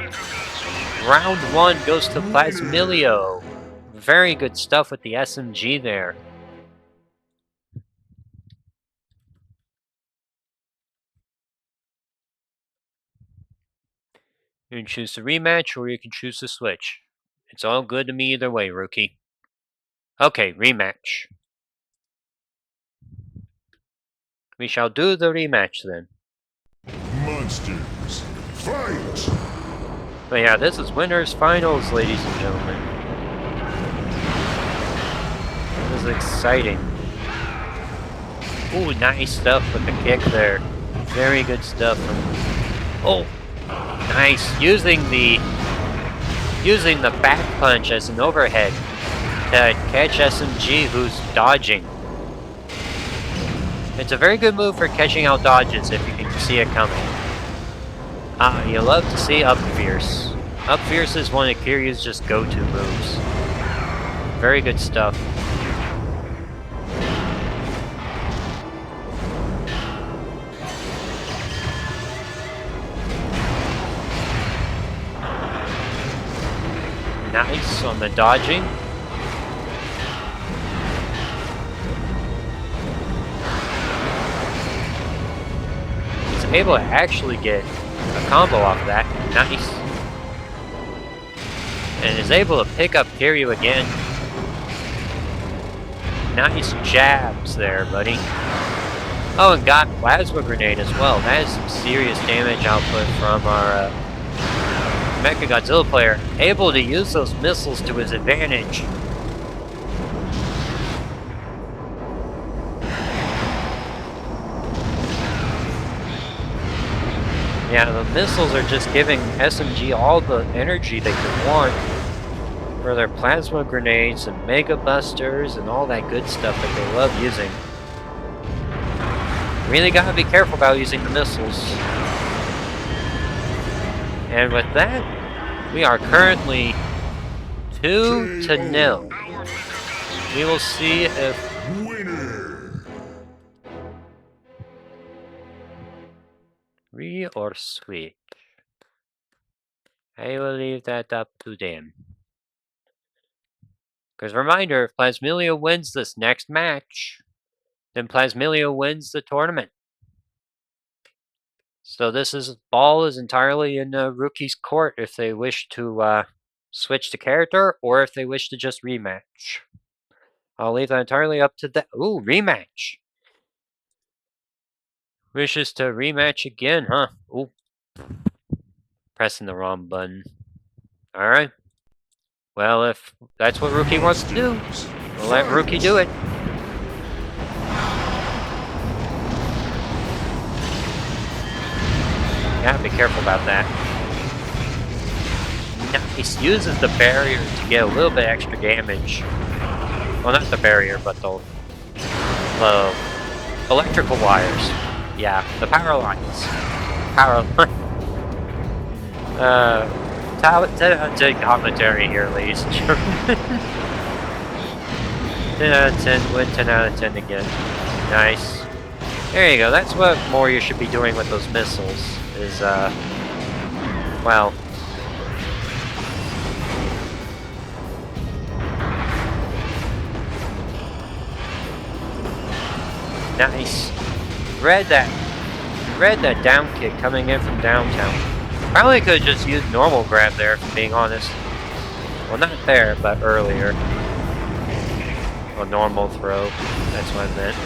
round one goes to Plasmilio. Very good stuff with the SMG there. You can choose to rematch or you can choose to switch. It's all good to me either way, Rookie. Okay, rematch. We shall do the rematch then. Monsters, fight! But yeah, this is winners finals, ladies and gentlemen. This is exciting. Ooh, nice stuff with the kick there. Very good stuff. Oh, nice. Using the back punch as an overhead to catch SMG who's dodging. It's a very good move for catching out dodges if you can see it coming. You love to see Up Fierce. Up Fierce is one of Kiryu's just go-to moves. Very good stuff. Nice on the dodging. He's able to actually get a combo off of that. Nice. And is able to pick up Kiryu again. Nice jabs there, buddy. Oh, and got Plasma Grenade as well. That is some serious damage output from our Mecha Godzilla player. Able to use those missiles to his advantage. Yeah, the missiles are just giving SMG all the energy they could want for their plasma grenades and mega busters and all that good stuff that they love using. Really gotta be careful about using the missiles. And with that, we are currently 2-0. We will see if Winner! Re or switch. I will leave that up to them. Because reminder, if Plasmilio wins this next match, then Plasmilio wins the tournament. So this ball is entirely in the rookie's court if they wish to switch the character or if they wish to just rematch. I'll leave that entirely up to them. Ooh, rematch. Wishes to rematch again, huh? Ooh. Pressing the wrong button. Alright. Well, if that's what Rookie wants to do, we'll let Rookie do it. Yeah, be careful about that. Nice. Uses the barrier to get a little bit extra damage. Well, not the barrier, but the electrical wires. Yeah, the power lines. Power line. Talented commentary here, ladies and gentlemen. 10 out of 10, win 10 out of 10 again. Nice. There you go, that's what more you should be doing with those missiles, is, well... Nice. Read that down kick coming in from downtown. Probably could have just used normal grab there, if I'm being honest. Well, not there, but earlier. A normal throw. That's what I meant.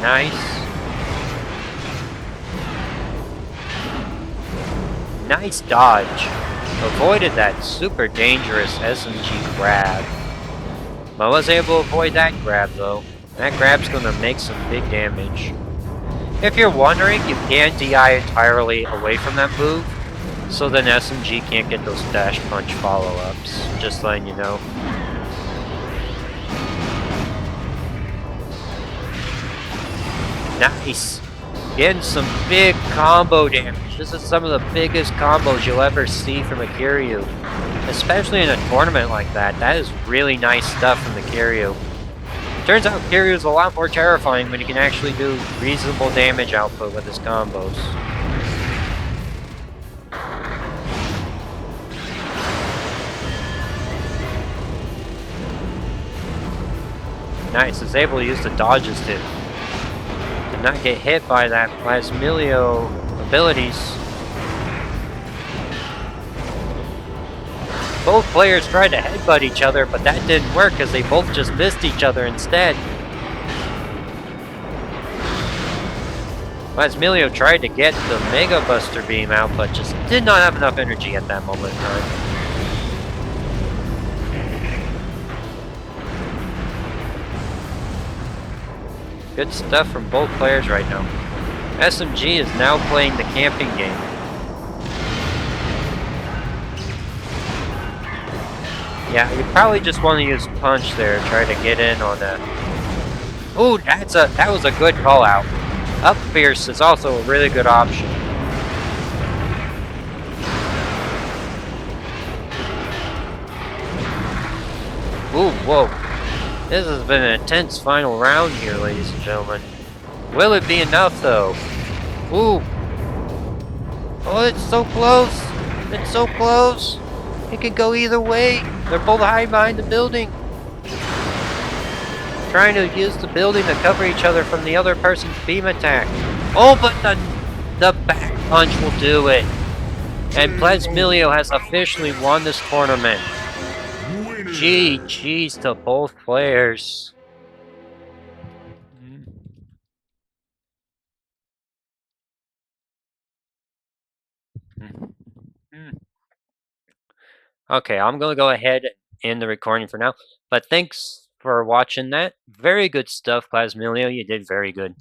Nice. Nice dodge. Avoided that super dangerous SMG grab. I was able to avoid that grab though. That grab's gonna make some big damage. If you're wondering, you can DI entirely away from that move, so then SMG can't get those dash punch follow-ups. Just letting you know. Nice. Getting some big combo damage. This is some of the biggest combos you'll ever see from a Kiryu. Especially in a tournament like that. That is really nice stuff from the Kiryu. Turns out Kiryu is a lot more terrifying when he can actually do reasonable damage output with his combos. Nice, is able to use the dodges to not get hit by that Plasmilio abilities. Both players tried to headbutt each other, but that didn't work because they both just missed each other instead. Plasmilio tried to get the Mega Buster Beam out, but just did not have enough energy at that moment in time. Good stuff from both players right now. SMG is now playing the camping game. Yeah, you probably just want to use punch there, try to get in on that. Ooh, that was a good call out. Up Fierce is also a really good option. Ooh, whoa. This has been an intense final round here, ladies and gentlemen. Will it be enough, though? Ooh. Oh, it's so close. It's so close. It could go either way. They're both hiding behind the building. Trying to use the building to cover each other from the other person's beam attack. Oh, but the back punch will do it. And Plasmilio has officially won this tournament. GG's to both players. Okay, I'm going to go ahead and end the recording for now. But thanks for watching that. Very good stuff, Plasmilio. You did very good.